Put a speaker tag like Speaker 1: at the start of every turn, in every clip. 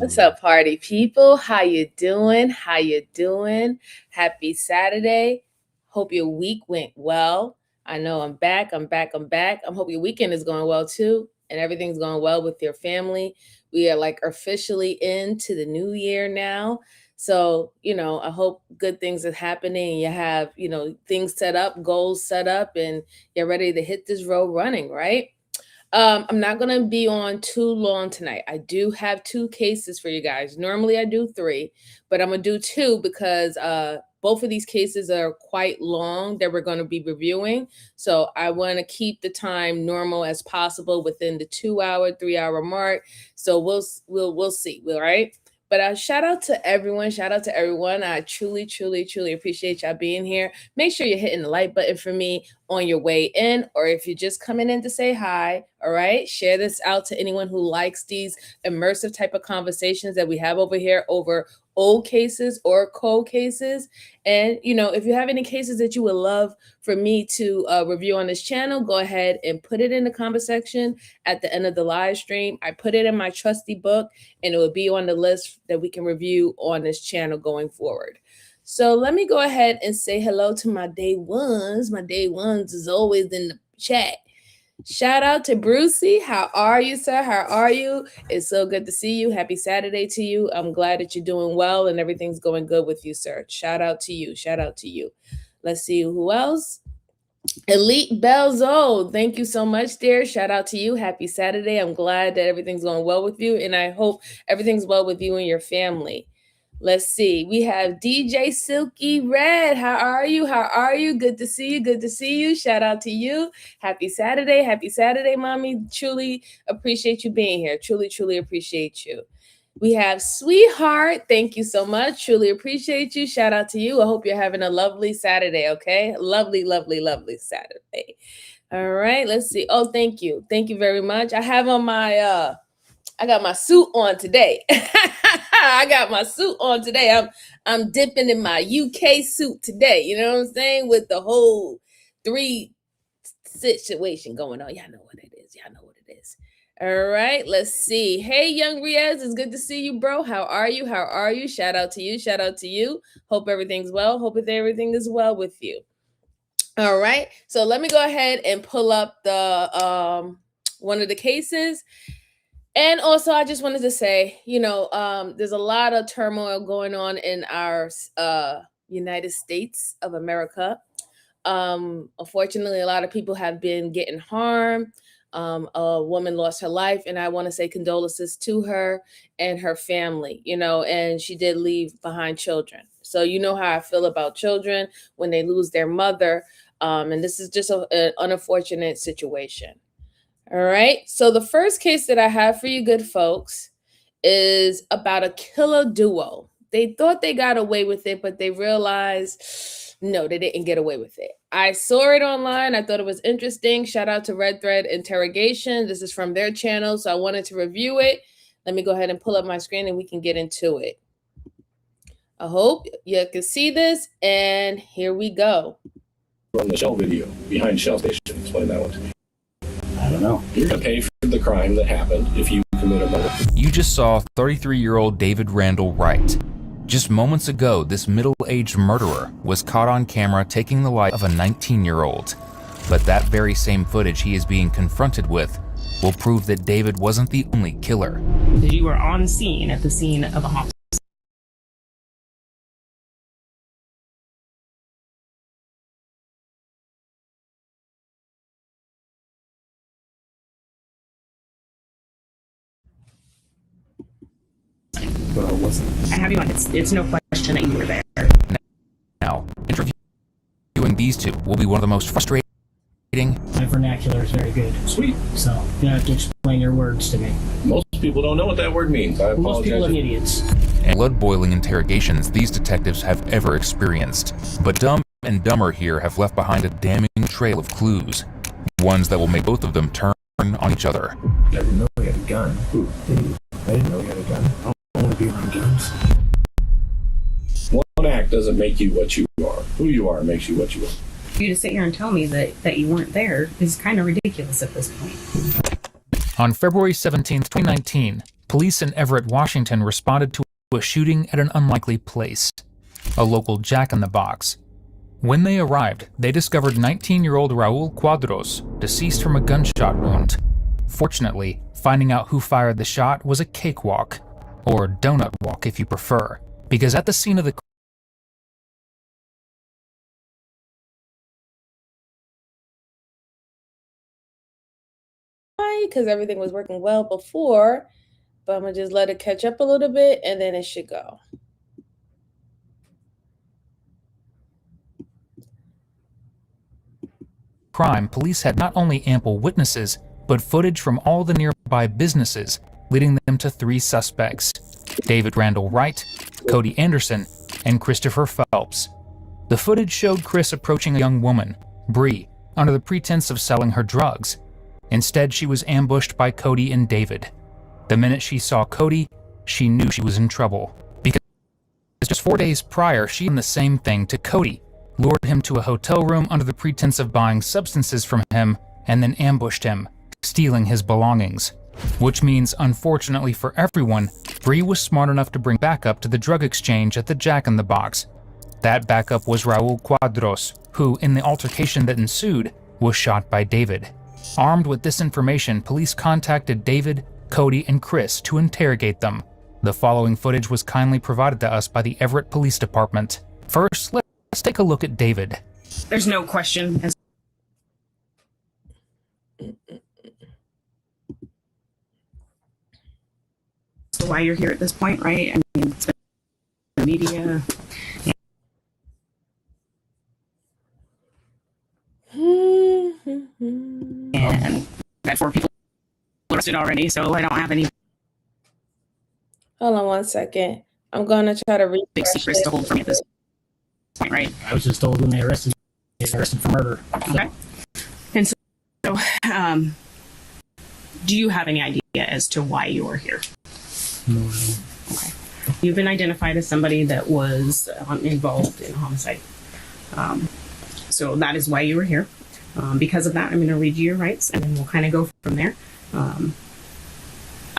Speaker 1: What's up, party people? How you doing? How you doing? Happy Saturday. Hope your week went well. I know I'm back. I'm hope your weekend is going well too, and everything's going well with your family. We are like officially into the new year now. So, I hope good things are happening and you have, things set up, goals set up, and you're ready to hit this road running, right? I'm not going to be on too long tonight. I do have two cases for you guys. Normally I do three, but I'm going to do two because both of these cases are quite long that we're going to be reviewing. So I want to keep the time normal as possible within the 2 hour, 3 hour mark. So we'll see. All right. But shout out to everyone. Shout out to everyone. I truly, truly, truly appreciate y'all being here. Make sure you're hitting the like button for me on your way in, or if you're just coming in to say hi. All right. Share this out to anyone who likes these immersive type of conversations that we have over here over old cases or cold cases. And, if you have any cases that you would love for me to review on this channel, go ahead and put it in the comment section at the end of the live stream. I put it in my trusty book and it will be on the list that we can review on this channel going forward. So let me go ahead and say hello to my day ones. My day ones is always in the chat. Shout out to Brucey. How are you, sir? How are you? It's so good to see you. Happy Saturday to you. I'm glad that you're doing well and everything's going good with you, sir. Shout out to you. Shout out to you. Let's see who else. Elite Belzo, thank you so much, dear. Shout out to you. Happy Saturday. I'm glad that everything's going well with you, and I hope everything's well with you and your family. Let's see. We have DJ Silky Red. How are you? How are you? Good to see you. Good to see you. Shout out to you. Happy Saturday. Happy Saturday, mommy. Truly appreciate you being here. Truly, truly appreciate you. We have Sweetheart. Thank you so much. Truly appreciate you. Shout out to you. I hope you're having a lovely Saturday, okay? Lovely, lovely, lovely Saturday. All right, let's see. Oh, thank you. Thank you very much. I have on my I got my suit on today. I got my suit on today. I'm dipping in my UK suit today. You know what I'm saying? With the whole three situation going on. Y'all know what it is. Y'all know what it is. All right, let's see. Hey, young Riaz, it's good to see you, bro. How are you? How are you? Shout out to you. Shout out to you. Hope everything's well. Hope that everything is well with you. All right. So let me go ahead and pull up the one of the cases. And also, I just wanted to say, there's a lot of turmoil going on in our United States of America. Unfortunately, a lot of people have been getting harmed. A woman lost her life, and I want to say condolences to her and her family, and she did leave behind children. So you know how I feel about children when they lose their mother. And this is just an unfortunate situation. All right. So the first case that I have for you good folks is about a killer duo. They thought they got away with it, but they realized no, they didn't get away with it. I saw it online. I thought it was interesting. Shout out to Red Thread Interrogation. This is from their channel, so I wanted to review it. Let me go ahead and pull up my screen and we can get into it. I hope you can see this, and here we go.
Speaker 2: From the Shell video, behind Shell Station. Explain that one to me.
Speaker 3: I don't know.
Speaker 2: You're going to pay for the crime that happened if you commit a murder.
Speaker 4: You just saw 33-year-old David Randall Wright. Just moments ago, this middle-aged murderer was caught on camera taking the life of a 19-year-old. But that very same footage he is being confronted with will prove that David wasn't the only killer.
Speaker 5: You were on scene at the scene of a homicide.
Speaker 3: But I wasn't.
Speaker 5: I have you on. It's no question that you were there.
Speaker 4: Now, interviewing these two will be one of the most frustrating.
Speaker 3: My vernacular is very good.
Speaker 2: Sweet.
Speaker 3: So you have to explain your words to me.
Speaker 2: Most people don't know what that word means. I apologize.
Speaker 3: Most people are idiots.
Speaker 4: And blood-boiling interrogations these detectives have ever experienced. But Dumb and Dumber here have left behind a damning trail of clues. Ones that will make both of them turn on each other.
Speaker 6: I didn't know he had a gun. Who? I didn't know he had a gun. I don't want to be around guns.
Speaker 2: One act doesn't make you what you are. Who you are makes you what you are.
Speaker 5: For you to sit here and tell me that you weren't there is kind of ridiculous at this point.
Speaker 4: On February 17, 2019, police in Everett, Washington responded to a shooting at an unlikely place, a local Jack-in-the-Box. When they arrived, they discovered 19-year-old Raul Cuadros, deceased from a gunshot wound. Fortunately, finding out who fired the shot was a cakewalk, or donut walk if you prefer, because at the scene of the
Speaker 1: because everything was working well before, but I'm gonna just let it catch up a little bit and then it should go.
Speaker 4: crime, police had not only ample witnesses, but footage from all the nearby businesses, leading them to three suspects: David Randall Wright, Cody Anderson, and Christopher Phelps. The footage showed Chris approaching a young woman, Bree, under the pretense of selling her drugs. Instead, she was ambushed by Cody and David. The minute she saw Cody, she knew she was in trouble, because just 4 days prior, she did the same thing to Cody, lured him to a hotel room under the pretense of buying substances from him, and then ambushed him, stealing his belongings. Which means, unfortunately for everyone, Bree was smart enough to bring backup to the drug exchange at the Jack-in-the-Box. That backup was Raul Cuadros, who, in the altercation that ensued, was shot by David. Armed with this information, police contacted David, Cody, and Chris to interrogate them. The following footage was kindly provided to us by the Everett Police Department. First, let's take a look at David.
Speaker 5: There's no question as to why you're here at this point, right? I mean, it's been the media. And I've had 4 people arrested already, so I don't have any
Speaker 1: Hold on 1 second. I'm gonna try to read
Speaker 5: big secrets to hold from me at this point, right?
Speaker 3: I was just told when they arrested me, they arrested for murder.
Speaker 5: Okay. And so, do you have any idea as to why you are here?
Speaker 3: No.
Speaker 5: Okay. You've been identified as somebody that was involved in a homicide. So that is why you were here. Because of that, I'm going to read you your rights, and then we'll kind of go from there.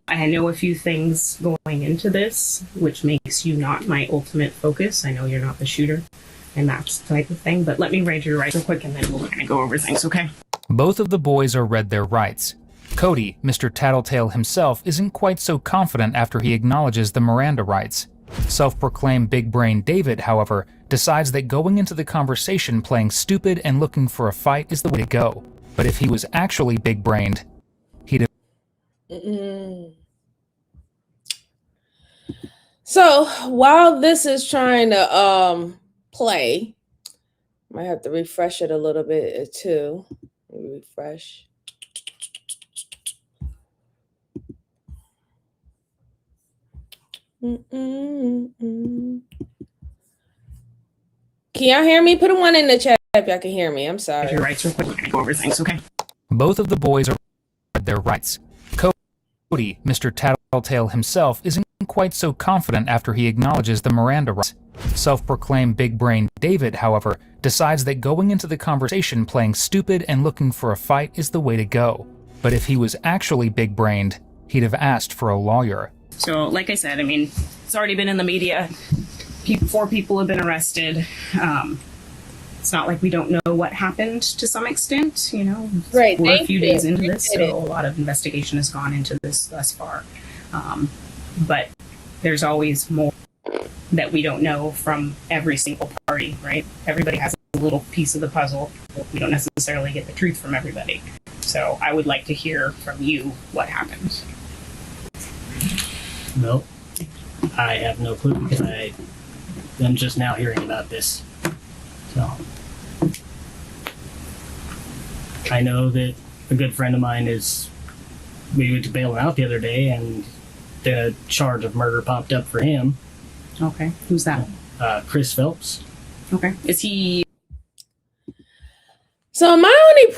Speaker 5: I know a few things going into this, which makes you not my ultimate focus. I know you're not the shooter and that type of thing, but let me read your rights real quick, and then we'll kind of go over things, okay?
Speaker 4: Both of the boys are read their rights. Cody, Mr. Tattletale himself, isn't quite so confident after he acknowledges the Miranda rights. Self-proclaimed big brain David, however, decides that going into the conversation playing stupid and looking for a fight is the way to go. But if he was actually big-brained, he'd have...
Speaker 1: So while this is trying to play, might have to refresh it a little bit too. Refresh. Can y'all hear me? Put a 1 in the chat if y'all can hear me. I'm sorry.
Speaker 5: Your rights real quick. We're gonna go over things, okay?
Speaker 4: Both of the boys are their rights. Cody, Mr. Tattletale himself, isn't quite so confident after he acknowledges the Miranda rights. Self-proclaimed big brain David, however, decides that going into the conversation playing stupid and looking for a fight is the way to go. But if he was actually big-brained, he'd have asked for a lawyer.
Speaker 5: So, like I said, I mean, it's already been in the media. 4 people have been arrested. It's not like we don't know what happened to some extent, you know.
Speaker 1: Right.
Speaker 5: We're a few days into this, so a lot of investigation has gone into this thus far. But there's always more that we don't know from every single party, right? Everybody has a little piece of the puzzle. We don't necessarily get the truth from everybody. So I would like to hear from you what happened.
Speaker 3: No, I have no clue because I'm just now hearing about this. So I know that a good friend of mine we went to bail him out the other day, and the charge of murder popped up for him.
Speaker 5: Okay. Who's that?
Speaker 3: Chris Phelps.
Speaker 5: Okay. Is he...
Speaker 1: So my only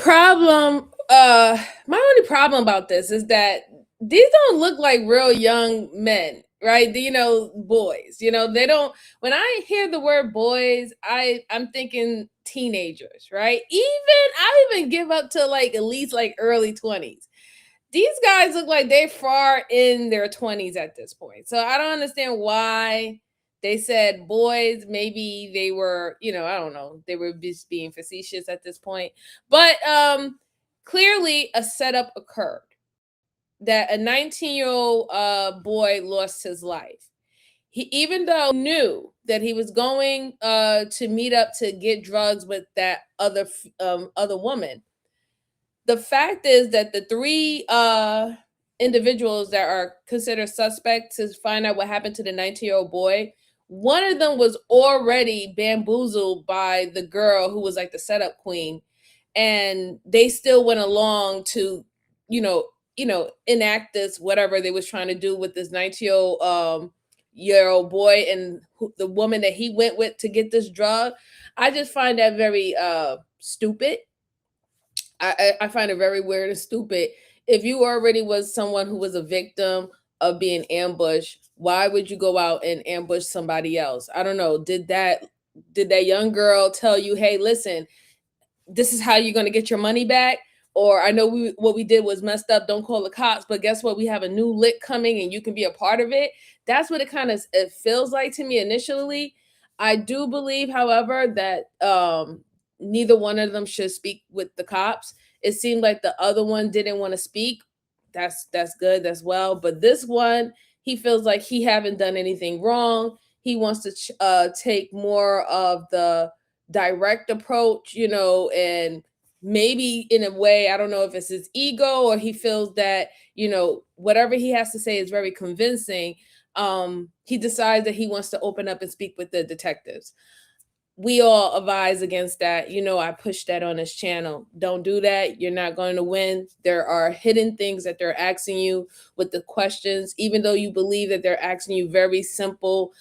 Speaker 1: problem about this is that these don't look like real young men, right? You know, boys. You know, they don't. When I hear the word boys, I'm thinking teenagers, right? I even give up to like at least like early 20s. These guys look like they're far in their 20s at this point. So I don't understand why they said boys. Maybe they were, you know, I don't know. They were just being facetious at this point. But clearly a setup occurred that a 19-year-old boy lost his life. He, even though he knew that he was going to meet up to get drugs with that other woman, the fact is that the 3 individuals that are considered suspect to find out what happened to the 19-year-old boy, one of them was already bamboozled by the girl who was like the setup queen, and they still went along to, you know, enact this whatever they was trying to do with this 19-year-old boy and the woman that he went with to get this drug. I just find that very stupid. I find it very weird and stupid. If you already was someone who was a victim of being ambushed, why would you go out and ambush somebody else? I don't know. Did that young girl tell you, hey, listen, this is how you're going to get your money back? Or I know what we did was messed up. Don't call the cops. But guess what? We have a new lick coming and you can be a part of it. That's what it feels like to me initially. I do believe, however, that neither one of them should speak with the cops. It seemed like the other one didn't want to speak. That's good as well. But this one, he feels like he haven't done anything wrong. He wants to take more of the direct approach, you know, and maybe in a way, I don't know if it's his ego or he feels that, you know, whatever he has to say is very convincing. He decides that he wants to open up and speak with the detectives. We all advise against that. You know, I push that on this channel. Don't do that. You're not going to win. There are hidden things that they're asking you with the questions, even though you believe that they're asking you very simple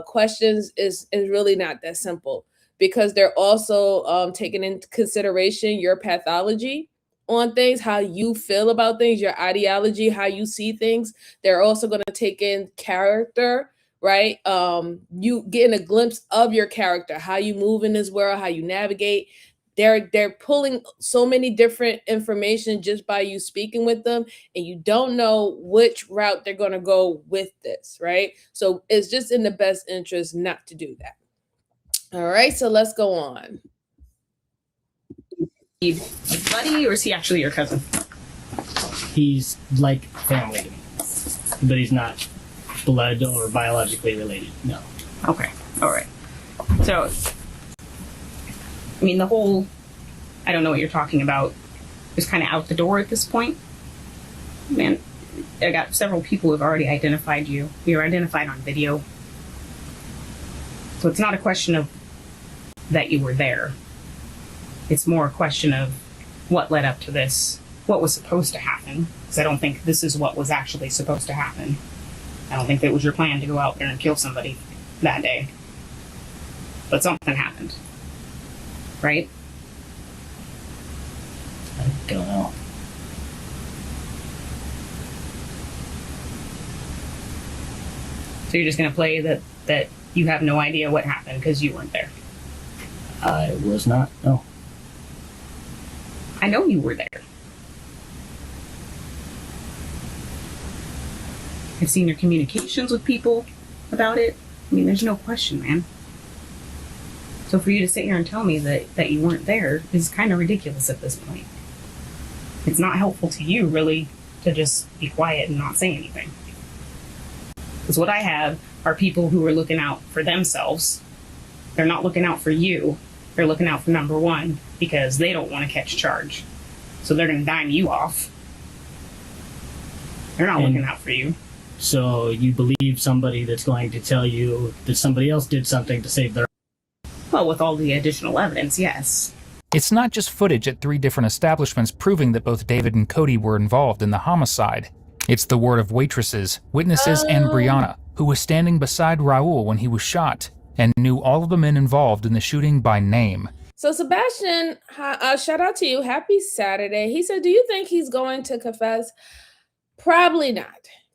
Speaker 1: questions, is really not that simple, because they're also taking into consideration your pathology on things, how you feel about things, your ideology, how you see things. They're also going to take in character, right? You getting a glimpse of your character, how you move in this world, how you navigate. They're pulling so many different information just by you speaking with them, and you don't know which route they're going to go with this, right? So it's just in the best interest not to do that. All right, so let's go on.
Speaker 5: Buddy, or is he actually your cousin?
Speaker 3: He's like family to me, but he's not blood or biologically related. No.
Speaker 5: Okay. All right. So, I mean, the whole I don't know what you're talking about is kind of out the door at this point. Man, I got several people who have already identified you. You're identified on video. So it's not a question of that you were there. It's more a question of what led up to this, what was supposed to happen. Because I don't think this is what was actually supposed to happen. I don't think that it was your plan to go out there and kill somebody that day. But something happened. Right?
Speaker 3: I don't know.
Speaker 5: So you're just going to play that you have no idea what happened because you weren't there.
Speaker 3: I was not. No.
Speaker 5: I know you were there. I've seen your communications with people about it. I mean, there's no question, man. So for you to sit here and tell me that you weren't there is kind of ridiculous at this point. It's not helpful to you, really, to just be quiet and not say anything. Because what I have are people who are looking out for themselves. They're not looking out for you. They're looking out for number one because they don't want to catch charge. So they're going to dime you off. They're not looking out for you.
Speaker 3: So you believe somebody that's going to tell you that somebody else did something to save their...
Speaker 5: Well, with all the additional evidence, yes.
Speaker 4: It's not just footage at 3 different establishments proving that both David and Cody were involved in the homicide. It's the word of waitresses, witnesses, and Brianna, who was standing beside Raul when he was shot, and knew all of the men involved in the shooting by name.
Speaker 1: So Sebastian, shout out to you. Happy Saturday. He said, do you think he's going to confess? Probably not.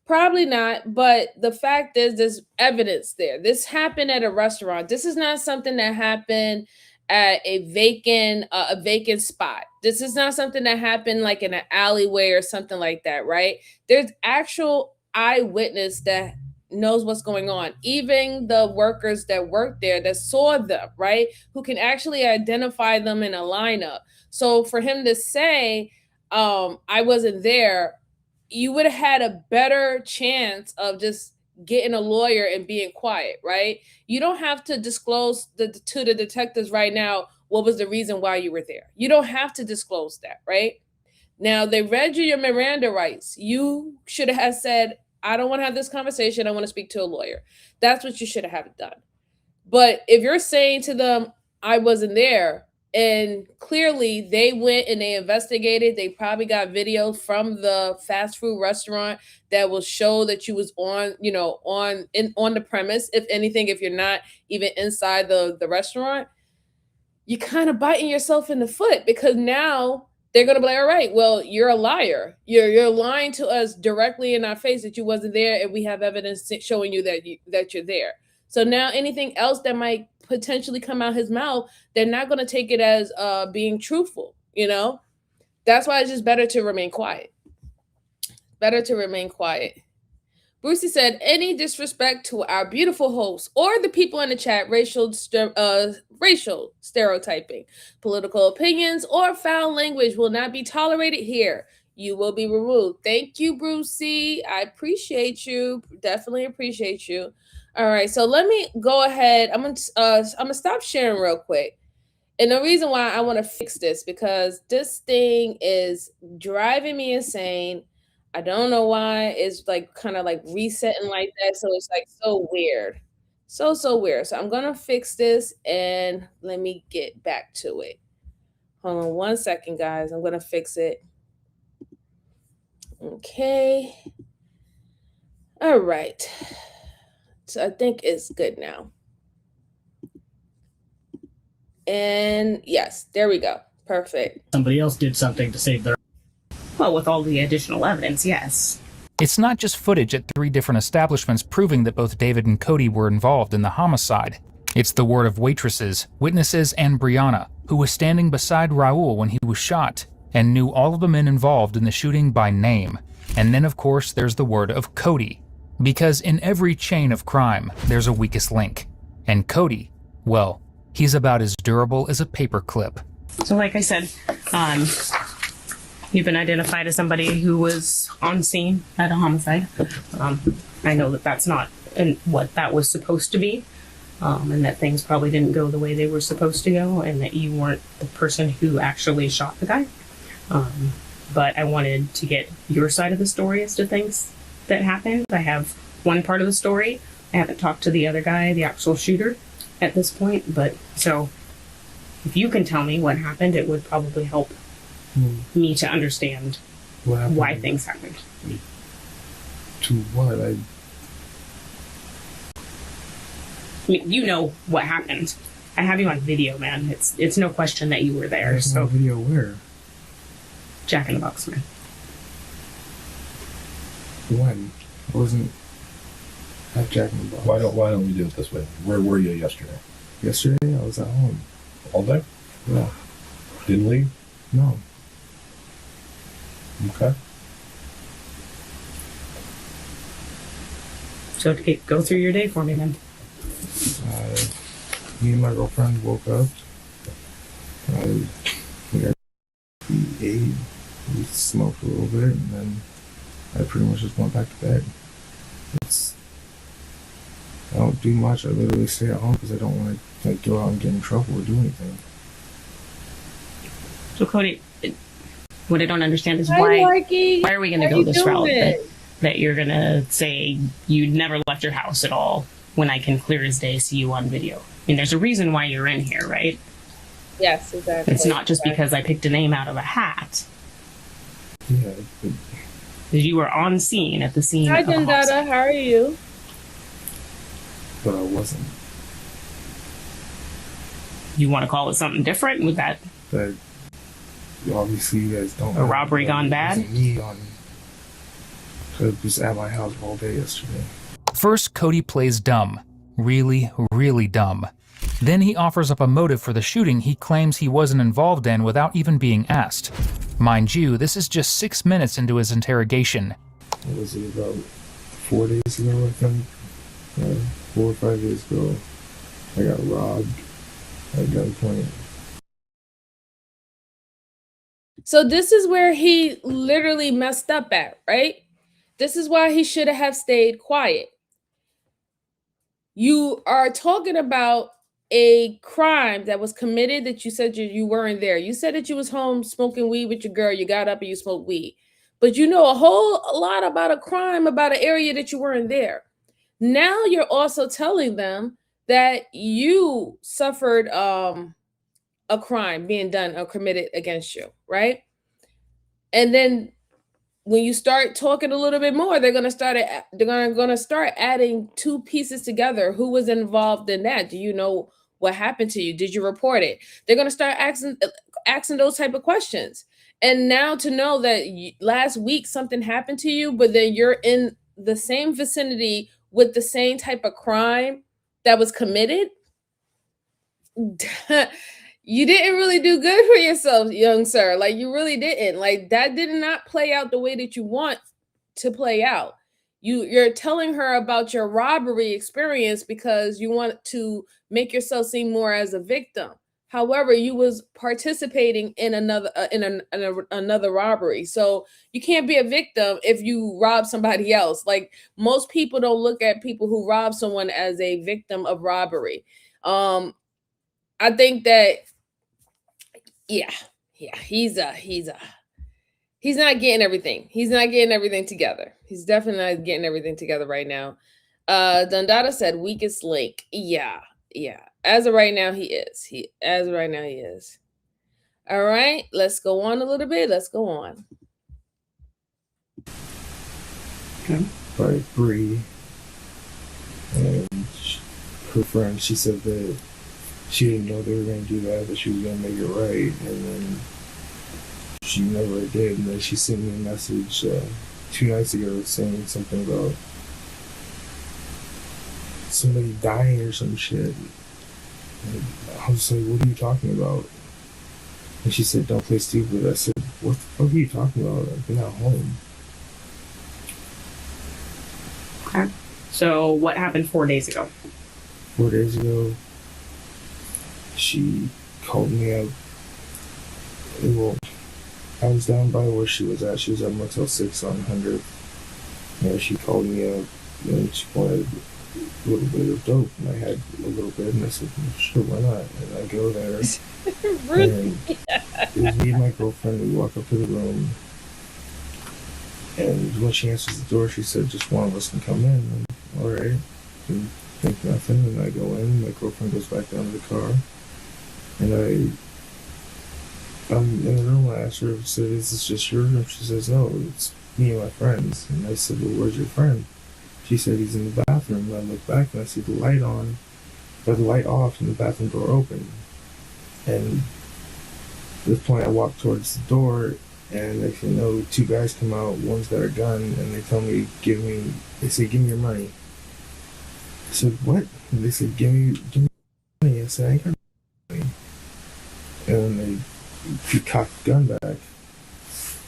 Speaker 1: Probably not. But the fact is, there's evidence there. This happened at a restaurant. This is not something that happened at a vacant spot. This is not something that happened like in an alleyway or something like that, right? There's actual eyewitness that knows what's going on. Even the workers that worked there that saw them, right? Who can actually identify them in a lineup. So for him to say, I wasn't there, you would have had a better chance of just getting a lawyer and being quiet, right? You don't have to disclose to the detectives right now what was the reason why you were there. You don't have to disclose that, right? Now, they read you your Miranda rights. You should have said, I don't want to have this conversation. I want to speak to a lawyer. That's what you should have done. But if you're saying to them, I wasn't there, and clearly they went and they investigated, they probably got video from the fast food restaurant that will show that you was on the premise. If anything, if you're not even inside the restaurant, you're kind of biting yourself in the foot, because now they're going to be like, all right, well, you're a liar. You're lying to us directly in our face that you wasn't there, and we have evidence showing you that you're there. So now anything else that might potentially come out his mouth, they're not going to take it as being truthful, That's why it's just better to remain quiet. Better to remain quiet. Brucey said, any disrespect to our beautiful hosts or the people in the chat, racial stereotyping, political opinions, or foul language will not be tolerated here. You will be removed. Thank you, Brucey. I appreciate you. Definitely appreciate you. All right, so let me go ahead. I'm gonna stop sharing real quick. And the reason why I want to fix this, because this thing is driving me insane. I don't know why it's like kind of like resetting like that. So it's like so weird. So weird. So I'm going to fix this and let me get back to it. Hold on 1 second, guys. I'm going to fix it. Okay. All right. So I think it's good now. And yes, there we go. Perfect.
Speaker 3: Somebody else did something to save their...
Speaker 5: Well, with all the additional evidence, yes.
Speaker 4: It's not just footage at 3 different establishments proving that both David and Cody were involved in the homicide. It's the word of waitresses, witnesses, and Brianna, who was standing beside Raul when he was shot, and knew all of the men involved in the shooting by name. And then, of course, there's the word of Cody. Because in every chain of crime, there's a weakest link. And Cody, well, he's about as durable as a paperclip.
Speaker 5: So like I said, You've been identified as somebody who was on scene at a homicide. I know that that's not what that was supposed to be, and that things probably didn't go the way they were supposed to go, and that you weren't the person who actually shot the guy. But I wanted to get your side of the story as to things that happened. I have one part of the story. I haven't talked to the other guy, the actual shooter, at this point, but so if you can tell me what happened, it would probably help me to understand why things happened.
Speaker 6: To what?
Speaker 5: I mean, you know what happened. I have you on video, man. It's no question that you were there.
Speaker 6: There's
Speaker 5: So
Speaker 6: no video where?
Speaker 5: Jack in the Box, man.
Speaker 6: When? I wasn't at Jack in the Box.
Speaker 2: Why don't we do it this way? Where were you yesterday?
Speaker 6: Yesterday, I was at home.
Speaker 2: All day?
Speaker 6: Yeah.
Speaker 2: Didn't leave?
Speaker 6: No.
Speaker 2: Okay.
Speaker 5: So go through your day for me, then.
Speaker 6: Me and my girlfriend woke up. We ate. We smoked a little bit, and then I pretty much just went back to bed. I don't do much. I literally stay at home because I don't want to go out and get in trouble or do anything.
Speaker 5: So Cody, what I don't understand is
Speaker 1: Hi,
Speaker 5: why
Speaker 1: Marky.
Speaker 5: are we going to
Speaker 1: How
Speaker 5: go
Speaker 1: you
Speaker 5: this route
Speaker 1: doing?
Speaker 5: that you're going to say you never left your house at all when I can clear as day see you on video? I mean, there's a reason why you're in here, right?
Speaker 1: Yes, exactly.
Speaker 5: It's not just because I picked a name out of a hat.
Speaker 6: Yeah, but
Speaker 5: Because you were on scene at the scene
Speaker 1: Hi,
Speaker 5: of a homicide.
Speaker 1: Dundada. How are you?
Speaker 6: I wasn't.
Speaker 5: You want to call it something different? With that,
Speaker 6: But obviously you guys don't.
Speaker 5: A robbery gone bad?
Speaker 6: It wasn't me on. I was at my house all day yesterday.
Speaker 4: First, Cody plays dumb. Really, really dumb. Then he offers up a motive for the shooting he claims he wasn't involved in without even being asked. Mind you, this is just 6 minutes into his interrogation.
Speaker 6: What was it, about 4 days ago, I think? 4 or 5 days ago, I got robbed at gunpoint.
Speaker 1: So this is where he literally messed up at, right? This is why he should have stayed quiet. You are talking about a crime that was committed that you said you weren't there. You said that you was home smoking weed with your girl. You got up and you smoked weed. But you know a whole lot about a crime, about an area that you weren't there. Now you're also telling them that you suffered a crime being done or committed against you, right? And then when you start talking a little bit more, they're gonna start adding two pieces together. Who was involved in that? Do you know what happened to you? Did you report it? They're gonna start asking those type of questions. And now to know that last week something happened to you, but then you're in the same vicinity with the same type of crime that was committed, you didn't really do good for yourself, young sir. Like, you really didn't. Like, that did not play out the way that you want to play out. You're telling her about your robbery experience because you want to make yourself seem more as a victim. However, you was participating in another robbery. So you can't be a victim if you rob somebody else. Like, most people don't look at people who rob someone as a victim of robbery. I think that, yeah, he's not getting everything. He's not getting everything together. He's definitely not getting everything together right now. Dundada said weakest link. Yeah. As of right now, he is. As of right now, he is. All right, let's go on a little bit. Let's go on.
Speaker 5: Okay.
Speaker 6: By Bree. And her friend, she said that she didn't know they were going to do that, but she was going to make it right. And then she never did. And then she sent me a message 2 nights ago saying something about somebody dying or some shit. And I was like, what are you talking about? And she said, don't play stupid. I said, what the fuck are you talking about? I've been at home.
Speaker 5: Okay. So what happened 4 days ago?
Speaker 6: 4 days ago, she called me up. Well, I was down by where she was at. She was at Motel 6 on 100th. She called me up and she wanted a little bit of dope. And I had a little bit, and I said, well, sure, why not? And I go there. And it was me and my girlfriend. We walk up to the room. And when she answers the door, she said, just one of us can come in. And, all right. And think nothing. And I go in. My girlfriend goes back down to the car. And I'm in the room. I asked her, I said, is this just your room? She says, no, it's me and my friends. And I said, well, where's your friend? She said, he's in the bathroom. And I look back and I see the light on, or the light off, and the bathroom door open. And at this point, I walk towards the door, and next thing you know, two guys come out. One's got a gun, and they tell me, give me your money. I said, what? And they said, give me money. I said, I ain't got money. And then he cocked the gun back,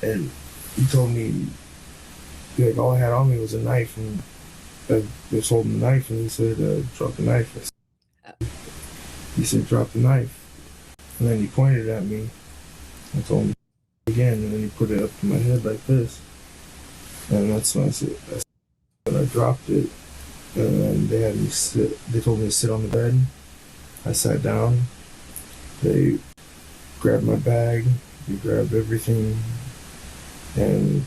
Speaker 6: and he told me, like, all I had on me was a knife, and I was holding the knife, and he said, drop the knife. He said, drop the knife. And then he pointed at me. I told him again, and then he put it up to my head like this. And that's when I dropped it. And then they had me sit. They told me to sit on the bed. I sat down. They grabbed my bag. They grabbed everything. And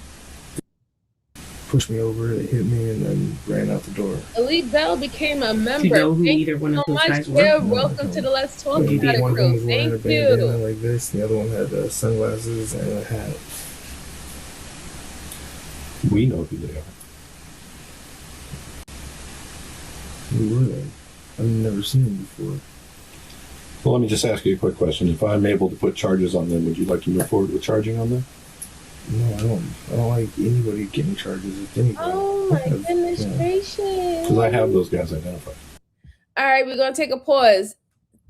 Speaker 6: pushed me over, they hit me, and then ran out the door.
Speaker 1: Elite Bell became a member.
Speaker 5: Do you know who
Speaker 1: Thank
Speaker 5: either one
Speaker 1: you
Speaker 5: of
Speaker 1: so
Speaker 5: those
Speaker 1: much,
Speaker 5: guys were?
Speaker 1: Gail.
Speaker 6: No,
Speaker 1: Welcome to the Let's Talk
Speaker 5: You
Speaker 1: About
Speaker 5: did.
Speaker 1: It
Speaker 6: One of them
Speaker 1: crew.
Speaker 6: was wearing a
Speaker 1: Thank
Speaker 6: bandana
Speaker 1: you.
Speaker 6: like this, and the other one had sunglasses and a hat.
Speaker 2: We know who they are.
Speaker 6: Who were they? I've never seen them before.
Speaker 2: Well, let me just ask you a quick question. If I'm able to put charges on them, would you like to move forward with charging on them?
Speaker 6: No, I don't like anybody getting charges with anybody.
Speaker 1: Oh my goodness gracious.
Speaker 2: Because I have those guys identified.
Speaker 1: All right, we're going to take a pause.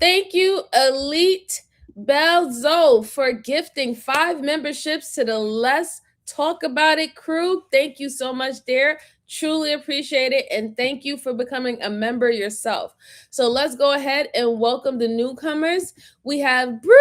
Speaker 1: Thank you, Elite Belzo, for gifting 5 memberships to the Let's Talk About It crew. Thank you so much, dear. Truly appreciate it. And thank you for becoming a member yourself. So let's go ahead and welcome the newcomers. We have Brucey.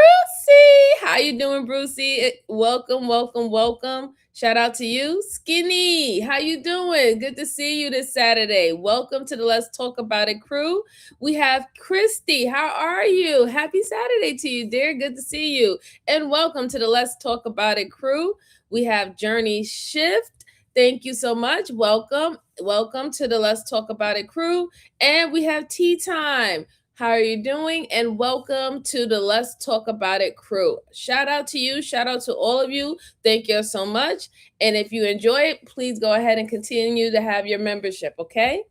Speaker 1: How you doing, Brucey? Welcome, welcome, welcome. Shout out to you. Skinny, how you doing? Good to see you this Saturday. Welcome to the Let's Talk About It crew. We have Christy. How are you? Happy Saturday to you, dear. Good to see you. And welcome to the Let's Talk About It crew. We have Journey Shift. Thank you so much. Welcome. Welcome to the Let's Talk About It crew. And we have Tea Time. How are you doing? And welcome to the Let's Talk About It crew. Shout out to you. Shout out to all of you. Thank you so much. And if you enjoy it, please go ahead and continue to have your membership, okay?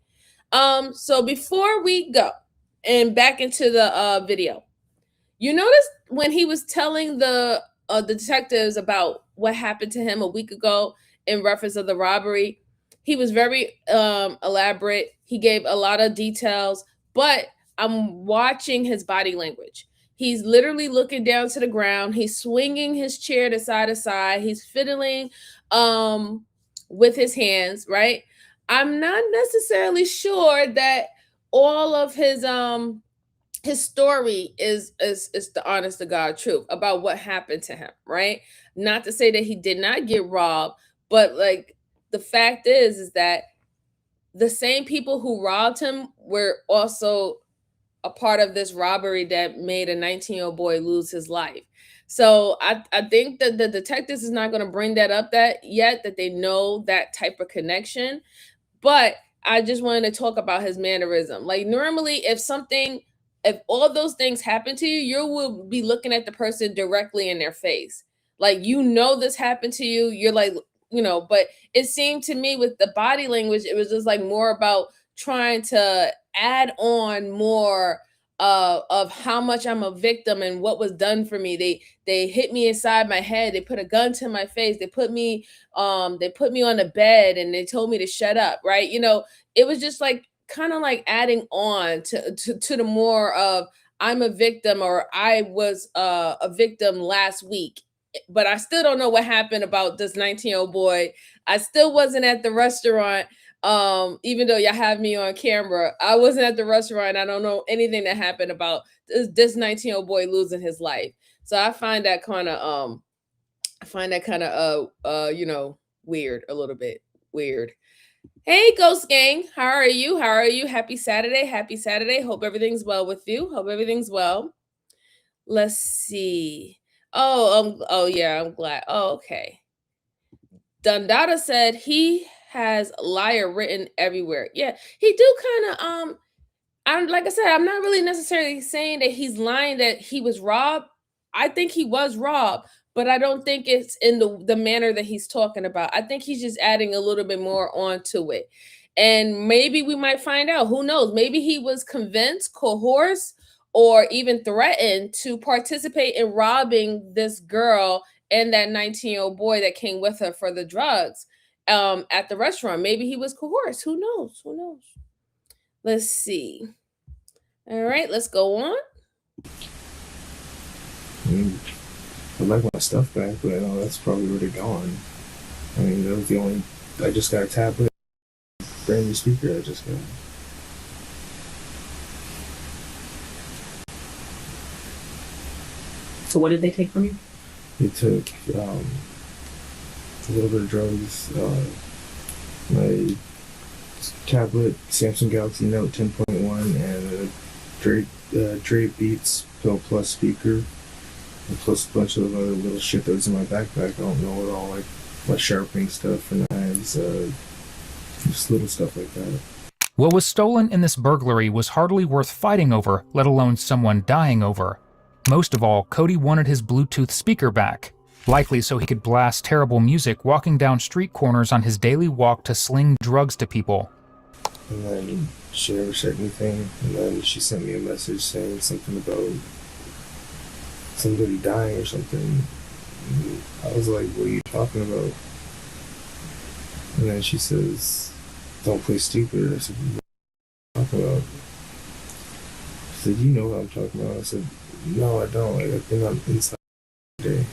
Speaker 1: So before we go and back into the video, you noticed when he was telling the detectives about what happened to him a week ago in reference of the robbery, he was very elaborate. He gave a lot of details, but I'm watching his body language. He's literally looking down to the ground. He's swinging his chair to side. He's fiddling with his hands, right? I'm not necessarily sure that all of his story is the honest to God truth about what happened to him, right? Not to say that he did not get robbed, but like the fact is that the same people who robbed him were also a part of this robbery that made a 19-year-old boy lose his life. So I think that the detectives is not going to bring that up that they know that type of connection. But I just wanted to talk about his mannerism. Like normally, if all those things happen to you, you will be looking at the person directly in their face. Like, this happened to you. You're like, but it seemed to me with the body language, it was just like more about trying to add on more of how much I'm a victim and what was done for me. They hit me inside my head. They put a gun to my face. They put me on the bed and they told me to shut up. Right? It was just like kind of like adding on to the more of I'm a victim or I was a victim last week. But I still don't know what happened about this 19-year-old boy. I still wasn't at the restaurant. Even though y'all have me on camera, I wasn't at the restaurant. I don't know anything that happened about this 19-year-old boy losing his life. So I find that kind of I find that kind of weird, a little bit weird. Hey, Ghost Gang, how are you? How are you? Happy Saturday. Happy Saturday. Hope everything's well with you. Hope everything's well. Let's see. Oh yeah, I'm glad. Oh, okay. Dundada said he has liar written everywhere. Yeah, he do kind of I'm like I said, I'm not really necessarily saying that he's lying that he was robbed. I think he was robbed, but I don't think it's in the manner that he's talking about. I think he's just adding a little bit more onto it. And maybe we might find out. Who knows? Maybe he was convinced, coerced, or even threatened to participate in robbing this girl and that 19-year-old boy that came with her for the drugs at the restaurant. Maybe he was coerced. Who knows? Who knows? Let's see. All right, let's go on.
Speaker 6: I mean, I'd like my stuff back, but I know that's probably already gone. I mean, that was the only. I just got a tablet, brand new speaker I just got.
Speaker 5: So what did they take from you?
Speaker 6: They took a little bit of drugs, my tablet, Samsung Galaxy Note 10.1, and a Dre Beats Pill Plus speaker, and plus a bunch of other little shit that was in my backpack. I don't know what all, like my sharpening stuff and knives, just little stuff like that.
Speaker 4: What was stolen in this burglary was hardly worth fighting over, let alone someone dying over. Most of all, Cody wanted his Bluetooth speaker back, likely so he could blast terrible music walking down street corners on his daily walk to sling drugs to people.
Speaker 6: And then she never said anything, and then she sent me a message saying something about somebody dying or something. And I was like, what are you talking about? And then she says, don't play stupid. I said, what are you talking about? She said, you know what I'm talking about. I said, no, I don't. Like, I've been on inside today.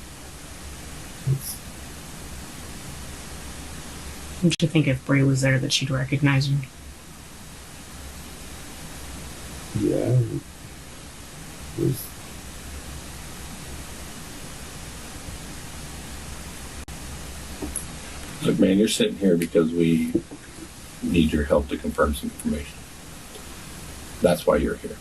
Speaker 5: Don't you think if Bray was there that she'd recognize you?
Speaker 6: Yeah, it was.
Speaker 2: Look, man, you're sitting here because we need your help to confirm some information. That's why you're here.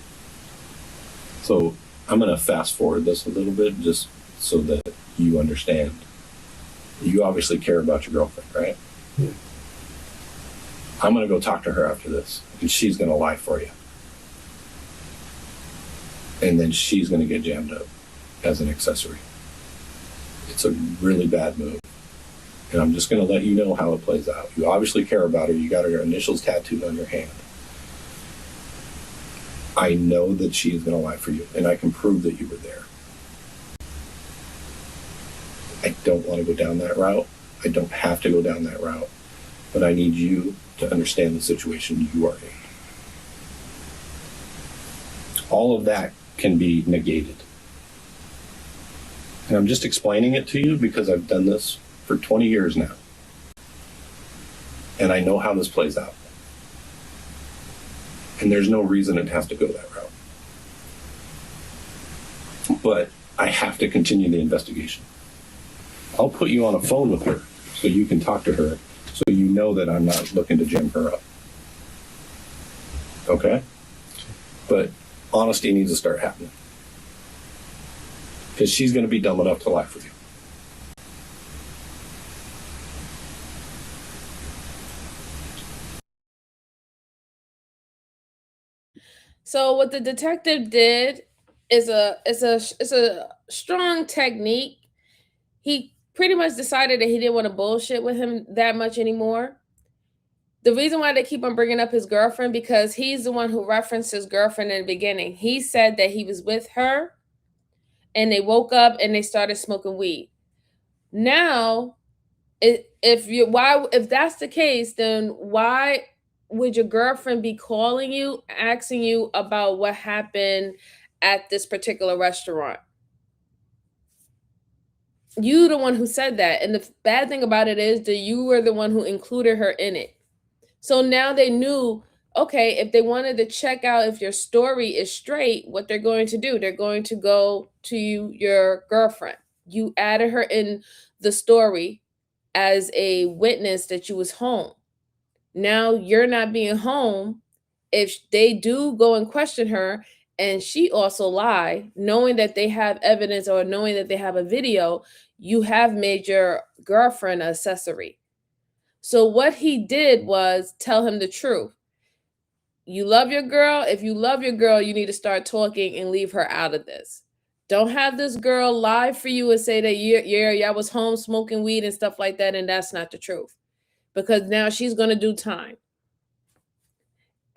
Speaker 2: So I'm going to fast forward this a little bit just so that you understand. You obviously care about your girlfriend, right?
Speaker 6: Yeah.
Speaker 2: I'm going to go talk to her after this, and she's going to lie for you. And then she's going to get jammed up as an accessory. It's a really bad move. And I'm just going to let you know how it plays out. You obviously care about her. You got her initials tattooed on your hand. I know that she is going to lie for you, and I can prove that you were there. I don't want to go down that route. I don't have to go down that route. But I need you to understand the situation you are in. All of that can be negated. And I'm just explaining it to you because I've done this for 20 years now. And I know how this plays out. And there's no reason it has to go that route. But I have to continue the investigation. I'll put you on a phone with her so you can talk to her so you know that I'm not looking to jam her up. Okay? But honesty needs to start happening. Because she's going to be dumb enough to lie for you.
Speaker 1: So what the detective did is a strong technique. He pretty much decided that he didn't want to bullshit with him that much anymore. The reason why they keep on bringing up his girlfriend, because he's the one who referenced his girlfriend in the beginning. He said that he was with her and they woke up and they started smoking weed. Now, if that's the case, then why would your girlfriend be calling you, asking you about what happened at this particular restaurant? You the one who said that. And the bad thing about it is that you were the one who included her in it. So now they knew, okay, if they wanted to check out if your story is straight, what they're going to do, they're going to go to your girlfriend. you added her in the story as a witness that you was home. Now you're not being home. If they do go and question her and she also lie, knowing that they have evidence or knowing that they have a video, you have made your girlfriend an accessory. So what he did was tell him the truth. You love your girl. If you love your girl, you need to start talking and leave her out of this. Don't have this girl lie for you and say that y'all was home smoking weed and stuff like that, and that's not the truth. Because now she's gonna do time.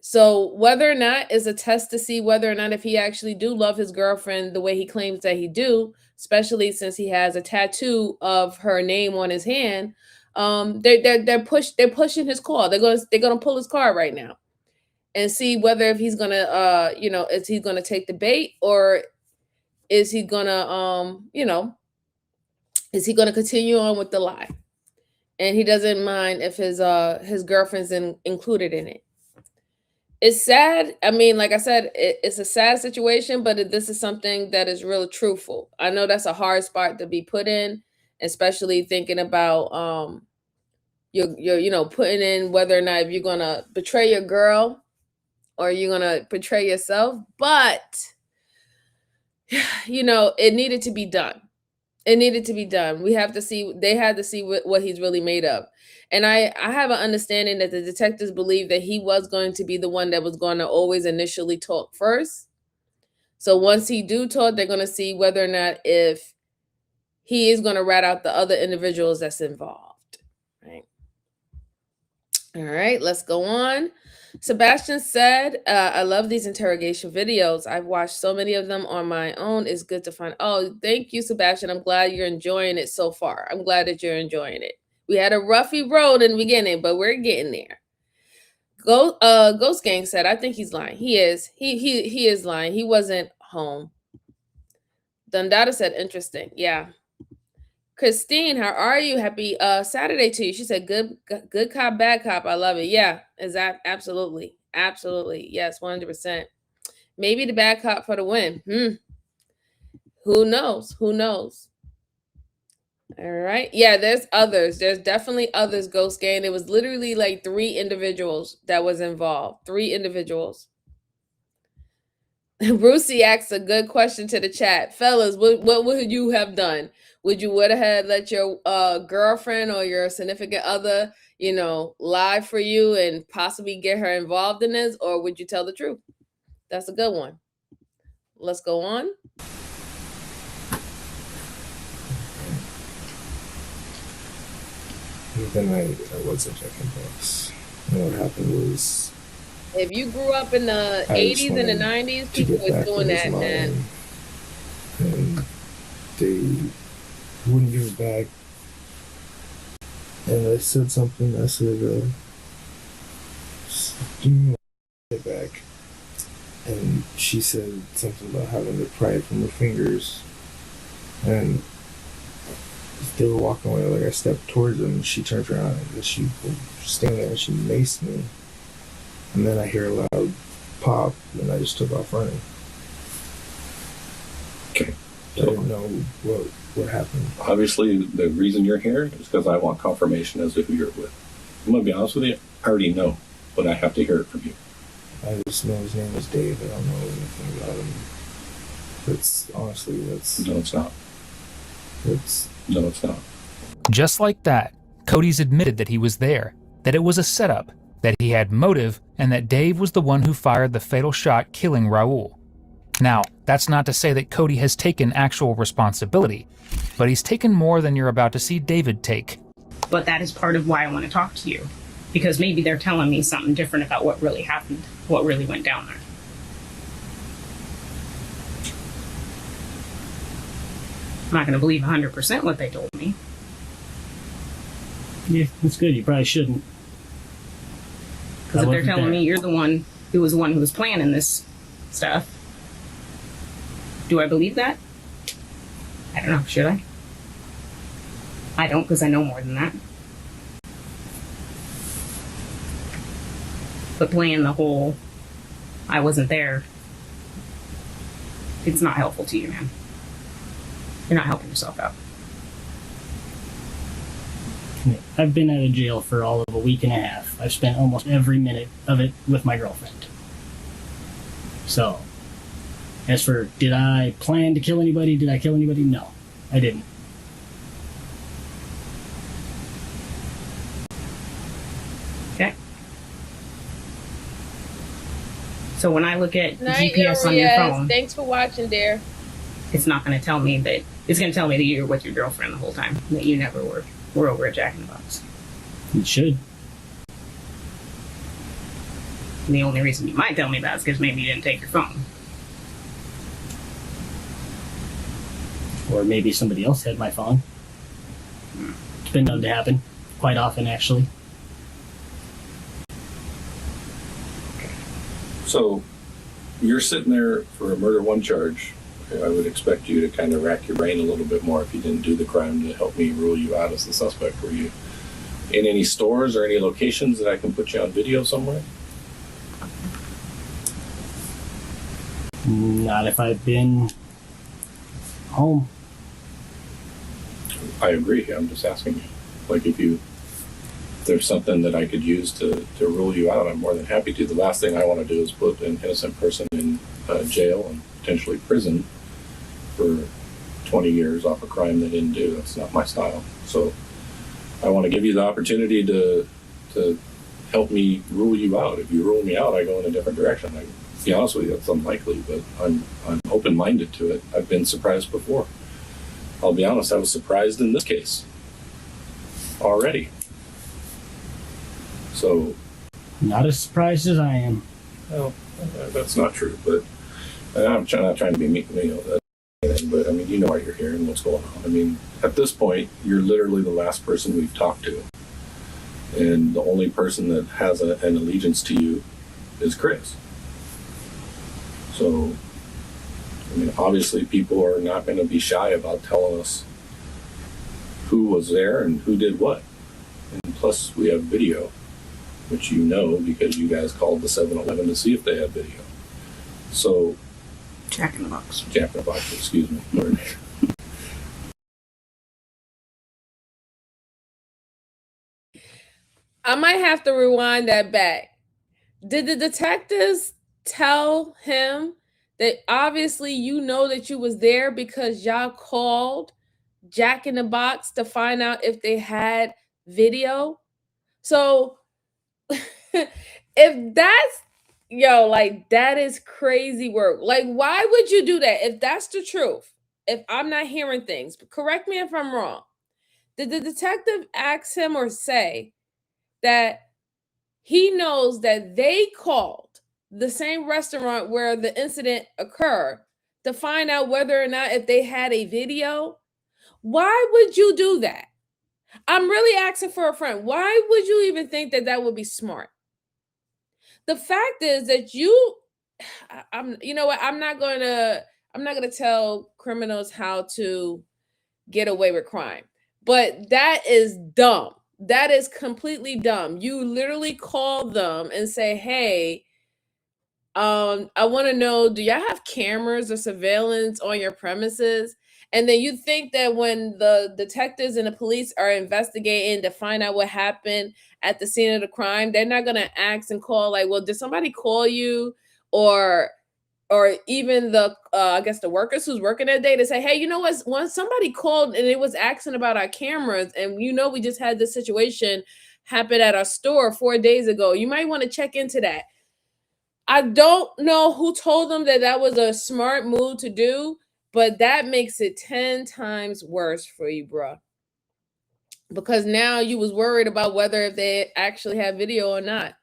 Speaker 1: So whether or not is a test to see whether or not if he actually do love his girlfriend the way he claims that he do, especially since he has a tattoo of her name on his hand. They're pushing his call. They're gonna pull his card right now and see whether if he's gonna is he gonna take the bait, or is he gonna is he gonna continue on with the lie? And he doesn't mind if his girlfriend's included in it. It's sad. I mean, like I said, it's a sad situation, but this is something that is really truthful. I know that's a hard spot to be put in, especially thinking about you're putting in whether or not if you're gonna betray your girl or you're gonna betray yourself. But it needed to be done. It needed to be done. We have to see. They had to see what he's really made of. And I have an understanding that the detectives believe that he was going to be the one that was going to always initially talk first. So once he do talk, they're going to see whether or not if he is going to rat out the other individuals that's involved. Right. All right, let's go on. Sebastian said, I love these interrogation videos. I've watched so many of them on my own. It's good to find. Oh, thank you, Sebastian. I'm glad you're enjoying it so far. I'm glad that you're enjoying it. We had a roughy road in the beginning, but we're getting there. Ghost Gang said, I think he's lying. He is. He is lying. He wasn't home. Dundada said, interesting. Yeah. Christine, how are you? Happy Saturday to you. She said, good cop, bad cop. I love it. Yeah, absolutely. Absolutely. Yes, 100%. Maybe the bad cop for the win. Who knows? Who knows? All right. Yeah, there's others. There's definitely others, Ghost Gang. It was literally like 3 individuals that was involved. 3 individuals. Brucey asks a good question to the chat. Fellas, what would you have done? Would you have let your girlfriend or your significant other, lie for you and possibly get her involved in this? Or would you tell the truth? That's a good one. Let's go on.
Speaker 6: The night I wasn't checking books. And what happened was,
Speaker 1: if you grew up in the 80s and the 90s, people were doing that, man.
Speaker 6: And they wouldn't give it back. And I said something. I said, give me it back. And she said something about having to pry it from her fingers. And they were walking away, like I stepped towards them, and she turned around and she was standing there and she maced me. And then I hear a loud pop, and I just took off running.
Speaker 2: Okay.
Speaker 6: I didn't know what happened.
Speaker 2: Obviously, the reason you're here is because I want confirmation as to who you're with. I'm going to be honest with you, I already know, but I have to hear it from you.
Speaker 6: I just know his name is Dave. I don't know anything about him.
Speaker 2: No, it's not. No, it's not.
Speaker 4: Just like that, Cody's admitted that he was there, that it was a setup, that he had motive, and that Dave was the one who fired the fatal shot killing Raul. Now, that's not to say that Cody has taken actual responsibility, but he's taken more than you're about to see David take.
Speaker 5: But that is part of why I want to talk to you, because maybe they're telling me something different about what really happened, what really went down there. I'm not going to believe 100% what they told me.
Speaker 3: Yeah, that's good. You probably shouldn't.
Speaker 5: Because if they're telling me you're the one who was planning this stuff, do I believe that? I don't know. Should I? I don't, because I know more than that. But playing the whole I wasn't there, it's not helpful to you, man. You're not helping yourself out.
Speaker 3: I've been out of jail for all of a week and a half. I've spent almost every minute of it with my girlfriend. So, as for did I plan to kill anybody? Did I kill anybody? No, I didn't.
Speaker 5: Okay. So when I look at
Speaker 1: Night,
Speaker 5: GPS on your
Speaker 1: Arias.
Speaker 5: phone,
Speaker 1: Thanks for watching, dear.
Speaker 5: it's not going to tell me that. It's going to tell me that you're with your girlfriend the whole time. That you never were. We're over at Jack in the Box.
Speaker 3: It should.
Speaker 5: And the only reason you might tell me that is because maybe you didn't take your phone.
Speaker 3: Or maybe somebody else had my phone. It's been known to happen quite often, actually.
Speaker 2: So you're sitting there for a murder one charge. I would expect you to kind of rack your brain a little bit more if you didn't do the crime to help me rule you out as the suspect. Were you in any stores or any locations that I can put you on video somewhere?
Speaker 3: Not if I've been home.
Speaker 2: I agree. I'm just asking you. Like if there's something that I could use to rule you out, I'm more than happy to. The last thing I want to do is put an innocent person in jail and potentially prison for 20 years off a crime they didn't do. That's not my style. So I want to give you the opportunity to help me rule you out. If you rule me out, I go in a different direction. To be honest with you, that's unlikely, but I'm open-minded to it. I've been surprised before. I'll be honest, I was surprised in this case already. So,
Speaker 3: Not as surprised as I am.
Speaker 2: well, that's not true, but I'm not trying to be mean, but I mean, you know why you're here and what's going on. I mean, at this point, you're literally the last person we've talked to. And the only person that has an allegiance to you is Chris. So, I mean, obviously people are not going to be shy about telling us who was there and who did what. And plus, we have video, which you know because you guys called the 7-Eleven to see if they had video. So,
Speaker 5: Jack in the Box.
Speaker 2: Jack in the Box, excuse me. Lord.
Speaker 1: I might have to rewind that back. Did the detectives tell him that obviously you know that you was there because y'all called Jack in the Box to find out if they had video? So if that's like that is crazy work. Like, why would you do that if that's the truth? If I'm not hearing things, correct me if I'm wrong. Did the detective ask him or say that he knows that they called the same restaurant where the incident occurred to find out whether or not if they had a video? Why would you do that? I'm really asking for a friend. Why would you even think that that would be smart? The fact is that I'm you know what, I'm not going to tell criminals how to get away with crime. But that is dumb. That is completely dumb. You literally call them and say, "Hey, I want to know, do y'all have cameras or surveillance on your premises?" And then you think that when the detectives and the police are investigating to find out what happened at the scene of the crime, they're not gonna ask and call like, "Well, did somebody call you?" or even the I guess the workers who's working that day to say, "Hey, you know what? Once somebody called and it was asking about our cameras, and we just had this situation happen at our store 4 days ago. You might want to check into that." I don't know who told them that that was a smart move to do, but that makes it 10 times worse for you, bruh. Because now you was worried about whether if they actually have video or not.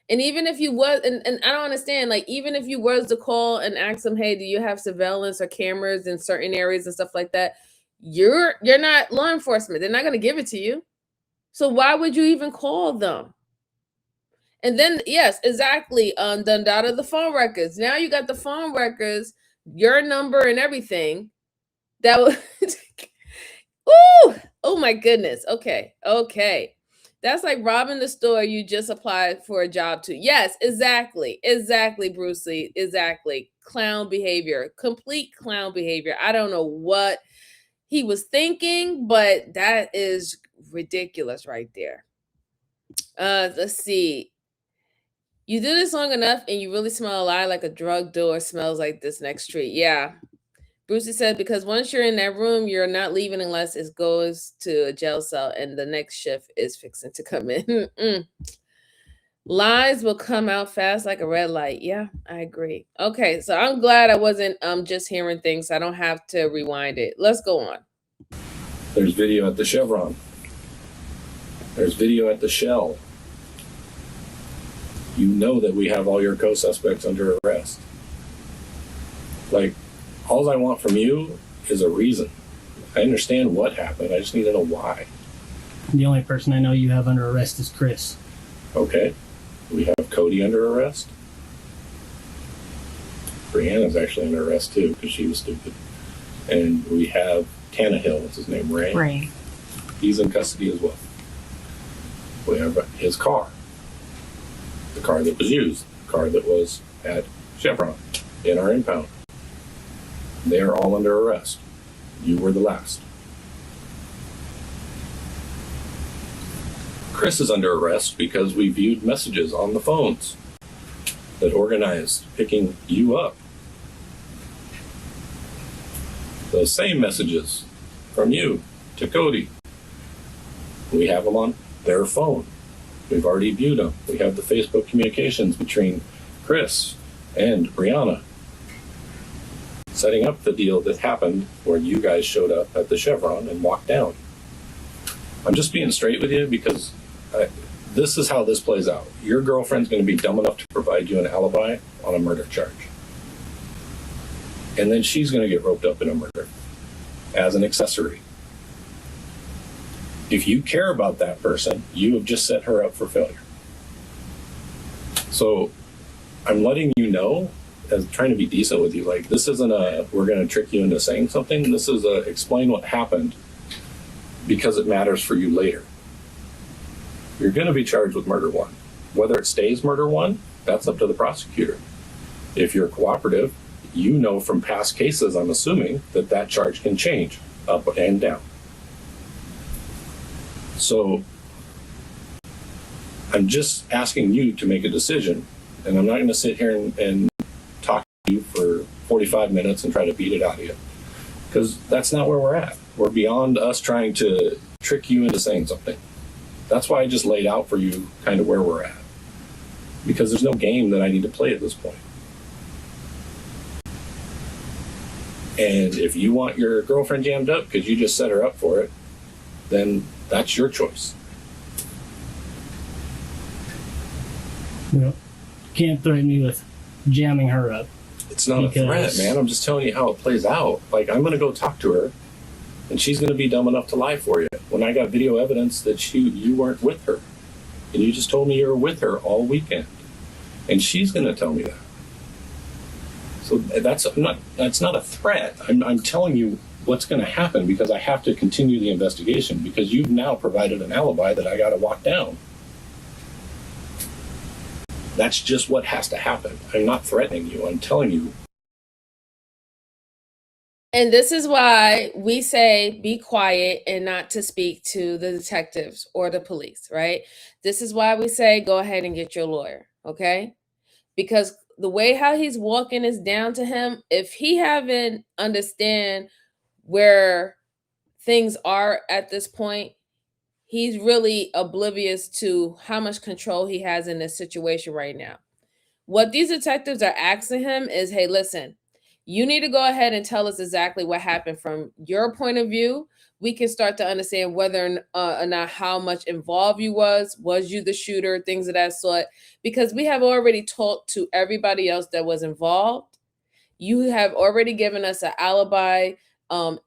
Speaker 1: And even if you was, and I don't understand, like, even if you was to call and ask them, "Hey, do you have surveillance or cameras in certain areas and stuff like that?" You're not law enforcement. They're not gonna give it to you. So why would you even call them? And then, yes, exactly. Done out of the phone records. Now you got the phone records, your number and everything. That was ooh, oh my goodness. Okay. That's like robbing the store you just applied for a job to. Yes, exactly. Exactly, Bruce Lee. Exactly. Clown behavior. Complete clown behavior. I don't know what he was thinking, but that is ridiculous right there. Let's see. You do this long enough and you really smell a lie like a drug dealer smells like this next street. Yeah. Brucey said, because once you're in that room, you're not leaving unless it goes to a jail cell and the next shift is fixing to come in. Lies will come out fast like a red light. Yeah, I agree. Okay, so I'm glad I wasn't just hearing things. So I don't have to rewind it. Let's go on.
Speaker 2: There's video at the Chevron. There's video at the Shell. You know that we have all your co-suspects under arrest. Like, all I want from you is a reason. I understand what happened. I just need to know why.
Speaker 3: The only person I know you have under arrest is Chris.
Speaker 2: Okay. We have Cody under arrest. Brianna's actually under arrest too because she was stupid. And we have Tannehill, what's his name? Ray. He's in custody as well. We have his car. The car that was used. The car that was at Chevron in our impound. They are all under arrest. You were the last. Chris is under arrest because we viewed messages on the phones that organized picking you up. Those same messages from you to Cody. We have them on their phone. We've already viewed them. We have the Facebook communications between Chris and Brianna, setting up the deal that happened where you guys showed up at the Chevron and walked down. I'm just being straight with you because this is how this plays out. Your girlfriend's going to be dumb enough to provide you an alibi on a murder charge. And then she's going to get roped up in a murder as an accessory. If you care about that person, you have just set her up for failure. So I'm letting you know, as trying to be decent with you, like, this isn't a, we're going to trick you into saying something. This is a, explain what happened because it matters for you later. You're going to be charged with murder one. Whether it stays murder one, that's up to the prosecutor. If you're cooperative, you know from past cases, I'm assuming, that that charge can change up and down. So I'm just asking you to make a decision, and I'm not going to sit here and talk to you for 45 minutes and try to beat it out of you, because that's not where we're at. We're beyond us trying to trick you into saying something. That's why I just laid out for you kind of where we're at, because there's no game that I need to play at this point. And if you want your girlfriend jammed up because you just set her up for it, then that's your choice.
Speaker 3: Well, can't threaten me with jamming her up.
Speaker 2: It's not a threat, man. I'm just telling you how it plays out. Like, I'm going to go talk to her, and she's going to be dumb enough to lie for you. When I got video evidence that you weren't with her, and you just told me you were with her all weekend, and she's going to tell me that. So that's not a threat. I'm telling you what's going to happen because I have to continue the investigation because you've now provided an alibi that I got to walk down. That's just what has to happen. I'm not threatening you. I'm telling you.
Speaker 1: And this is why we say be quiet and not to speak to the detectives or the police, right? This is why we say go ahead and get your lawyer, okay? Because the way how he's walking is down to him. If he haven't understand where things are at this point, he's really oblivious to how much control he has in this situation right now. What these detectives are asking him is, hey, listen, you need to go ahead and tell us exactly what happened from your point of view. We can start to understand whether or not how much involved you was you the shooter, things of that sort, because we have already talked to everybody else that was involved. You have already given us an alibi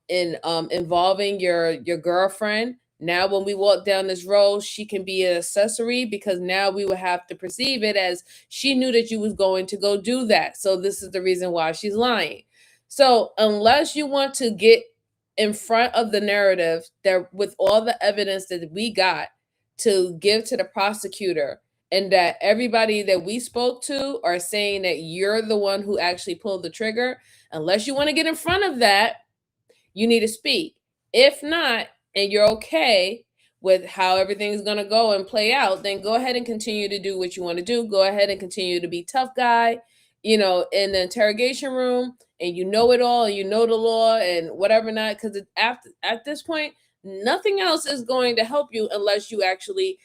Speaker 1: involving your girlfriend. Now, when we walk down this road, she can be an accessory because now we would have to perceive it as she knew that you was going to go do that. So this is the reason why she's lying. So unless you want to get in front of the narrative that with all the evidence that we got to give to the prosecutor, and that everybody that we spoke to are saying that you're the one who actually pulled the trigger, unless you want to get in front of that, you need to speak. If not, and you're okay with how everything's going to go and play out, then go ahead and continue to do what you want to do. Go ahead and continue to be tough guy, in the interrogation room, and you know it all, and you know the law and whatever not, because at this point, nothing else is going to help you unless you actually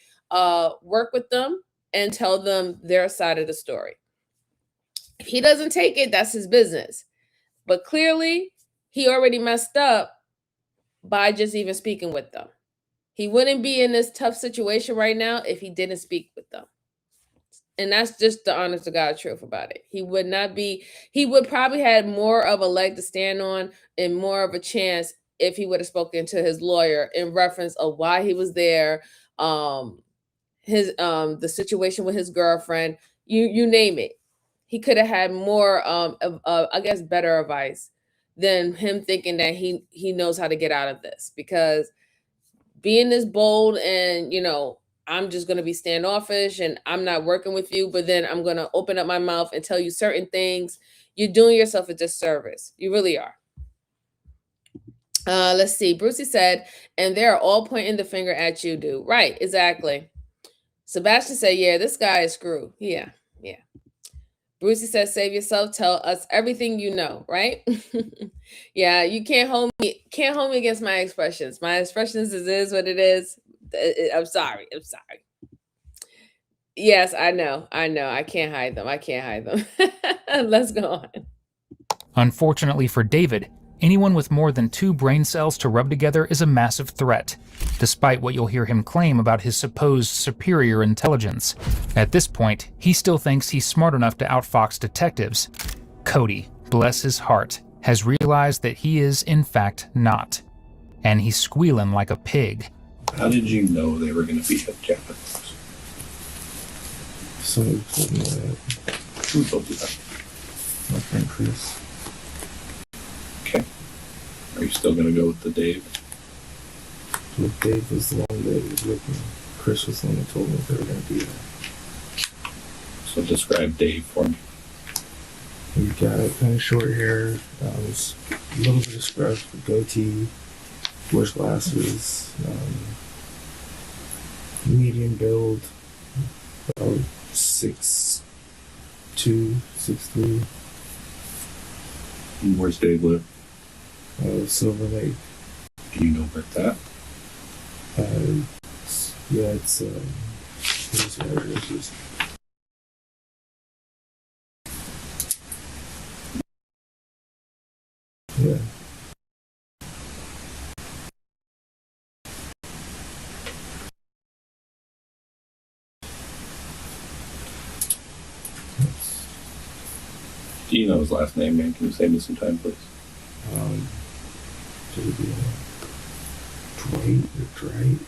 Speaker 1: work with them and tell them their side of the story. If he doesn't take it, that's his business. But clearly, he already messed up by just even speaking with them. He wouldn't be in this tough situation right now if he didn't speak with them. And that's just the honest to God truth about it. He would not be, he would probably had more of a leg to stand on and more of a chance if he would have spoken to his lawyer in reference of why he was there, the situation with his girlfriend, you name it. He could have had more I guess better advice than him thinking that he knows how to get out of this, because being this bold and I'm just going to be standoffish and I'm not working with you, but then I'm going to open up my mouth and tell you certain things, you're doing yourself a disservice. You really are. Let's see. Brucey said, and they're all pointing the finger at you, dude. Right, exactly. Sebastian said, yeah, this guy is screwed. Yeah. Brucey says, save yourself, tell us everything you know, right? Yeah, you can't hold me against my expressions. My expressions is what it is. I'm sorry. Yes, I know. I can't hide them. Let's go on.
Speaker 4: Unfortunately for David, anyone with more than 2 brain cells to rub together is a massive threat, despite what you'll hear him claim about his supposed superior intelligence. At this point, he still thinks he's smart enough to outfox detectives. Cody, bless his heart, has realized that he is, in fact, not. And he's squealing like a pig.
Speaker 2: How did you know they were going to be at Japanese?
Speaker 6: Somebody told me that.
Speaker 2: Who told you that?
Speaker 6: My friend Chris.
Speaker 2: Okay. Are you still going to go with the Dave?
Speaker 6: Well, Dave was the one that was with me. Chris was the one that told me they were going to do that.
Speaker 2: So describe Dave for me.
Speaker 6: He got kind of short hair, a little bit of scrub, goatee, wears glasses, medium build, about 6'2", 6'3".
Speaker 2: Where's Dave live?
Speaker 6: Silver Lake.
Speaker 2: Do you know where it's at?
Speaker 6: Yeah, it's here's the address. Yeah.
Speaker 2: Do you know his last name, man? Can you save me some time, please?
Speaker 6: Dwight.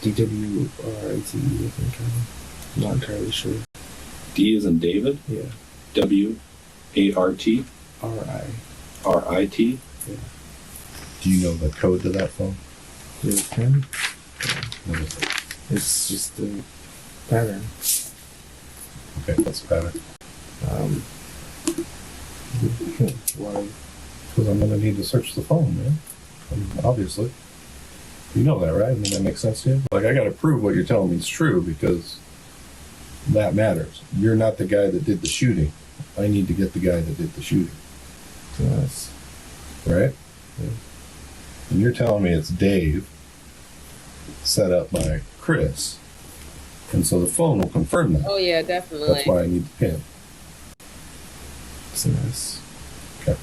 Speaker 6: D-W-R-I-T-E, I think. I'm not entirely sure.
Speaker 2: D is in David?
Speaker 6: Yeah.
Speaker 2: W-A-R-T?
Speaker 6: R-I.
Speaker 2: R-I-T?
Speaker 6: Yeah.
Speaker 7: Do you know the code to that phone?
Speaker 6: The pen?
Speaker 7: What is it?
Speaker 6: It's just a pattern.
Speaker 7: Okay, that's better.
Speaker 6: Why?
Speaker 7: Because I'm going to need to search the phone, man. Obviously. You know that, right? I mean, that makes sense to you? Like, I got to prove what you're telling me is true because that matters. You're not the guy that did the shooting. I need to get the guy that did the shooting.
Speaker 6: Yes.
Speaker 7: Right?
Speaker 6: Yeah.
Speaker 7: And you're telling me it's Dave set up by Chris. And so the phone will confirm that.
Speaker 1: Oh yeah, definitely.
Speaker 7: That's why I need the pin.
Speaker 6: It's a mess.
Speaker 7: Okay.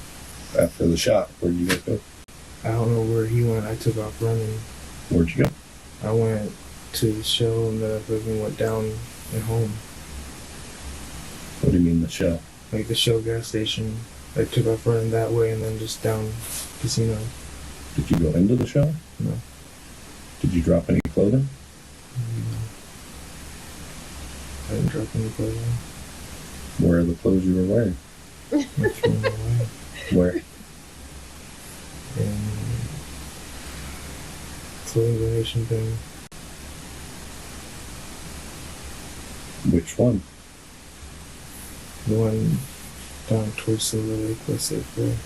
Speaker 7: After the shot, where did you guys go?
Speaker 6: I don't know where he went. I took off running.
Speaker 7: Where'd you go?
Speaker 6: I went to the show and then I fucking went down and home.
Speaker 7: What do you mean the shell?
Speaker 6: Like the Shell gas station. I took off running that way and then just down casino.
Speaker 7: Did you go into the shell?
Speaker 6: No.
Speaker 7: Did you drop any clothing?
Speaker 6: No. I didn't drop any clothing.
Speaker 7: Where are the clothes you were wearing?
Speaker 6: I threw them away.
Speaker 7: Where?
Speaker 6: And clothing donation thing.
Speaker 7: Which one?
Speaker 6: The one down towards Silver Lake, let's say, there.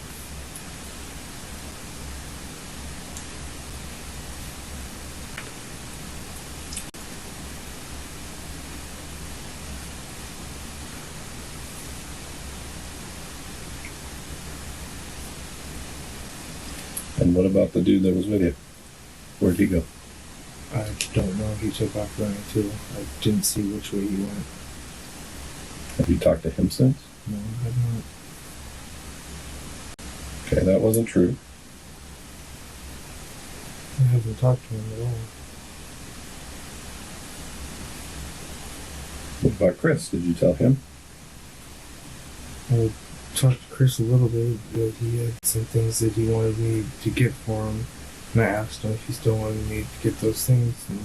Speaker 7: And what about the dude that was with you? Where'd he go?
Speaker 6: I don't know. He took off running too. I didn't see which way he went.
Speaker 7: Have you talked to him since?
Speaker 6: No, I have not.
Speaker 7: Okay, that wasn't true.
Speaker 6: I haven't talked to him at all.
Speaker 7: What about Chris? Did you tell him?
Speaker 6: I talked to Chris a little bit, but he had some things that he wanted me to get for him. And I asked him if he still wanted me to get those things. And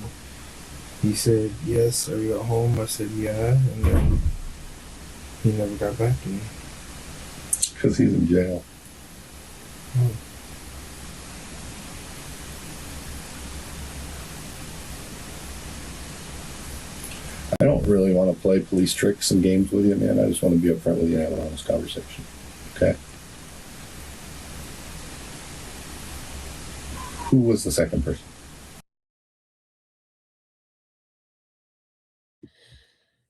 Speaker 6: he said, yes. Are you at home? I said, yeah. And then he never got back to me.
Speaker 7: Because he's in jail.
Speaker 6: Oh.
Speaker 7: I don't really want to play police tricks and games with you, man. I just want to be upfront with you and have an honest conversation. Okay? Who was the second person?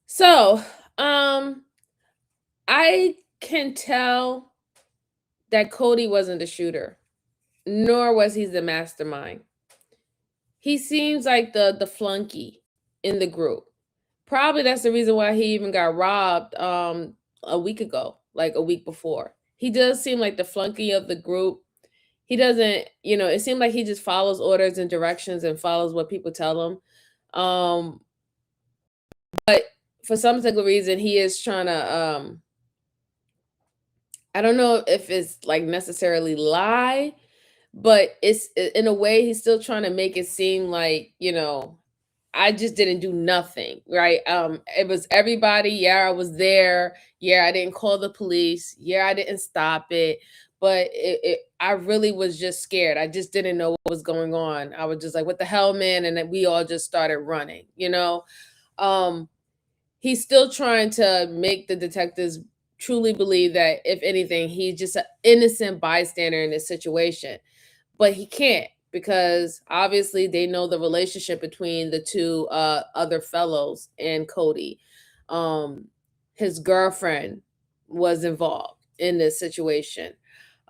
Speaker 1: So, I can tell that Cody wasn't the shooter, nor was he the mastermind. He seems like the flunky in the group. Probably that's the reason why he even got robbed a week ago, like a week before. He does seem like the flunky of the group. He doesn't, it seemed like he just follows orders and directions and follows what people tell him. But for some particular reason, he is trying to I don't know if it's like necessarily lie, but it's in a way he's still trying to make it seem like, I just didn't do nothing, right? It was everybody. Yeah, I was there. Yeah, I didn't call the police. Yeah, I didn't stop it. But I really was just scared. I just didn't know what was going on. I was just like, what the hell, man? And then we all just started running, Um, he's still trying to make the detectives truly believe that, if anything, he's just an innocent bystander in this situation. But he can't, because obviously they know the relationship between the two other fellows and Cody. His girlfriend was involved in this situation.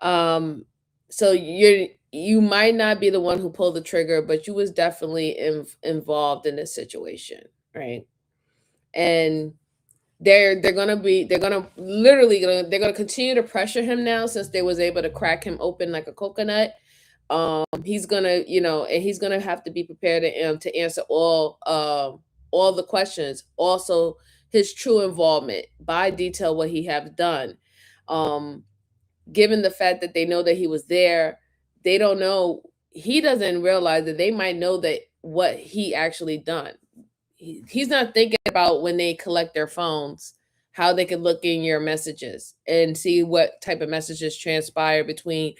Speaker 1: Um, so you might not be the one who pulled the trigger, but you was definitely involved in this situation, right? And they're gonna continue to pressure him now, since they was able to crack him open like a coconut. He's gonna, and he's gonna have to be prepared to answer all the questions. Also, his true involvement, by detail what he have done. Um, Given the fact that they know that he was there, they don't know. He doesn't realize that they might know that what he actually done. He's not thinking about, when they collect their phones, how they can look in your messages and see what type of messages transpire between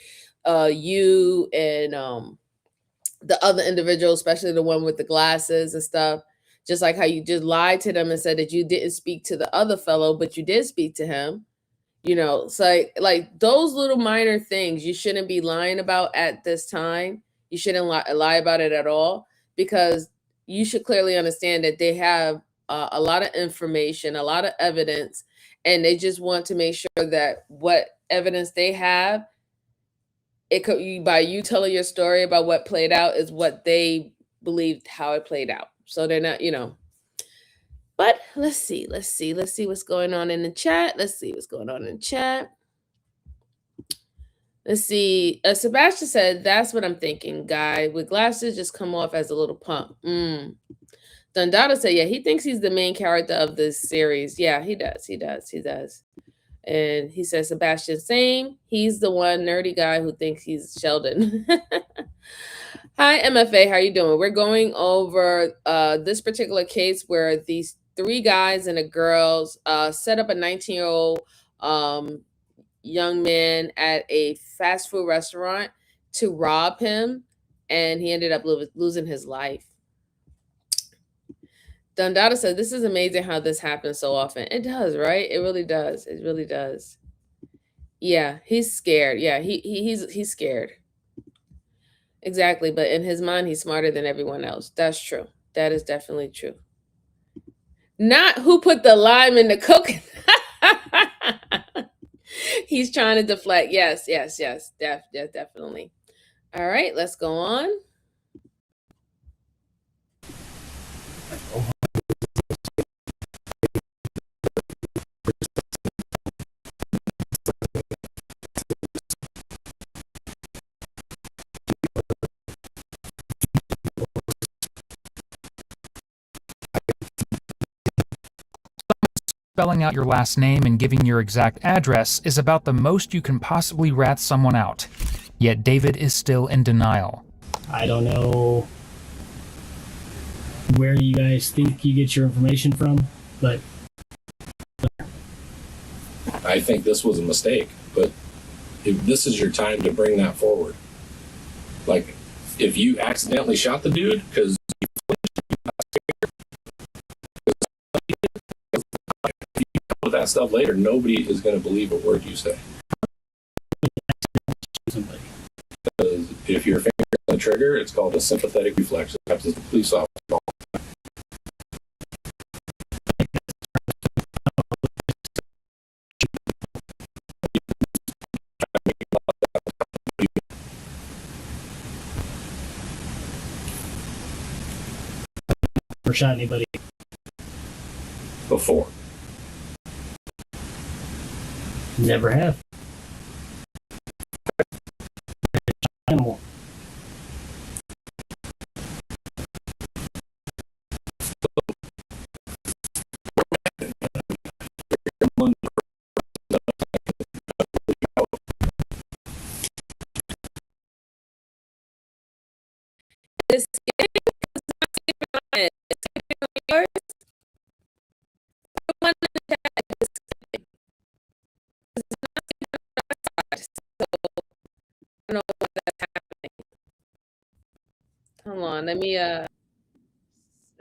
Speaker 1: you and the other individual, especially the one with the glasses and stuff. Just like how you just lied to them and said that you didn't speak to the other fellow, but you did speak to him. So like those little minor things you shouldn't be lying about at this time. You shouldn't lie about it at all, because you should clearly understand that they have a lot of information, a lot of evidence, and they just want to make sure that what evidence they have, it could by you telling your story about what played out, is what they believed how it played out. So they're not. But let's see what's going on in the chat. Let's see. Sebastian said, "That's what I'm thinking. Guy with glasses just come off as a little punk." Dundada said, "Yeah, he thinks he's the main character of this series. Yeah, he does. And he says, Sebastian, same. He's the one nerdy guy who thinks he's Sheldon." Hi, MFA. How you doing? We're going over this particular case where these three guys and a girl set up a 19-year-old young man at a fast food restaurant to rob him, and he ended up losing his life. Dundada said, "This is amazing how this happens so often." It does, right? It really does. It really does. Yeah, he's scared. Yeah, he's scared. Exactly, but in his mind, he's smarter than everyone else. That's true. That is definitely true. Not who put the lime in the coconut. He's trying to deflect. Yes, definitely. All right, let's go on.
Speaker 4: Spelling out your last name and giving your exact address is about the most you can possibly rat someone out. Yet David is still in denial.
Speaker 3: I don't know where you guys think you get your information from, but
Speaker 2: I think this was a mistake, but if this is your time to bring that forward. Like, if you accidentally shot the dude because with that stuff later, nobody is going to believe a word you say.
Speaker 3: somebody.
Speaker 2: Because if your finger on the trigger, it's called a sympathetic reflex. It happens to the police officer.
Speaker 3: Never shot anybody.
Speaker 2: Before.
Speaker 3: Never have. Animal.
Speaker 1: It's skipping. It's skipping on yours. The one in the chat is skipping. It's not skipping on our side, so I don't know what that's happening. Hold on,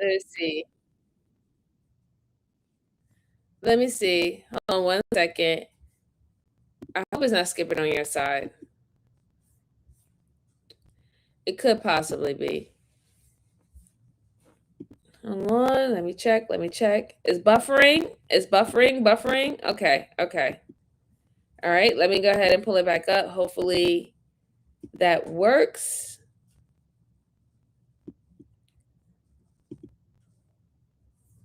Speaker 1: let's see. Let me see. Hold on 1 second. I hope it's not skipping on your side. It could possibly be. Hold on, let me check. It's buffering. It's buffering. Okay. All right, let me go ahead and pull it back up. Hopefully that works.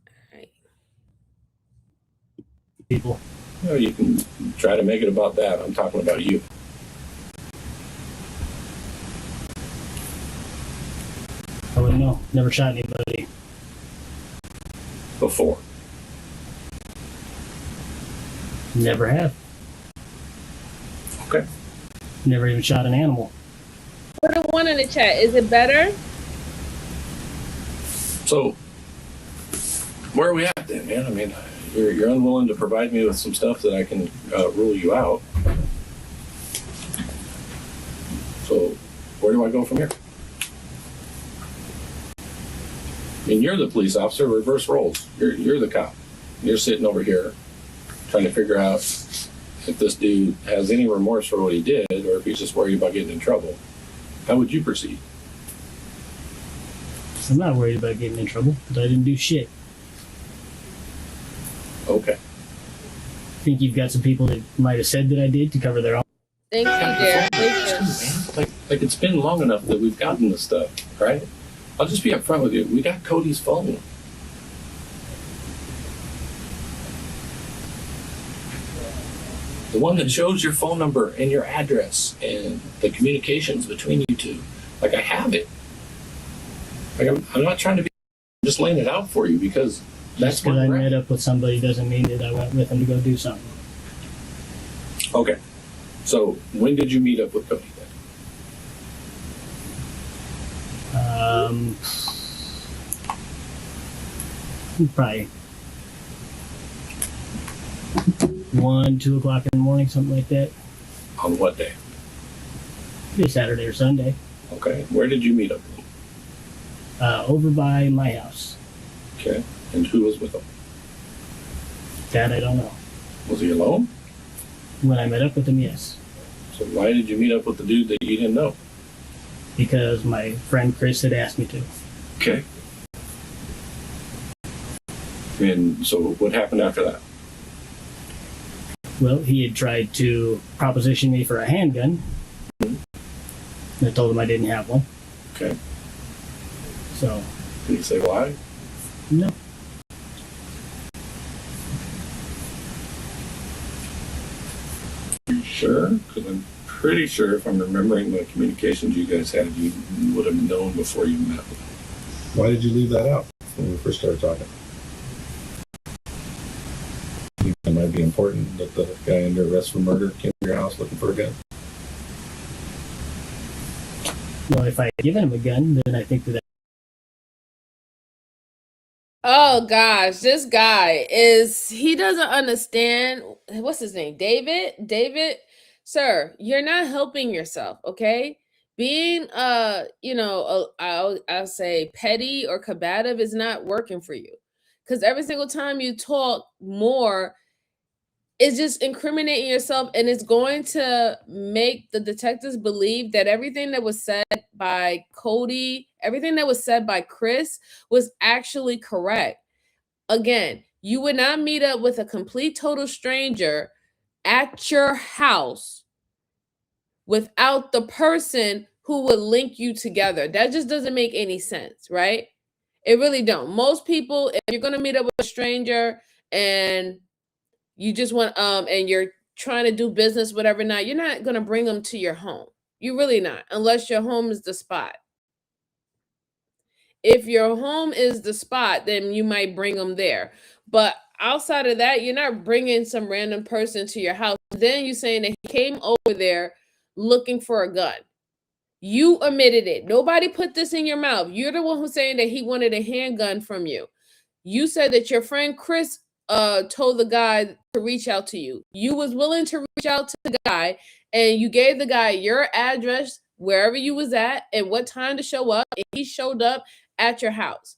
Speaker 1: All right.
Speaker 3: People.
Speaker 2: You know, you can try to make it about that. I'm talking about you.
Speaker 3: I wouldn't know. Never shot anybody.
Speaker 2: Before.
Speaker 3: Never have.
Speaker 2: Okay.
Speaker 3: Never even shot an animal.
Speaker 1: Put a 1 in the chat. Is it better?
Speaker 2: So, where are we at then, man? I mean, you're unwilling to provide me with some stuff that I can rule you out. So, where do I go from here? I mean, you're the police officer, reverse roles. You're the cop. You're sitting over here trying to figure out if this dude has any remorse for what he did or if he's just worried about getting in trouble. How would you proceed?
Speaker 3: I'm not worried about getting in trouble because I didn't do shit.
Speaker 2: Okay.
Speaker 3: Think you've got some people that might have said that I did to cover their own.
Speaker 1: Thank you, dear. Thank you.
Speaker 2: Like it's been long enough that we've gotten this stuff, right? I'll just be upfront with you. We got Cody's phone. The one that shows your phone number and your address and the communications between you two. Like, I have it. Like, I'm not trying to be just laying it out for you because that's
Speaker 3: Just because
Speaker 2: where
Speaker 3: I
Speaker 2: we're
Speaker 3: met
Speaker 2: at.
Speaker 3: up with somebody doesn't mean that I went with them to go do something.
Speaker 2: Okay. So, when did you meet up with Cody then?
Speaker 3: Probably 1, 2 o'clock in the morning, something like that.
Speaker 2: On what day?
Speaker 3: Maybe Saturday or Sunday.
Speaker 2: Okay. Where did you meet up with him?
Speaker 3: Over by my house.
Speaker 2: Okay. And who was with him?
Speaker 3: That I don't know.
Speaker 2: Was he alone?
Speaker 3: When I met up with him, yes.
Speaker 2: So why did you meet up with the dude that you didn't know?
Speaker 3: Because my friend Chris had asked me to.
Speaker 2: Okay. And so what happened after that?
Speaker 3: Well, he had tried to proposition me for a handgun. I told him I didn't have one.
Speaker 2: Okay.
Speaker 3: So,
Speaker 2: Can you say why?
Speaker 3: no.
Speaker 2: You sure? Because I'm pretty sure if I'm remembering the communications you guys had, you would have known before you met.
Speaker 7: Why did you leave that out when we first started talking? You think it might be important that the guy under arrest for murder came to your house looking for a gun?
Speaker 3: Well, if I had given him a gun, then I think that
Speaker 1: Oh gosh, this guy he doesn't understand. What's his name? David, sir, you're not helping yourself, okay? Being I'll say petty or combative is not working for you. Cuz every single time you talk more, it's just incriminating yourself, and it's going to make the detectives believe that everything that was said by Cody, everything that was said by Chris was actually correct. Again, you would not meet up with a complete total stranger at your house without the person who would link you together. That just doesn't make any sense, right? It really don't. Most people, if you're going to meet up with a stranger and you just want and you're trying to do business whatever, now you're not going to bring them to your home. You really not, unless your home is the spot. If your home is the spot, then you might bring them there. But outside of that, you're not bringing some random person to your house. Then you're saying that he came over there looking for a gun. You admitted it. Nobody put this in your mouth. You're the one who's saying that he wanted a handgun from you. You said that your friend Chris told the guy to reach out to you. You was willing to reach out to the guy, and you gave the guy your address wherever you was at and what time to show up, and he showed up at your house.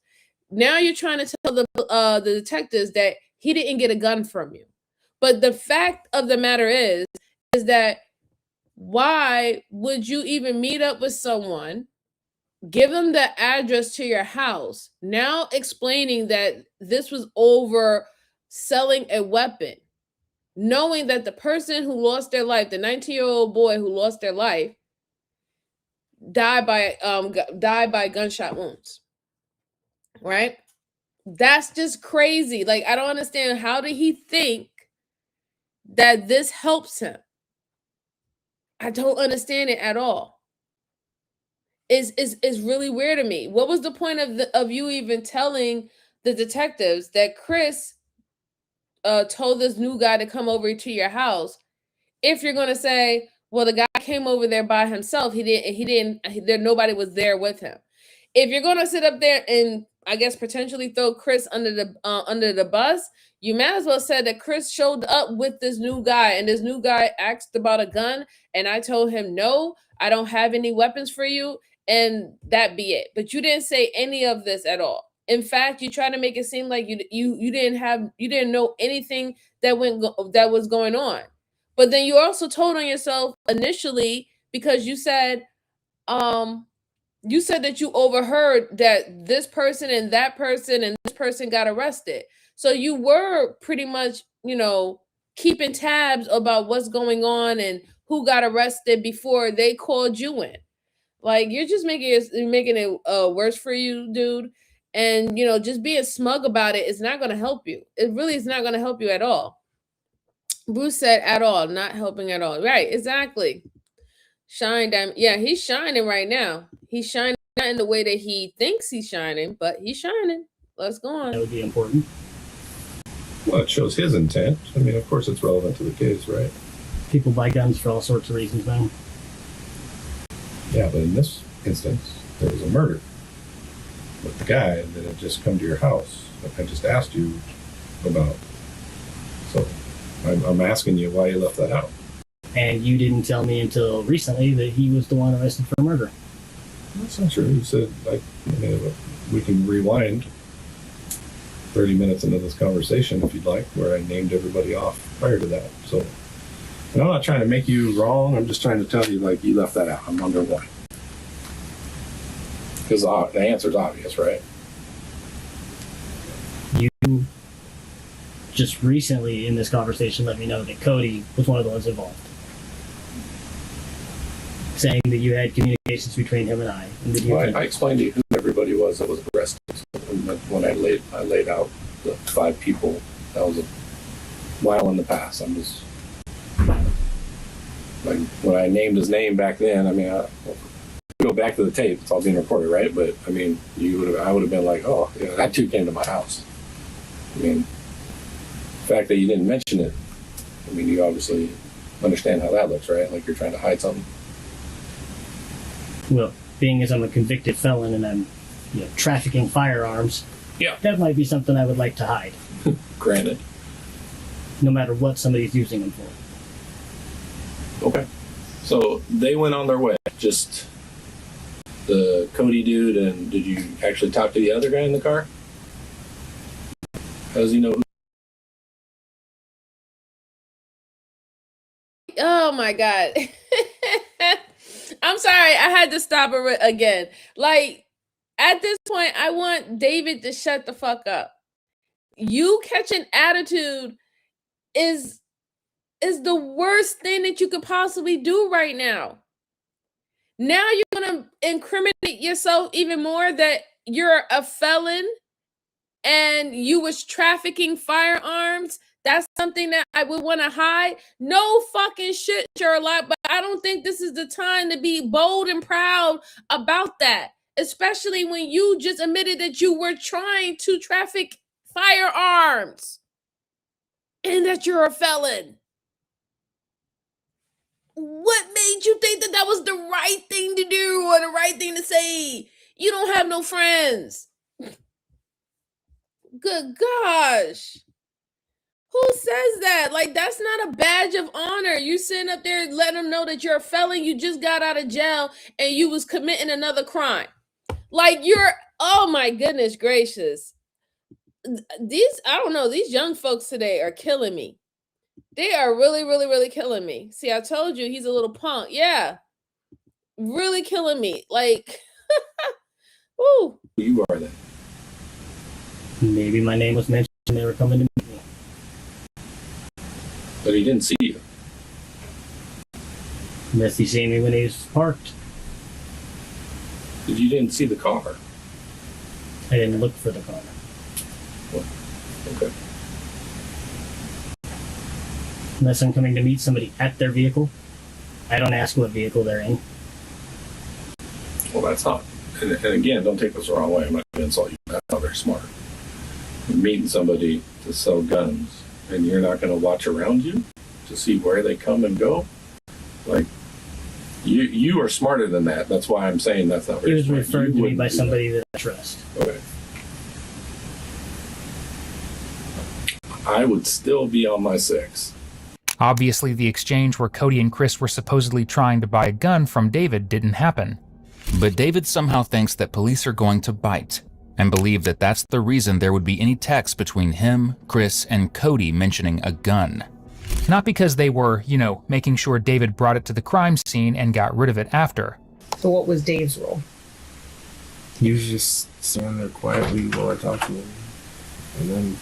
Speaker 1: Now you're trying to tell the detectives that he didn't get a gun from you. But the fact of the matter is that why would you even meet up with someone, give them the address to your house, now explaining that this was over selling a weapon, knowing that the person who lost their life, the 19-year-old boy who lost their life, died by gunshot wounds, right? That's just crazy. Like, I don't understand, how did he think that this helps him? I don't understand it at all. Is really weird to me. What was the point of you even telling the detectives that Chris told this new guy to come over to your house, if you're going to say, well, the guy came over there by himself, nobody was there with him? If you're going to sit up there and, I guess, potentially throw Chris under the bus, you might as well say that Chris showed up with this new guy, and this new guy asked about a gun, and I told him, no, I don't have any weapons for you, and that be it. But you didn't say any of this at all. In fact, you try to make it seem like you didn't know anything that was going on. But then you also told on yourself initially, because you said that you overheard that this person and that person and this person got arrested. So you were pretty much, keeping tabs about what's going on and who got arrested before they called you in. Like, you're just making it worse for you, dude. And, just being smug about it is not going to help you. It really is not going to help you at all. Bruce said at all, not helping at all. Right, exactly. Shine diamond. Yeah, he's shining right now. He's shining not in the way that he thinks he's shining, but he's shining. Let's go on.
Speaker 3: that would be important.
Speaker 7: Well, it shows his intent. I mean, of course it's relevant to the case, right?
Speaker 3: People buy guns for all sorts of reasons now.
Speaker 7: Yeah, but in this instance, there was a murder with the guy that had just come to your house. I just asked you about. So I'm asking you why you left that out.
Speaker 3: And you didn't tell me until recently that he was the one arrested for murder.
Speaker 7: That's not true. You said, we can rewind 30 minutes into this conversation if you'd like, where I named everybody off prior to that. So, and I'm not trying to make you wrong. I'm just trying to tell you, you left that out. I'm wondering why. Because the answer's obvious, right?
Speaker 3: You just recently in this conversation let me know that Cody was one of the ones involved. saying that you had communications between him and I, and that you
Speaker 2: Well,
Speaker 3: could.
Speaker 2: I explained to you who everybody was that was arrested. So when I laid out the 5 people, that was a while in the past. I'm just like when I named his name back then. I mean, go back to the tape; it's all being recorded, right? But I mean, I would have been like, oh, yeah, that dude came to my house. I mean, the fact that you didn't mention it, I mean, you obviously understand how that looks, right? Like you're trying to hide something.
Speaker 3: Well, being as I'm a convicted felon and I'm, trafficking firearms,
Speaker 2: Yeah.
Speaker 3: that might be something I would like to hide,
Speaker 2: Granted.
Speaker 3: no matter what somebody's using them for.
Speaker 2: Okay. So they went on their way. Just the Cody dude, and did you actually talk to the other guy in the car? How does he know?
Speaker 1: Oh my God. I'm sorry, I had to stop it again. Like, at this point, I want David to shut the fuck up. You catching attitude is the worst thing that you could possibly do right now. Now you're gonna incriminate yourself even more that you're a felon and you was trafficking firearms. That's something that I would want to hide. No fucking shit, Sherlock, but I don't think this is the time to be bold and proud about that, especially when you just admitted that you were trying to traffic firearms and that you're a felon. What made you think that that was the right thing to do or the right thing to say? You don't have no friends. Good gosh. Who says that? Like, that's not a badge of honor. You sitting up there letting them know that you're a felon, you just got out of jail, and you was committing another crime. Like, oh my goodness gracious. I don't know, these young folks today are killing me. They are really, really, really killing me. See, I told you he's a little punk. Yeah. Really killing me. Like, woo.
Speaker 2: You are then.
Speaker 3: Maybe my name was mentioned and they were coming to meet me.
Speaker 2: But he didn't see you.
Speaker 3: Unless he seen me when he was parked.
Speaker 2: You didn't see the car.
Speaker 3: I didn't look for the car.
Speaker 2: Okay.
Speaker 3: Unless I'm coming to meet somebody at their vehicle, I don't ask what vehicle they're in.
Speaker 2: Well, that's not. And again, don't take this the wrong way. I'm not going to insult you. That's not very smart. You're meeting somebody to sell guns, and you're not going to watch around you to see where they come and go. Like, you are smarter than that. That's why I'm saying that's not
Speaker 3: He
Speaker 2: very
Speaker 3: was
Speaker 2: smart.
Speaker 3: referred
Speaker 2: You
Speaker 3: to me
Speaker 2: wouldn't
Speaker 3: by
Speaker 2: do
Speaker 3: somebody that I trust.
Speaker 2: that. Okay. I would still be on my 6.
Speaker 4: Obviously, the exchange where Cody and Chris were supposedly trying to buy a gun from David didn't happen. But David somehow thinks that police are going to bite, and believe that that's the reason there would be any text between him, Chris, and Cody mentioning a gun. Not because they were, making sure David brought it to the crime scene and got rid of it after.
Speaker 5: So what was Dave's role?
Speaker 6: He was just standing there quietly while I talked to him. And then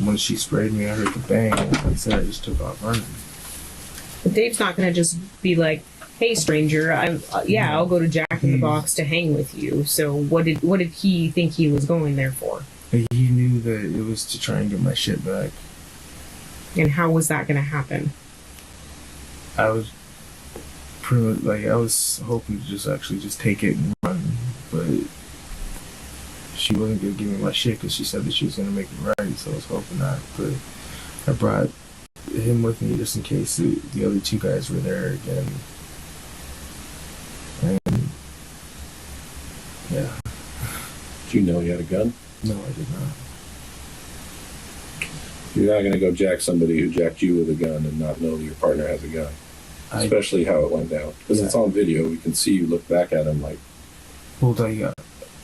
Speaker 6: when she sprayed me, I heard the bang, and like I said, I just took off running.
Speaker 5: But Dave's not going to just be like, "Hey, stranger, I'll go to Jack in the Box to hang with you." So what did he think he was going there for?
Speaker 6: He knew that it was to try and get my shit back.
Speaker 5: And how was that going to happen?
Speaker 6: I was pretty much, I was hoping to just take it and run, but she wasn't gonna give me my shit because she said that she was gonna make it right. So I was hoping not, but I brought him with me just in case the other 2 guys were there again. And yeah.
Speaker 2: Did you know he had a gun?
Speaker 6: No, I did not.
Speaker 2: You're not going to go jack somebody who jacked you with a gun and not know that your partner has a gun. Especially how it went down. Because it's on video. We can see you look back at him like...
Speaker 6: Well, he got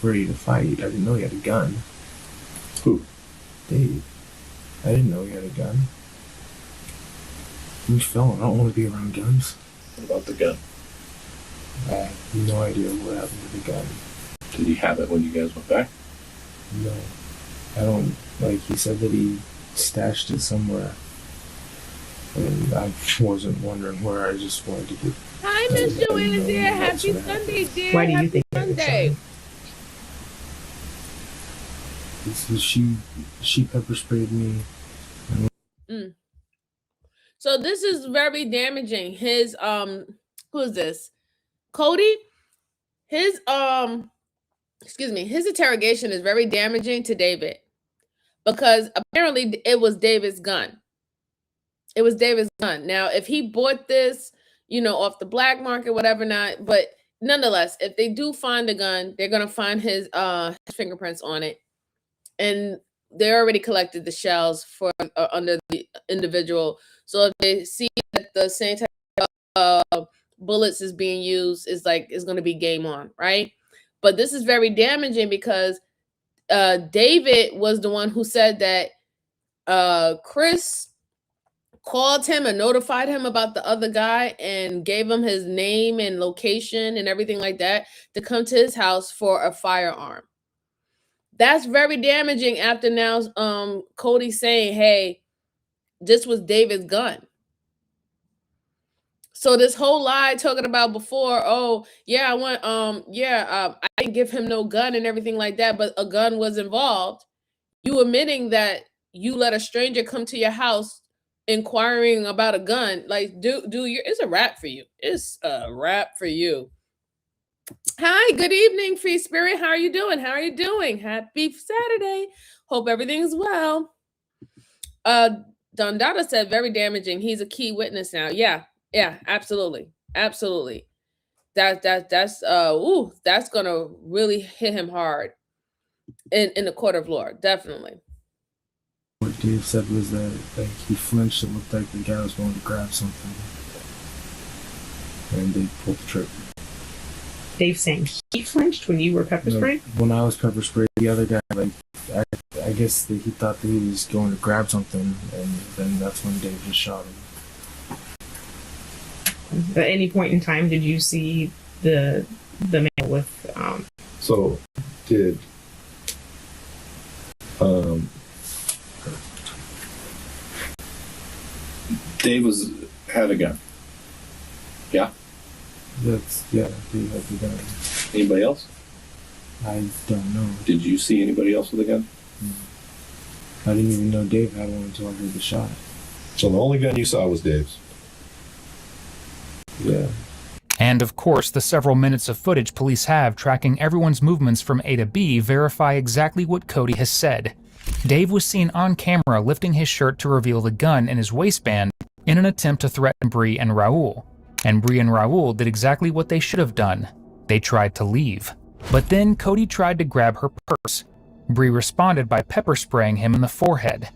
Speaker 6: ready to fight. I didn't know he had a gun.
Speaker 2: Who?
Speaker 6: Dave. I didn't know he had a gun. I'm a felon. I don't want to be around guns.
Speaker 2: What about the gun?
Speaker 6: I have no idea what happened to the gun.
Speaker 2: Did he have it when you guys went back?
Speaker 6: No. I don't... he said that he stashed it somewhere. And I wasn't wondering where. I just wanted to get.
Speaker 1: Hi, Miss Joanna, dear. Happy Sunday, dear.
Speaker 5: Why do you
Speaker 1: Happy
Speaker 5: think that it's
Speaker 1: Sunday?
Speaker 6: She pepper sprayed me.
Speaker 1: So this is very damaging. His who is this? Cody? His his interrogation is very damaging to David because apparently it was David's gun. It was David's gun. Now, if he bought this, off the black market, whatever not, but nonetheless, if they do find the gun, they're gonna find his fingerprints on it. And they already collected the shells for under the individual. So if they see that the same type of bullets is being used, is going to be game on, right? But this is very damaging because David was the one who said that Chris called him and notified him about the other guy and gave him his name and location and everything like that to come to his house for a firearm. That's very damaging after now Cody saying, hey, this was David's gun. So this whole lie talking about before, oh yeah, I didn't give him no gun and everything like that, but a gun was involved. You admitting that you let a stranger come to your house inquiring about a gun, like it's a wrap for you. It's a wrap for you. Hi, good evening, Free Spirit. How are you doing? Happy Saturday. Hope everything's well. Dondada said very damaging. He's a key witness now. Yeah, absolutely. Absolutely. That's gonna really hit him hard in the court of law. Definitely.
Speaker 6: What Dave said was that he flinched. It looked like the guy was going to grab something, and they pulled the trigger.
Speaker 5: Dave saying he flinched when you were pepper sprayed?
Speaker 6: When I was pepper sprayed, the other guy, I guess that he thought that he was going to grab something, and then that's when Dave just shot him.
Speaker 5: At any point in time, did you see the man with?
Speaker 2: So, did Dave had a gun? Yeah.
Speaker 6: Dave had the gun.
Speaker 2: Anybody else?
Speaker 6: I don't know.
Speaker 2: Did you see anybody else with a gun?
Speaker 6: I didn't even know Dave had one until I heard the shot.
Speaker 7: So the only gun you saw was Dave's?
Speaker 6: Yeah.
Speaker 4: And of course, the several minutes of footage police have tracking everyone's movements from A to B verify exactly what Cody has said. Dave was seen on camera lifting his shirt to reveal the gun in his waistband in an attempt to threaten Bree and Raul. And Bree and Raul did exactly what they should have done. They tried to leave. But then Cody tried to grab her purse. Bree responded by pepper spraying him in the forehead.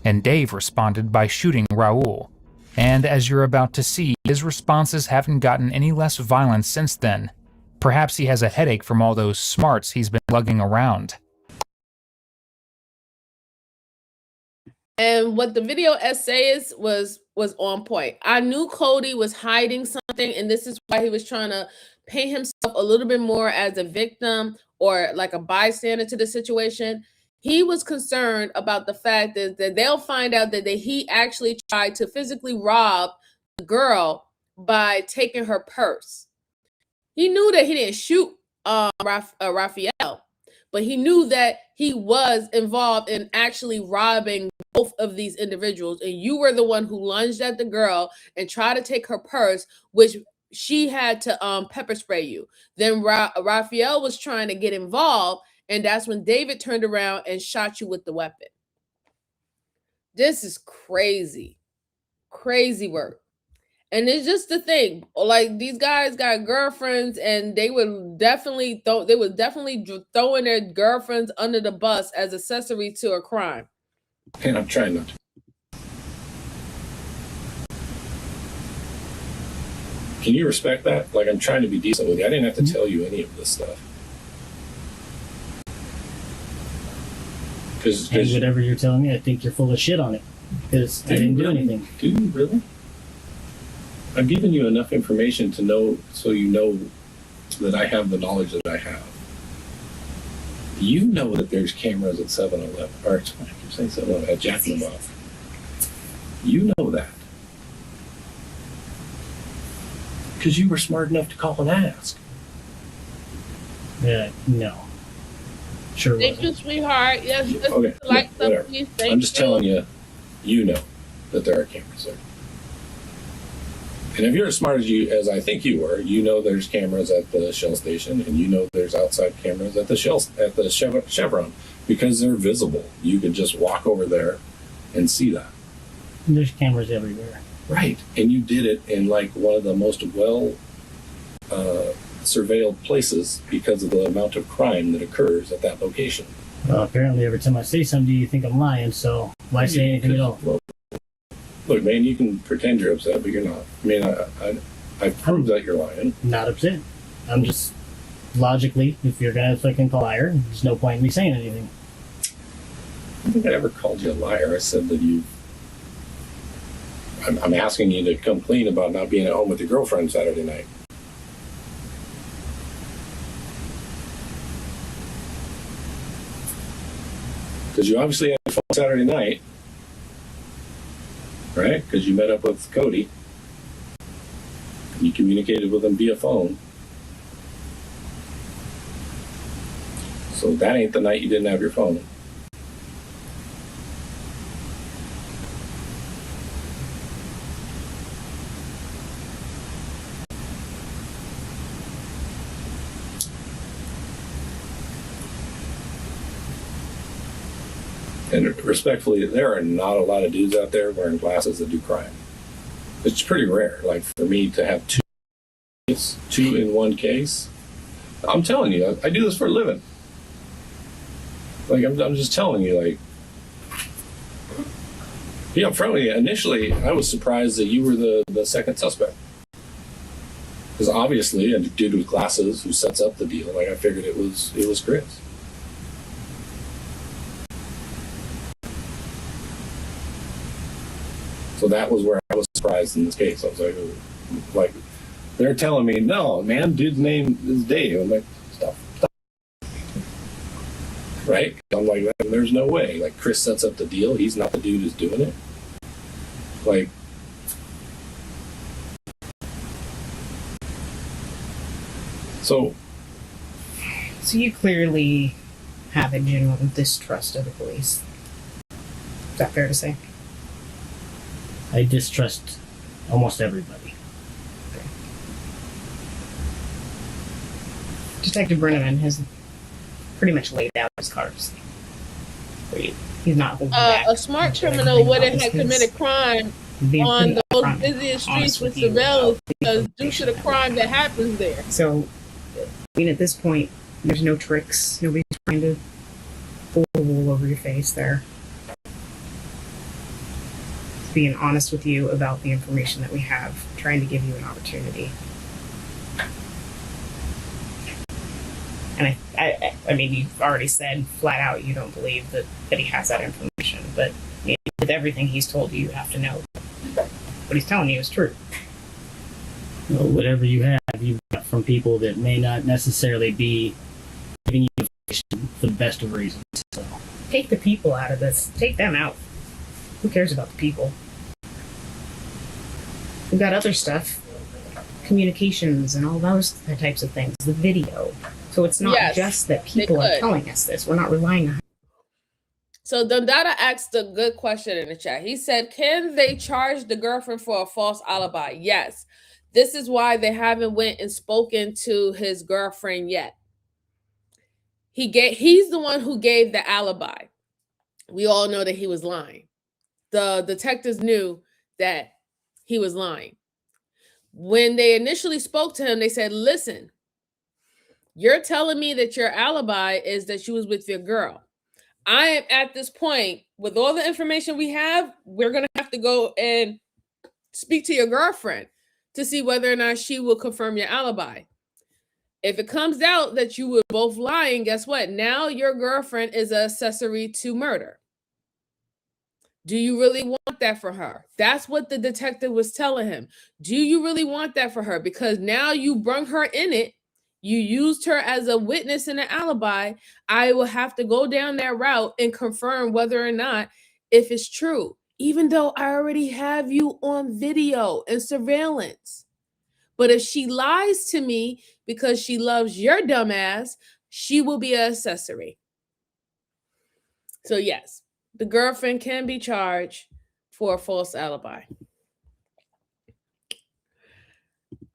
Speaker 4: And Dave responded by shooting Raul. And as you're about to see, his responses haven't gotten any less violent since then. Perhaps he has a headache from all those smarts he's been lugging around.
Speaker 1: And what the video essay was on point. I knew Cody was hiding something, and this is why he was trying to paint himself a little bit more as a victim or like a bystander to the situation. He was concerned about the fact that they'll find out that he actually tried to physically rob the girl by taking her purse. He knew that he didn't shoot Raphael, but he knew that he was involved in actually robbing both of these individuals. And you were the one who lunged at the girl and tried to take her purse, which she had to pepper spray you. Then Raphael was trying to get involved, and that's when David turned around and shot you with the weapon. This is crazy. Crazy work. And it's just the thing, like these guys got girlfriends, and they would definitely throwing their girlfriends under the bus as accessory to a crime.
Speaker 2: And I'm trying not to. Can you respect that? Like, I'm trying to be decent with you. I didn't have to tell you any of this stuff.
Speaker 3: And whatever you're telling me, I think you're full of shit on it. Because I didn't do anything.
Speaker 2: Do you really? I've given you enough information to know, so you know that I have the knowledge that I have. You know that there's cameras at 7-Eleven, or I keep saying 7-Eleven, at Jack in the Box. You know that. Because you were smart enough to call and ask.
Speaker 3: No. Sure
Speaker 1: Thank you,
Speaker 3: wasn't.
Speaker 1: sweetheart. Yes, just
Speaker 2: Okay,
Speaker 1: like
Speaker 2: yeah, whatever.
Speaker 1: please. Thank
Speaker 2: I'm just telling you, you know that there are cameras there. And if you're as smart as I think you were, you know there's cameras at the Shell station, and you know there's outside cameras at the Chevron, because they're visible. You could just walk over there and see that.
Speaker 3: There's cameras everywhere.
Speaker 2: Right. And you did it in like one of the most surveilled places because of the amount of crime that occurs at that location.
Speaker 3: Well, apparently every time I say something, you think I'm lying, so why say anything at all?
Speaker 2: Well, look, man, you can pretend you're upset, but you're not. I mean, I proved that you're lying.
Speaker 3: Not upset. I'm just logically, if you're gonna fucking call liar, there's no point in me saying anything.
Speaker 2: I don't think I ever called you a liar. I said that I'm asking you to come clean about not being at home with your girlfriend Saturday night. Because you obviously had fun Saturday night, right? Because you met up with Cody. You communicated with him via phone. So that ain't the night you didn't have your phone. And respectfully, there are not a lot of dudes out there wearing glasses that do crime. It's pretty rare. Like for me to have two in one case. I'm telling you, I do this for a living. Like I'm just telling you, like, yeah, frankly, initially I was surprised that you were the second suspect. Because obviously, a dude with glasses who sets up the deal, like I figured it was Chris. So that was where I was surprised in this case. I was like, they're telling me, no, man, dude's name is Dave. I'm like, stop. Right? I'm like, there's no way. Like, Chris sets up the deal. He's not the dude who's doing it. Like, so
Speaker 5: you clearly have a genuine distrust of the police. Is that fair to say?
Speaker 3: I distrust almost everybody.
Speaker 5: Detective Brenneman has pretty much laid out his cards. He's not holding back.
Speaker 1: A smart criminal wouldn't have committed crime on those busiest streets with surveillance because due to the crime that happens there.
Speaker 5: So, I mean, at this point, there's no tricks. Nobody's trying to pull the wool over your face there. Being honest with you about the information that we have, trying to give you an opportunity. And I mean, you've already said flat out you don't believe that he has that information, but you know, with everything he's told you, you have to know what he's telling you is true.
Speaker 3: Well, whatever you have, you've got from people that may not necessarily be giving you information for the best of reasons. So.
Speaker 5: Take the people out of this. Take them out. Who cares about the people? We've got other stuff, communications and all those types of things, the video. So it's not just that people are telling us this. We're not relying on.
Speaker 1: So Dondada asked a good question in the chat. He said, can they charge the girlfriend for a false alibi? Yes. This is why they haven't went and spoken to his girlfriend yet. He's the one who gave the alibi. We all know that he was lying. The detectives knew that he was lying. When they initially spoke to him, they said, listen, you're telling me that your alibi is that you was with your girl. I am at this point, with all the information we have, we're going to have to go and speak to your girlfriend to see whether or not she will confirm your alibi. If it comes out that you were both lying, guess what? Now your girlfriend is an accessory to murder. Do you really want that for her? That's what the detective was telling him. Do you really want that for her? Because now you brung her in it. You used her as a witness in an alibi. I will have to go down that route and confirm whether or not if it's true, even though I already have you on video and surveillance. But if she lies to me because she loves your dumbass, she will be an accessory. So yes, the girlfriend can be charged for a false alibi.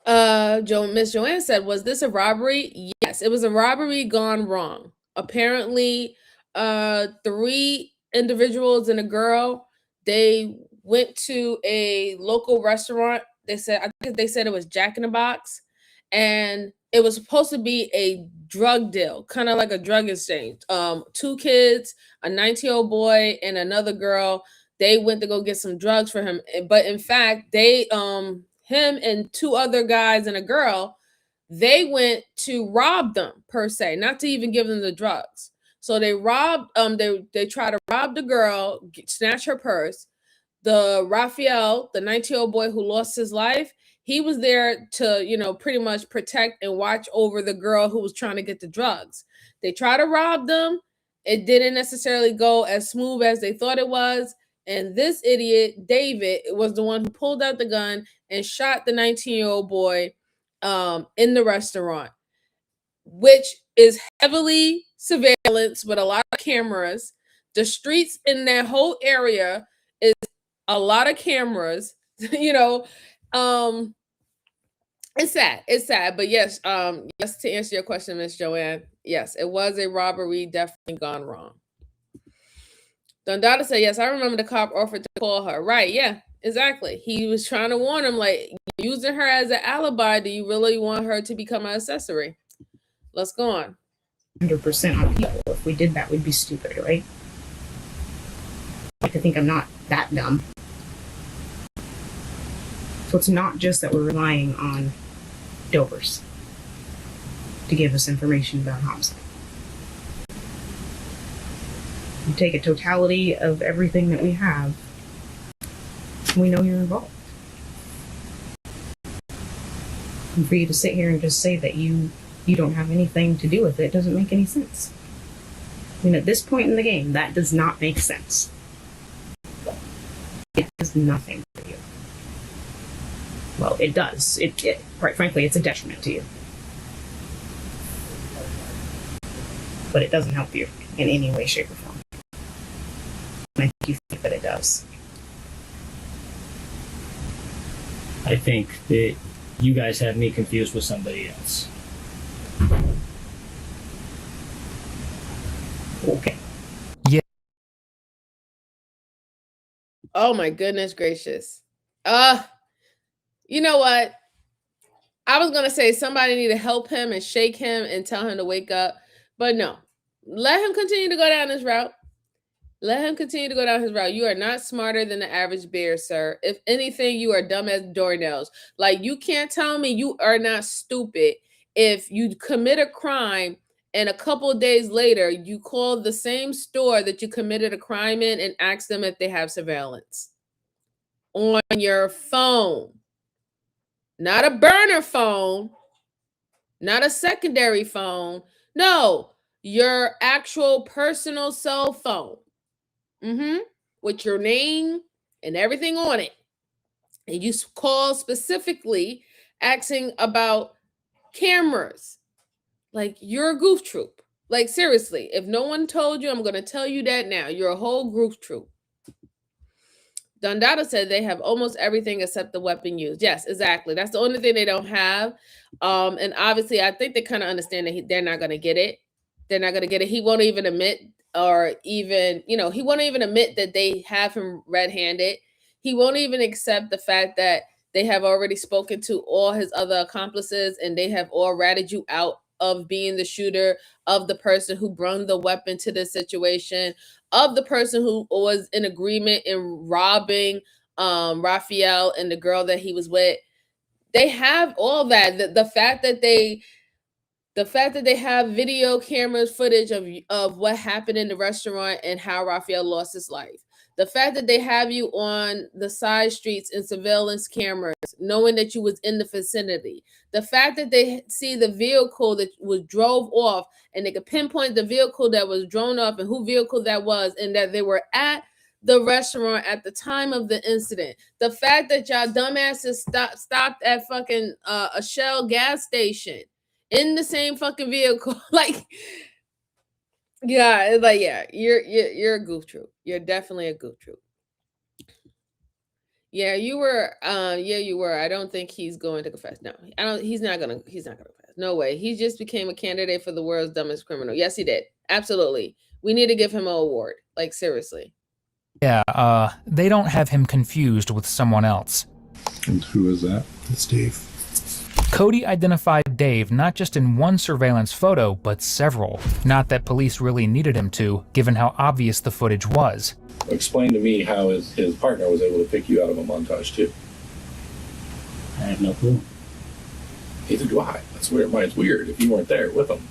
Speaker 1: Miss Joanne said, was this a robbery? Yes, it was a robbery gone wrong. Apparently, 3 individuals and a girl, they went to a local restaurant. I think they said it was Jack in the Box, and it was supposed to be a drug deal, kind of like a drug exchange. 2 kids, a 19-year-old boy and another girl, they went to go get some drugs for him. But in fact, they him and 2 other guys and a girl, they went to rob them per se, not to even give them the drugs. So they robbed they try to rob the girl, snatch her purse. The Raphael, the 19-year-old boy who lost his life, he was there to, pretty much protect and watch over the girl who was trying to get the drugs. They tried to rob them. It didn't necessarily go as smooth as they thought it was. And this idiot, David, was the one who pulled out the gun and shot the 19-year-old boy in the restaurant, which is heavily surveillance with a lot of cameras. The streets in that whole area is a lot of cameras. It's sad. It's sad. But yes, yes, to answer your question, Miss Joanne, yes, it was a robbery, definitely gone wrong. Dondada said, yes, I remember the cop offered to call her. Right, yeah, exactly. He was trying to warn him, like, using her as an alibi, do you really want her to become an accessory? Let's go on.
Speaker 5: 100% on people. If we did that, we'd be stupid, right? I like to think I'm not that dumb. So it's not just that we're relying on dopers to give us information about homicide. You take a totality of everything that we have, we know you're involved. And for you to sit here and just say that you don't have anything to do with it doesn't make any sense. I mean, at this point in the game, that does not make sense. It does nothing for you. Well, it does. It quite frankly, it's a detriment to you. But it doesn't help you in any way, shape, or form. And I think you think that it does.
Speaker 3: I think that you guys have me confused with somebody else.
Speaker 5: Okay.
Speaker 1: Oh my goodness gracious. You know what? I was going to say somebody need to help him and shake him and tell him to wake up. But no. Let him continue to go down this route. Let him continue to go down his route. You are not smarter than the average bear, sir. If anything, you are dumb as doornails. Like, you can't tell me you are not stupid if you commit a crime and a couple of days later you call the same store that you committed a crime in and ask them if they have surveillance on your phone. Not a burner phone, not a secondary phone. No, your actual personal cell phone. With your name and everything on it. And you call specifically asking about cameras. Like, you're a goof troop. Like, seriously, if no one told you, I'm going to tell you that now. You're a whole goof troop. Dondada said they have almost everything except the weapon used. Yes, exactly. That's the only thing they don't have. And obviously, I think they kind of understand that they're not going to get it. They're not going to get it. He won't even admit, or even, he won't even admit that they have him red-handed. He won't even accept the fact that they have already spoken to all his other accomplices and they have all ratted you out of being the shooter, of the person who brought the weapon to the situation, of the person who was in agreement in robbing Raphael and the girl that he was with. They have all that. The fact that they have video cameras footage of what happened in the restaurant and how Raphael lost his life. The fact that they have you on the side streets in surveillance cameras, knowing that you was in the vicinity. The fact that they see the vehicle that was drove off and they could pinpoint the vehicle that was drone off and who vehicle that was, and that they were at the restaurant at the time of the incident. The fact that y'all dumbasses stopped at fucking a Shell gas station in the same fucking vehicle, like, yeah, like, yeah, you're a goof troop. You're definitely a goof troop. Yeah, you were. Yeah, you were. I don't think he's going to confess. No, I don't. He's not gonna. He's not gonna confess. No way. He just became a candidate for the world's dumbest criminal. Yes, he did. Absolutely. We need to give him an award. Like, seriously.
Speaker 4: Yeah, they don't have him confused with someone else.
Speaker 7: And who is that?
Speaker 6: It's Dave.
Speaker 4: Cody identified Dave not just in one surveillance photo, but several. Not that police really needed him to, given how obvious the footage was.
Speaker 2: Explain to me how his partner was able to pick you out of a montage too.
Speaker 3: I have no clue.
Speaker 2: Neither do I. That's weird. It's weird if you weren't there with him.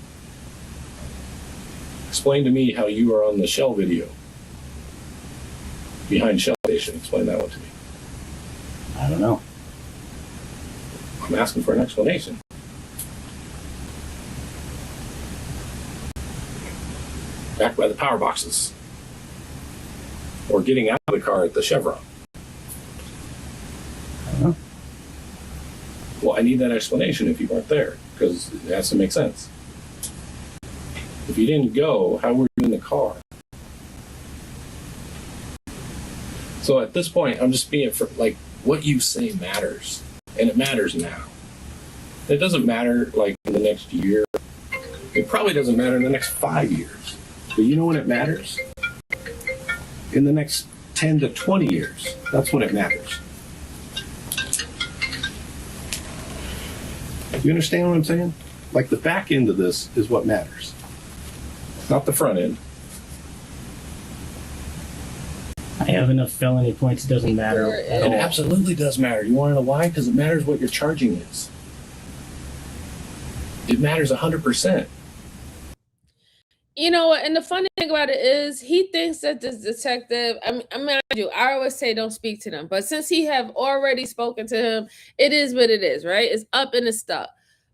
Speaker 2: Explain to me how you were on the Shell video. Behind Shell Station. Explain that one to me.
Speaker 3: I don't know.
Speaker 2: I'm asking for an explanation. Back by the power boxes. Or getting out of the car at the Chevron.
Speaker 3: I don't know.
Speaker 2: Well, I need that explanation if you weren't there, because it has to make sense. If you didn't go, how were you in the car? So at this point, I'm just being for, like, what you say matters. And it matters now. It doesn't matter, like, in the next year. It probably doesn't matter in the next 5 years. But you know when it matters? In the next 10 to 20 years. That's when it matters. You understand what I'm saying? Like, the back end of this is what matters. Not the front end.
Speaker 3: I have enough felony points, it doesn't matter at
Speaker 2: It
Speaker 3: all.
Speaker 2: absolutely does matter. You want to know why? Because it matters what your charging is. It matters 100%.
Speaker 1: You know what? And the funny thing about it is, he thinks that this detective. I always say don't speak to them, but since he have already spoken to him, it is what it is, right? It's up and it's stuck.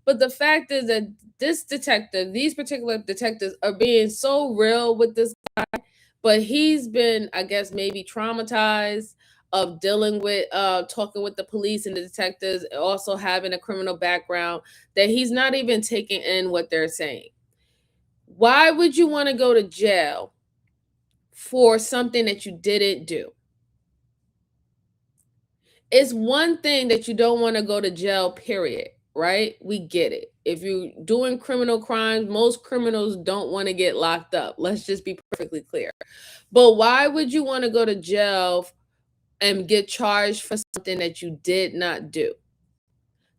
Speaker 1: But the fact is that this detective, these particular detectives, are being so real with this guy, but he's been, I guess, maybe traumatized of dealing with talking with the police and the detectives, also having a criminal background, that he's not even taking in what they're saying. Why would you want to go to jail for something that you didn't do? It's one thing that you don't want to go to jail, period, right? We get it. If you're doing criminal crimes, most criminals don't want to get locked up. Let's just be perfectly clear. But why would you want to go to jail and get charged for something that you did not do?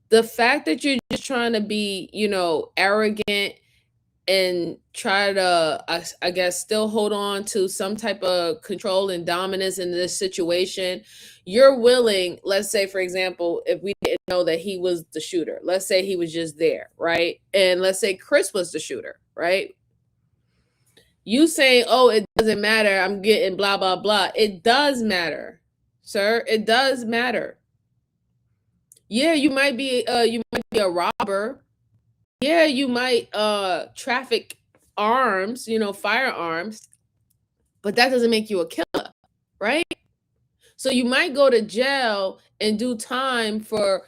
Speaker 1: The fact that you're just trying to be, arrogant and try to, I guess, still hold on to some type of control and dominance in this situation, you're willing, let's say, for example, if we didn't know that he was the shooter, let's say he was just there, right? And let's say Chris was the shooter, right? You saying, oh, it doesn't matter, I'm getting blah, blah, blah. It does matter, sir. It does matter. Yeah, you might be a robber. Yeah, you might traffic arms, firearms, but that doesn't make you a killer, right? So you might go to jail and do time for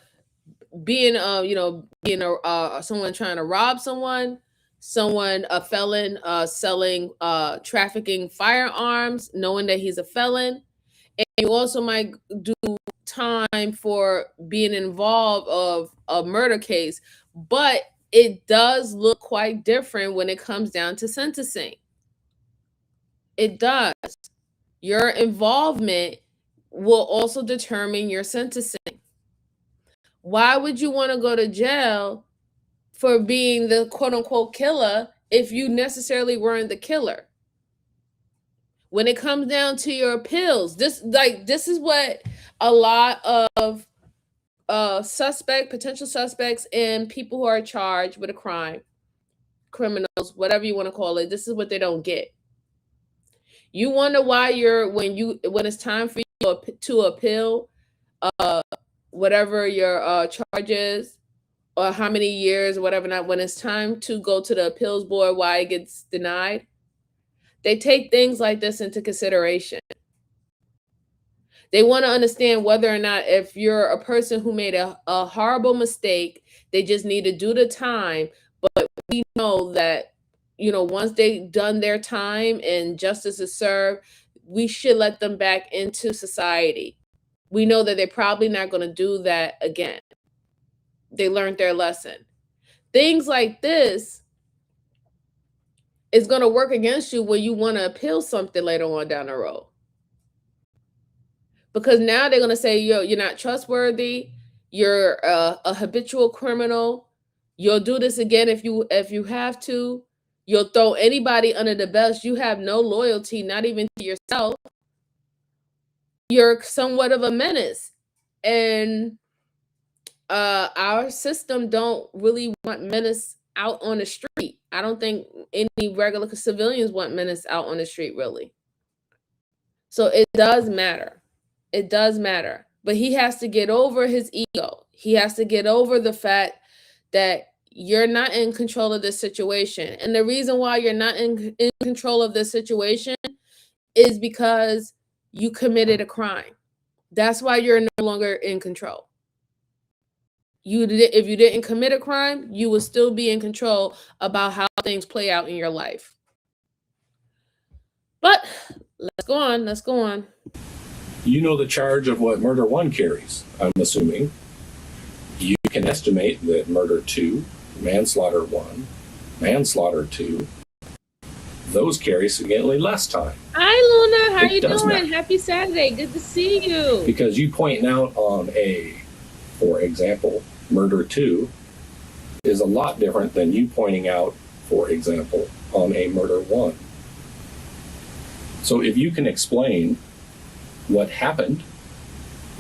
Speaker 1: being being a someone trying to rob someone a felon selling trafficking firearms, knowing that he's a felon. And you also might do time for being involved of a murder case, but it does look quite different when it comes down to sentencing. It does. Your involvement will also determine your sentencing. Why would you want to go to jail for being the quote unquote killer if you necessarily weren't the killer? When it comes down to your appeals, this is what a lot of potential suspects and people who are charged with a crime, criminals, whatever you want to call it, this is what they don't get. You wonder why when it's time for you to appeal whatever your charge is, or how many years or whatever, not when it's time to go to the appeals board, why it gets denied. They take things like this into consideration. They want to understand whether or not, if you're a person who made a horrible mistake, they just need to do the time. But we know that, once they've done their time and justice is served, we should let them back into society. We know that they're probably not going to do that again. They learned their lesson. Things like this is going to work against you when you want to appeal something later on down the road. Because now they're going to say, you're not trustworthy. You're a habitual criminal. You'll do this again if you have to. You'll throw anybody under the bus. You have no loyalty, not even to yourself. You're somewhat of a menace. And our system don't really want menace out on the street. I don't think any regular civilians want menace out on the street, really. So it does matter. It does matter. But he has to get over his ego. He has to get over the fact that you're not in control of this situation. And the reason why you're not in control of this situation is because you committed a crime. That's why you're no longer in control. If you didn't commit a crime, you would still be in control about how things play out in your life. But let's go on. Let's go on.
Speaker 2: You know the charge of what murder 1 carries, I'm assuming. You can estimate that murder 2, manslaughter 1, manslaughter 2, those carry significantly less time.
Speaker 1: Hi, Luna. How
Speaker 2: It
Speaker 1: you
Speaker 2: does
Speaker 1: doing?
Speaker 2: matter.
Speaker 1: Happy Saturday. Good to see you.
Speaker 2: Because you pointing out on for example, murder 2 is a lot different than you pointing out, for example, on a murder 1. So if you can explain what happened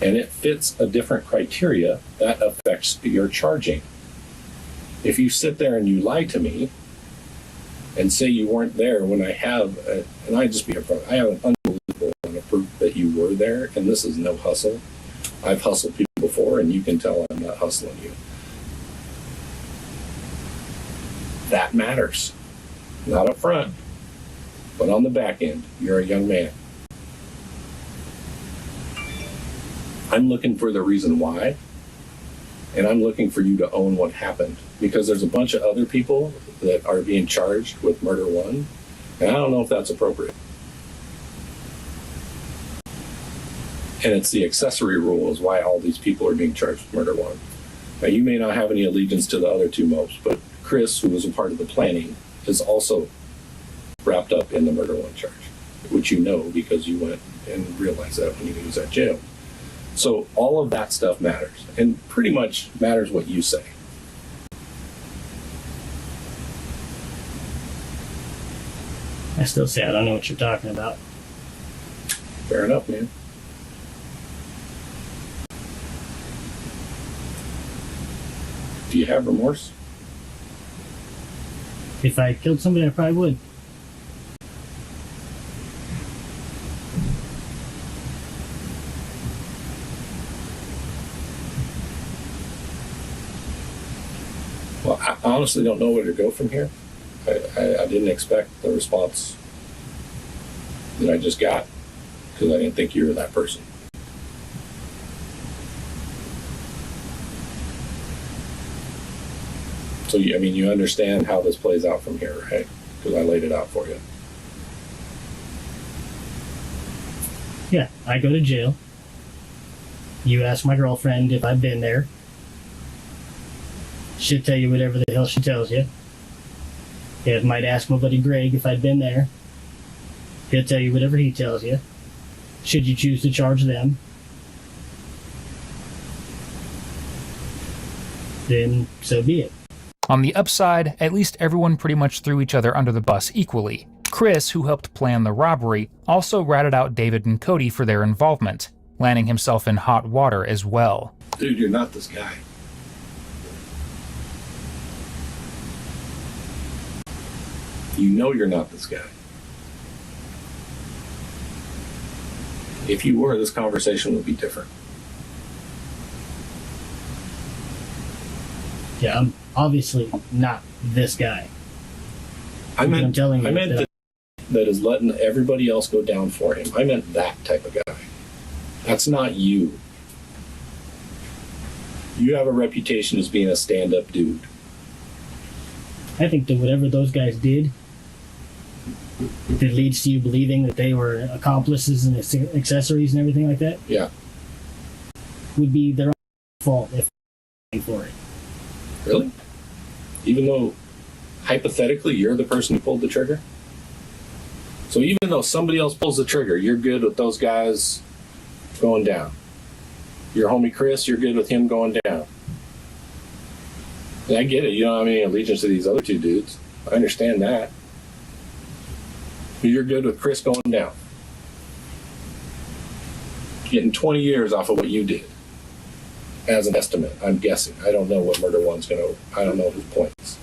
Speaker 2: and it fits a different criteria, that affects your charging. If you sit there and you lie to me and say you weren't there when I have, and I just be upfront, I have an unbelievable amount of proof that you were there, and this is no hustle. I've hustled people before, and you can tell I'm not hustling you. That matters. Not up front, but on the back end. You're a young man. I'm looking for the reason why, and I'm looking for you to own what happened, because there's a bunch of other people that are being charged with murder 1, and I don't know if that's appropriate. And it's the accessory rule is why all these people are being charged with murder 1. Now, you may not have any allegiance to the other 2 mopes, but Chris, who was a part of the planning, is also wrapped up in the murder 1 charge, which you know because you went and realized that when he was at jail. So all of that stuff matters, and pretty much matters what you say.
Speaker 3: I still say I don't know what you're talking about.
Speaker 2: Fair enough, man. Do you have remorse?
Speaker 3: If I killed somebody, I probably would.
Speaker 2: Well, I honestly don't know where to go from here. I didn't expect the response that I just got, because I didn't think you were that person. So, you understand how this plays out from here, right? Because I laid it out for you.
Speaker 3: Yeah, I go to jail. You ask my girlfriend if I've been there. She'll tell you whatever the hell she tells you. You might ask my buddy Greg if I'd been there. He'll tell you whatever he tells you. Should you choose to charge them, then so be it.
Speaker 4: On the upside, at least everyone pretty much threw each other under the bus equally. Chris, who helped plan the robbery, also ratted out David and Cody for their involvement, landing himself in hot water as well.
Speaker 2: Dude, you're not this guy. You know you're not this guy. If you were, this conversation would be different.
Speaker 3: Yeah, I'm obviously not this guy.
Speaker 2: I'm
Speaker 3: telling you
Speaker 2: I meant
Speaker 3: that-
Speaker 2: that is letting everybody else go down for him. I meant that type of guy. That's not you. You have a reputation as being a stand-up dude.
Speaker 3: I think that whatever those guys did that leads to you believing that they were accomplices and accessories and everything like that
Speaker 2: Yeah.
Speaker 3: would be their own fault if they for it.
Speaker 2: Really? Even though, hypothetically, you're the person who pulled the trigger? So even though somebody else pulls the trigger, you're good with those guys going down. Your homie Chris, you're good with him going down. And I get it. You don't have any allegiance to these other two dudes. I understand that. But you're good with Chris going down. Getting 20 years off of what you did. As an estimate, I'm guessing. I don't know what Murder One's going to... I don't know his points.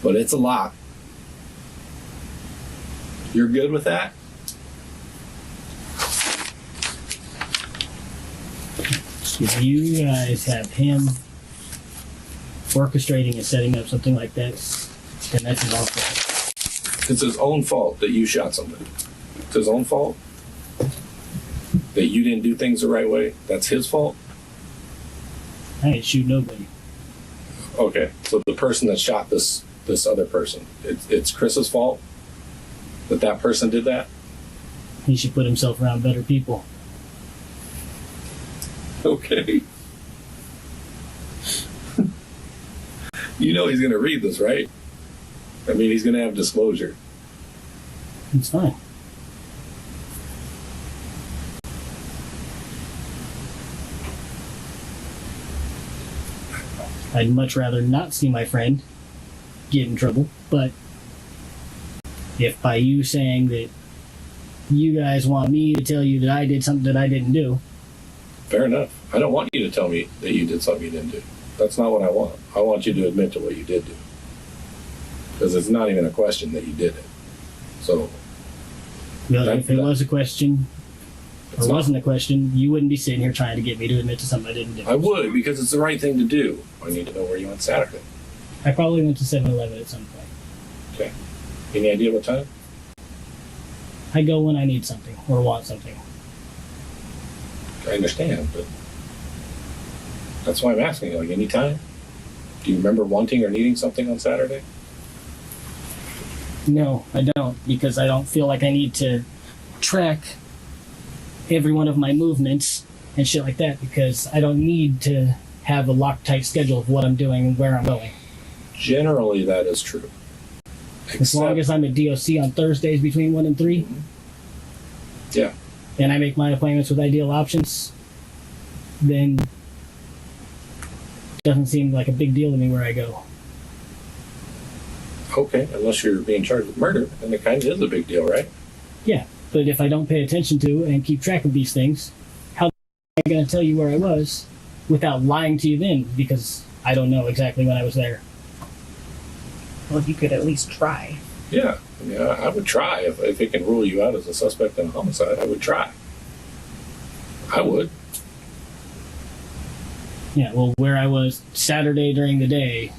Speaker 2: But it's a lot. You're good with that?
Speaker 3: If you guys have him orchestrating and setting up something like that, then that's his own fault.
Speaker 2: It's his own fault that you shot somebody. It's his own fault that you didn't do things the right way. That's his fault.
Speaker 3: I ain't shoot nobody.
Speaker 2: Okay, so the person that shot this other person, it's Chris's fault that person did that.
Speaker 3: He should put himself around better people.
Speaker 2: Okay. You know he's gonna read this, right? I mean, he's gonna have disclosure.
Speaker 3: It's fine. I'd much rather not see my friend get in trouble, but if by you saying that you guys want me to tell you that I did something that I didn't do,
Speaker 2: Fair enough. I don't want you to tell me that you did something you didn't do. That's not what I want. I want you to admit to what you did do. Because it's not even a question that you did it. So,
Speaker 3: well, if it was a question
Speaker 2: it's
Speaker 3: or
Speaker 2: not.
Speaker 3: wasn't a question, you wouldn't be sitting here trying to get me to admit to something I didn't do.
Speaker 2: I would, because it's the right thing to do. I need to know where you went Saturday.
Speaker 3: I probably went to 7-Eleven at some point.
Speaker 2: Okay. Any idea what time?
Speaker 3: I go when I need something or want something.
Speaker 2: I understand, but that's why I'm asking you. Like, any time? Do you remember wanting or needing something on Saturday?
Speaker 3: No, I don't, because I don't feel like I need to track every one of my movements and shit like that, because I don't need to have a Loctite schedule of what I'm doing and where I'm going.
Speaker 2: Generally, that is true.
Speaker 3: As long as I'm at DOC on Thursdays between 1 and 3,
Speaker 2: Yeah.
Speaker 3: and I make my appointments with Ideal Options, then it doesn't seem like a big deal to me where I go.
Speaker 2: Okay, unless you're being charged with murder, then it kind of is a big deal, right?
Speaker 3: Yeah, but if I don't pay attention to and keep track of these things, how am I going to tell you where I was without lying to you then? Because I don't know exactly when I was there.
Speaker 5: Well, you could at least try.
Speaker 2: Yeah. I mean, I would try. If it can rule you out as a suspect in a homicide, I would try. I would.
Speaker 3: Yeah, well, where I was Saturday during the day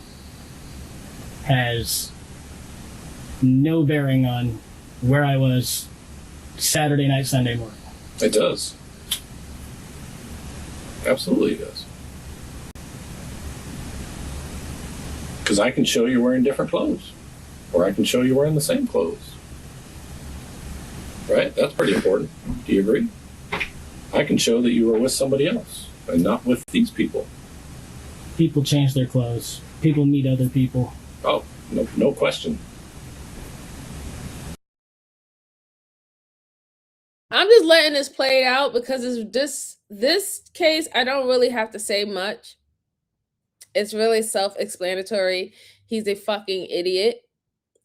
Speaker 3: has no bearing on where I was Saturday night, Sunday morning.
Speaker 2: It does. Absolutely it does. Because I can show you wearing different clothes. Or I can show you wearing the same clothes. Right? That's pretty important. Do you agree? I can show that you were with somebody else and not with these people.
Speaker 3: People change their clothes. People meet other people.
Speaker 2: Oh, no question.
Speaker 1: I'm just letting this play out because it's this case, I don't really have to say much. It's really self-explanatory. He's a fucking idiot.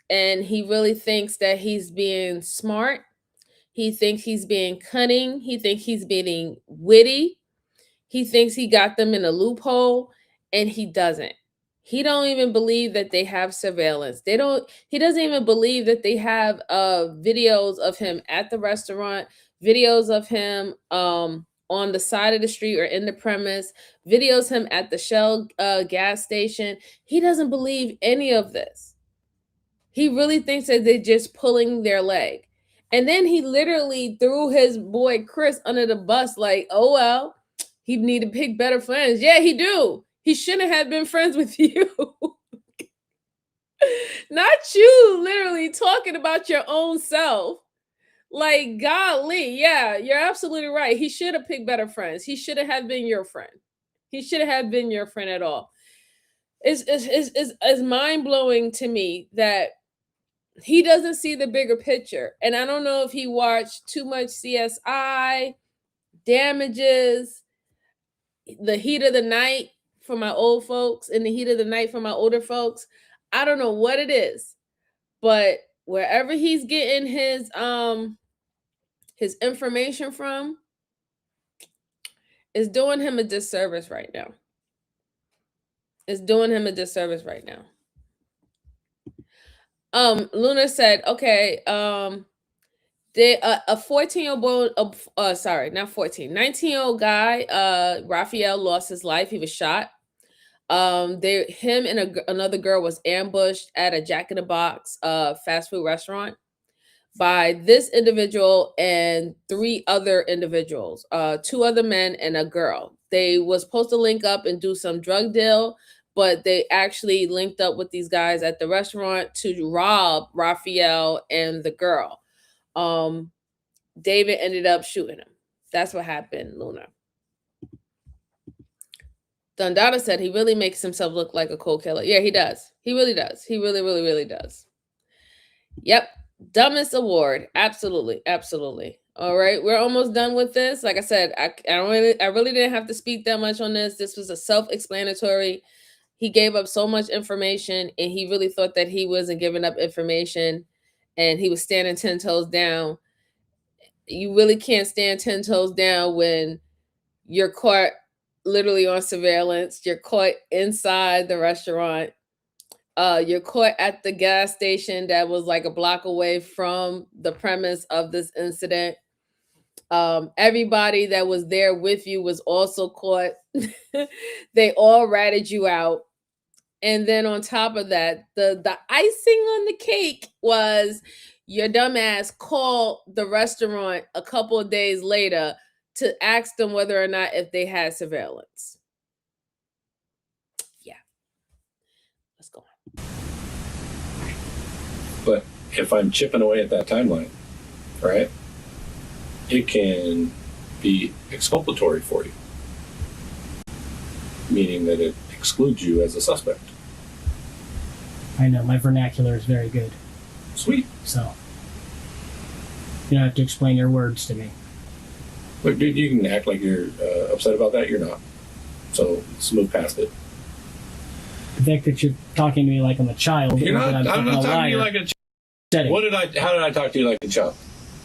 Speaker 1: And he really thinks that he's being smart. He thinks he's being cunning. He thinks he's being witty. He thinks he got them in a loophole, and he doesn't. He don't even believe that they have surveillance. He doesn't even believe that they have videos of him at the restaurant, videos of him on the side of the street or in the premise, videos him at the Shell gas station. He doesn't believe any of this. He really thinks that they're just pulling their leg. And then he literally threw his boy Chris under the bus, like, oh well, he need to pick better friends. Yeah, he do. He shouldn't have been friends with you. Not you literally talking about your own self. Like, golly, yeah, you're absolutely right. He should have picked better friends. He shouldn't have been your friend. He should have been your friend at all. It's mind blowing to me that he doesn't see the bigger picture. And I don't know if he watched too much CSI, Damages, The Heat of the Night for my old folks, and The Heat of the Night for my older folks. I don't know what it is, but wherever he's getting his information from is doing him a disservice right now. It's doing him a disservice right now. Luna said, okay, they a 14-year-old boy, sorry, not 14, 19-year-old guy, Raphael, lost his life. He was shot. Him and another girl was ambushed at a Jack in the Box fast food restaurant by this individual and 3 other individuals, 2 other men and a girl. They was supposed to link up and do some drug deal, but they actually linked up with these guys at the restaurant to rob Raphael and the girl. David ended up shooting him. That's what happened, Luna. Dundada said he really makes himself look like a cold killer. Yeah, he does. He really does. He really, really, really does. Yep. Dumbest award. Absolutely. Absolutely. All right. We're almost done with this. Like I said, I really didn't have to speak that much on this. This was a self-explanatory. He gave up so much information and he really thought that he wasn't giving up information and he was standing 10 toes down. You really can't stand 10 toes down when you're caught literally on surveillance. You're caught inside the restaurant. You're caught at the gas station that was like a block away from the premise of this incident. Everybody that was there with you was also caught. They all ratted you out. And then on top of that, the icing on the cake was your dumbass called the restaurant a couple of days later to ask them whether or not if they had surveillance. Yeah. Let's go on.
Speaker 2: But if I'm chipping away at that timeline, right, it can be exculpatory for you, meaning that it excludes you as a suspect.
Speaker 3: I know, my vernacular is very good.
Speaker 2: Sweet.
Speaker 3: So, you don't have to explain your words to me.
Speaker 2: Look, dude, you can act like you're upset about that. You're not. So let's move past it.
Speaker 3: The fact that you're talking to me like I'm a child.
Speaker 2: You're not. I'm not talking to you like a child. How did I talk to you like a child?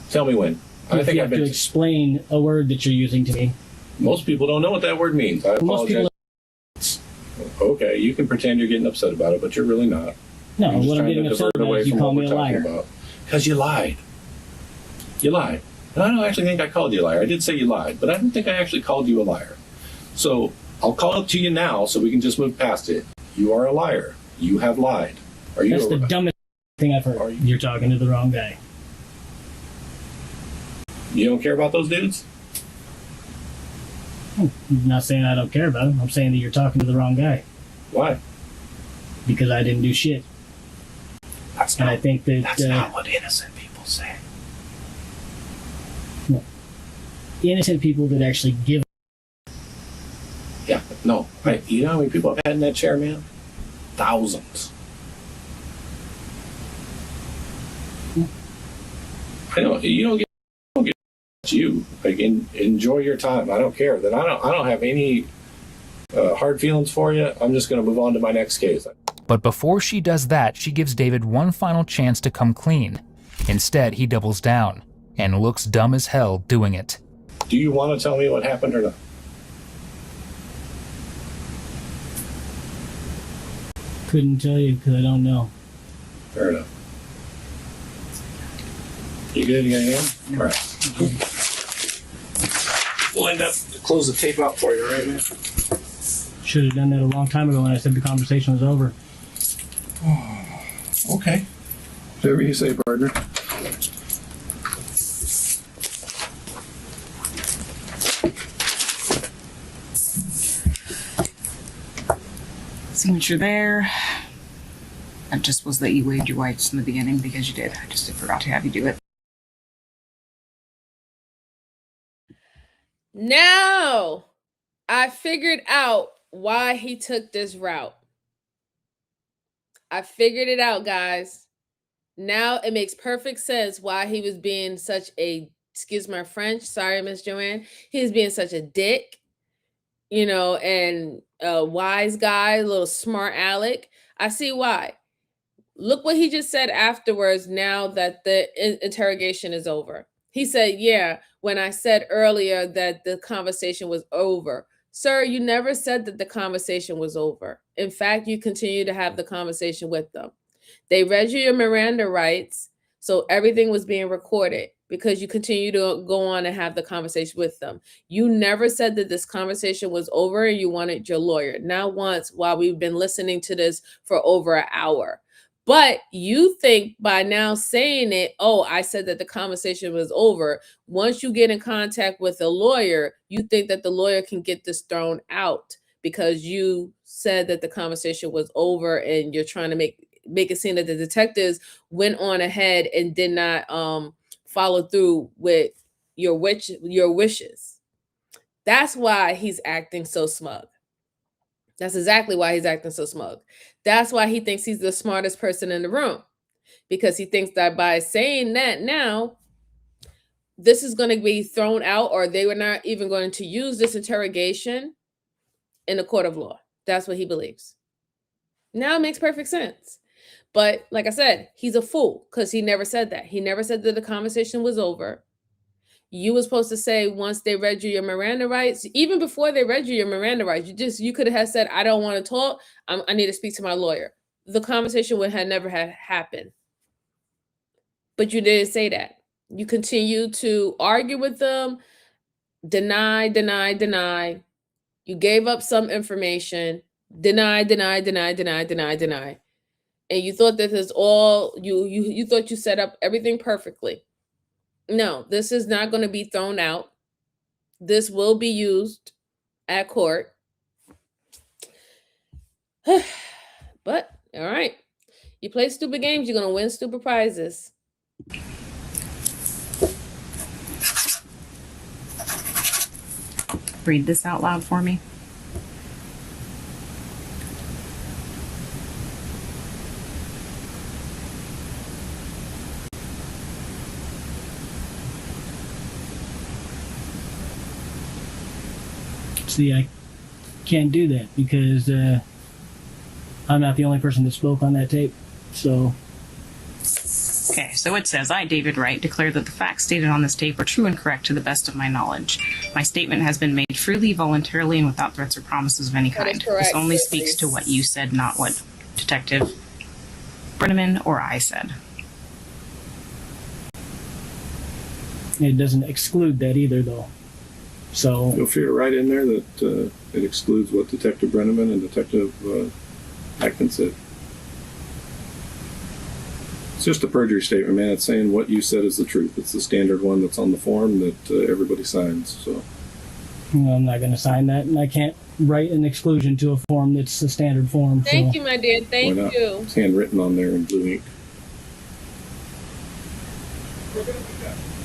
Speaker 2: Tell me when.
Speaker 3: I think I've been to explain a word that you're using to me.
Speaker 2: Most people don't know what that word means. I apologize. Okay, you can pretend you're getting upset about it, but you're really not.
Speaker 3: No, what I'm getting upset about is you call me a liar.
Speaker 2: Because you lied. You lied. And I don't actually think I called you a liar. I did say you lied, but I don't think I actually called you a liar. So I'll call it to you now so we can just move past it. You are a liar. You have lied.
Speaker 3: That's the dumbest thing I've heard. You're talking to the wrong guy.
Speaker 2: You don't care about those dudes?
Speaker 3: I'm not saying I don't care about them. I'm saying that you're talking to the wrong guy.
Speaker 2: Why?
Speaker 3: Because I didn't do shit.
Speaker 2: That's
Speaker 3: not
Speaker 2: what innocent people say.
Speaker 3: No. Innocent people that actually give.
Speaker 2: Yeah, no. You know how many people I've had in that chair, man? Thousands. I know you don't get you. Like, enjoy your time. I don't care. That I don't have any hard feelings for you. I'm just going to move on to my next case.
Speaker 4: But before she does that, she gives David one final chance to come clean. Instead, he doubles down and looks dumb as hell doing it.
Speaker 2: Do you want to tell me what happened or not?
Speaker 3: Couldn't tell you because I don't know.
Speaker 2: Fair enough. You good? You got anything? All right. We'll end up close the tape out for you, right, man?
Speaker 3: Should have done that a long time ago when I said the conversation was over.
Speaker 2: Okay. Whatever you say, partner.
Speaker 5: signature there. That just was that you waived your rights in the beginning because you did. I just forgot to have you do it.
Speaker 1: Now, I figured out why he took this route. I figured it out, guys. Now it makes perfect sense why he was being such a, excuse my French, sorry, Miss Joanne. He was being such a dick, and a wise guy, a little smart aleck. I see why. Look what he just said afterwards now that the interrogation is over. He said, yeah, when I said earlier that the conversation was over. Sir, you never said that the conversation was over. In fact, you continue to have the conversation with them. They read you your Miranda rights, so everything was being recorded because you continue to go on and have the conversation with them. You never said that this conversation was over and you wanted your lawyer. Not once while we've been listening to this for over an hour. But you think by now saying it, oh, I said that the conversation was over. Once you get in contact with a lawyer, you think that the lawyer can get this thrown out because you said that the conversation was over and you're trying to make it seem that the detectives went on ahead and did not follow through with your wishes. That's why he's acting so smug. That's exactly why he's acting so smug. That's why he thinks he's the smartest person in the room, because he thinks that by saying that now, this is going to be thrown out, or they were not even going to use this interrogation in a court of law. That's what he believes. Now it makes perfect sense. But like I said, he's a fool because he never said that. He never said that the conversation was over. You were supposed to say once they read you your Miranda rights, even before they read you your Miranda rights, you could have said, I don't want to talk. I need to speak to my lawyer. The conversation would have never had happened. But you didn't say that. You continue to argue with them, deny. You gave up some information, deny. And you thought that this all, you thought you set up everything perfectly. No, this is not going to be thrown out. This will be used at court. But, all right. You play stupid games, you're going to win stupid prizes.
Speaker 5: Read this out loud for me.
Speaker 3: See, I can't do that because I'm not the only person that spoke on that tape. So,
Speaker 5: Okay, so it says, I, David Wright, declare that the facts stated on this tape are true and correct to the best of my knowledge. My statement has been made freely, voluntarily, and without threats or promises of any
Speaker 1: That is
Speaker 5: kind.
Speaker 1: correct,
Speaker 5: This only
Speaker 1: please.
Speaker 5: speaks to what you said, not what Detective Brenneman or I said.
Speaker 3: it doesn't exclude that either, though. So,
Speaker 2: You'll figure right in there that it excludes what Detective Brenneman and Detective Atkins said. It's just a perjury statement, man. It's saying what you said is the truth. It's the standard one that's on the form that everybody signs. So
Speaker 3: I'm not going to sign that, and I can't write an exclusion to a form that's a standard form.
Speaker 1: Thank
Speaker 3: so.
Speaker 1: you, my dear. Thank
Speaker 2: why not?
Speaker 1: you.
Speaker 2: It's handwritten on there in blue ink.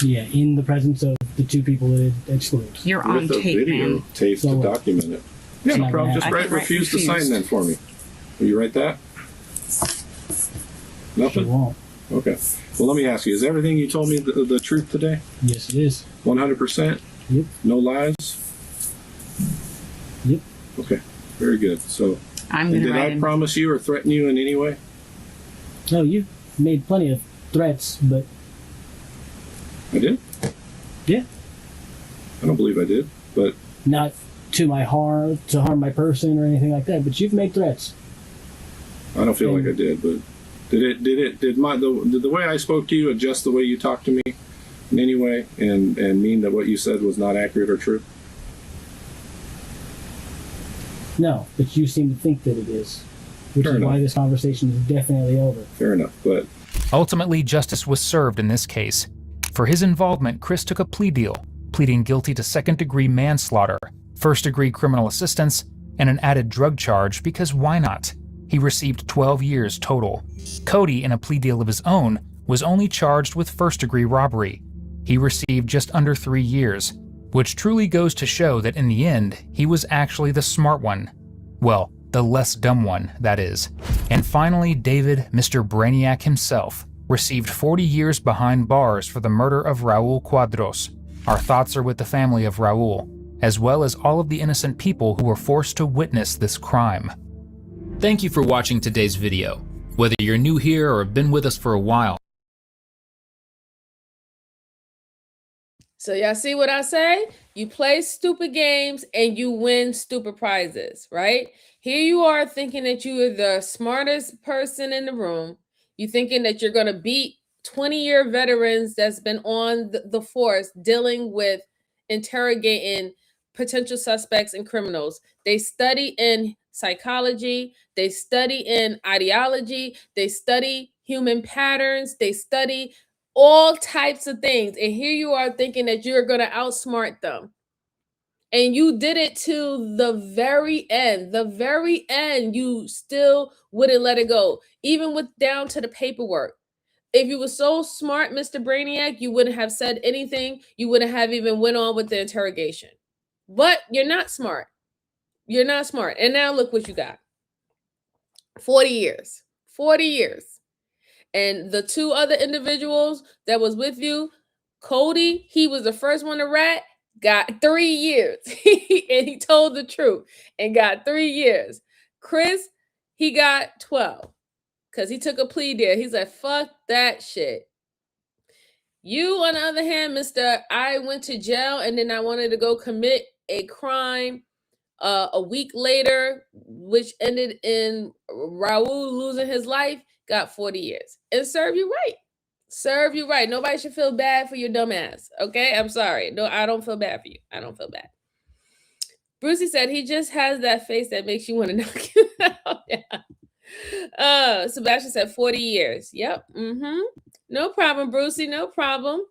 Speaker 3: Yeah, in the presence of the two people that it excludes.
Speaker 5: You're on
Speaker 2: With a
Speaker 5: tape,
Speaker 2: video
Speaker 5: man.
Speaker 2: tape
Speaker 3: So
Speaker 2: to
Speaker 3: what?
Speaker 2: document it. Yeah, no
Speaker 3: not
Speaker 2: problem.
Speaker 3: gonna
Speaker 2: Just
Speaker 5: happen. I
Speaker 2: write
Speaker 5: can write
Speaker 2: refuse to sign
Speaker 5: refused.
Speaker 2: then for me. Will you write that?
Speaker 3: She
Speaker 2: Nothing?
Speaker 3: won't.
Speaker 2: Okay. Well, let me ask you, is everything you told me the truth today?
Speaker 3: Yes, it is.
Speaker 2: 100%?
Speaker 3: Yep.
Speaker 2: No lies?
Speaker 3: Yep.
Speaker 2: Okay. Very good. So,
Speaker 5: I'm
Speaker 2: and
Speaker 5: going to
Speaker 2: did
Speaker 5: write
Speaker 2: I
Speaker 5: in.
Speaker 2: promise you or threaten you in any way?
Speaker 3: No, you made plenty of threats, but
Speaker 2: I did?
Speaker 3: yeah,
Speaker 2: I don't believe I did, but
Speaker 3: not to harm my person or anything like that. But you've made threats.
Speaker 2: I don't feel like I did. But did the way I spoke to you adjust the way you talked to me in any way, and mean that what you said was not accurate or true?
Speaker 3: No, but you seem to think that it is, which
Speaker 2: Fair
Speaker 3: is why
Speaker 2: enough.
Speaker 3: this conversation is definitely over.
Speaker 2: Fair enough, but
Speaker 4: Ultimately, justice was served in this case. For his involvement, Chris took a plea deal, pleading guilty to second-degree manslaughter, first-degree criminal assistance, and an added drug charge because why not? He received 12 years total. Cody, in a plea deal of his own, was only charged with first-degree robbery. He received just under 3 years, which truly goes to show that in the end, he was actually the smart one. Well, the less dumb one, that is. And finally, David, Mr. Brainiac himself, received 40 years behind bars for the murder of Raul Cuadros. Our thoughts are with the family of Raul, as well as all of the innocent people who were forced to witness this crime. Thank you for watching today's video. Whether you're new here or have been with us for a while.
Speaker 1: So y'all see what I say? You play stupid games and you win stupid prizes, right? Here you are thinking that you are the smartest person in the room. You thinking that you're going to beat 20-year veterans that's been on the force dealing with interrogating potential suspects and criminals. They study in psychology, they study in ideology, they study human patterns, they study all types of things. And here you are thinking that you're going to outsmart them. And you did it to the very end. The very end, you still wouldn't let it go, even with down to the paperwork. If you were so smart, Mr. Brainiac, you wouldn't have said anything. You wouldn't have even went on with the interrogation. But you're not smart. You're not smart. And now look what you got. 40 years. 40 years. And the two other individuals that was with you, Cody, he was the first one to rat, got 3 years. And he told the truth and got 3 years. Chris, he got 12 because he took a plea deal. He's like, fuck that shit. You, on the other hand, Mr. I went to jail and then I wanted to go commit a crime a week later, which ended in Raul losing his life, got 40 years. And serve you right. Serve you right. Nobody should feel bad for your dumb ass. Okay? I'm sorry. No, I don't feel bad for you. I don't feel bad. Brucey said he just has that face that makes you want to knock him out. Yeah. Sebastian said 40 years. Yep. No problem, Brucey. No problem.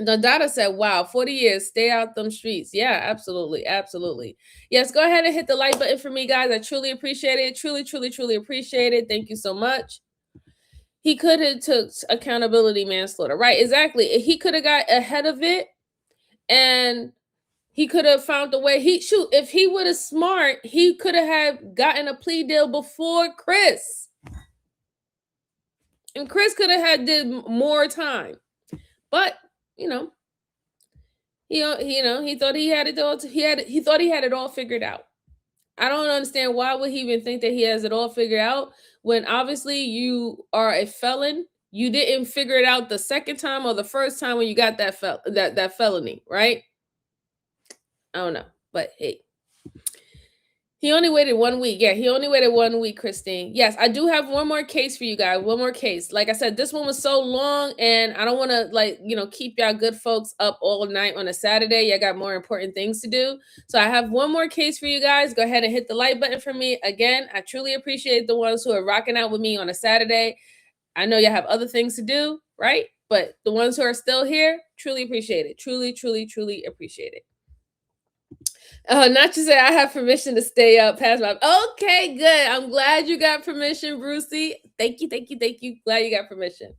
Speaker 1: Dada said, wow, 40 years, stay out them streets. Yeah, absolutely. Absolutely. Yes, go ahead and hit the like button for me, guys. I truly appreciate it. Truly appreciate it. Thank you so much. He could have took accountability manslaughter. Right, exactly. He could have got ahead of it and he could have found a way. If he would have smart, he could have gotten a plea deal before Chris. And Chris could have did more time. But he thought he had it all. He thought he had it all figured out. I don't understand why would he even think that he has it all figured out when obviously you are a felon. You didn't figure it out the second time or the first time when you got that felony, right? I don't know, but hey. He only waited 1 week. Yeah, he only waited 1 week, Christine. Yes, I do have one more case for you guys. One more case. Like I said, this one was so long, and I don't want to keep y'all good folks up all night on a Saturday. Y'all got more important things to do. So I have one more case for you guys. Go ahead and hit the like button for me. Again, I truly appreciate the ones who are rocking out with me on a Saturday. I know y'all have other things to do, right? But the ones who are still here, truly appreciate it. Truly appreciate it. Not to say I have permission to stay up past my. Okay, good. I'm glad you got permission, Brucey. Thank you. Glad you got permission.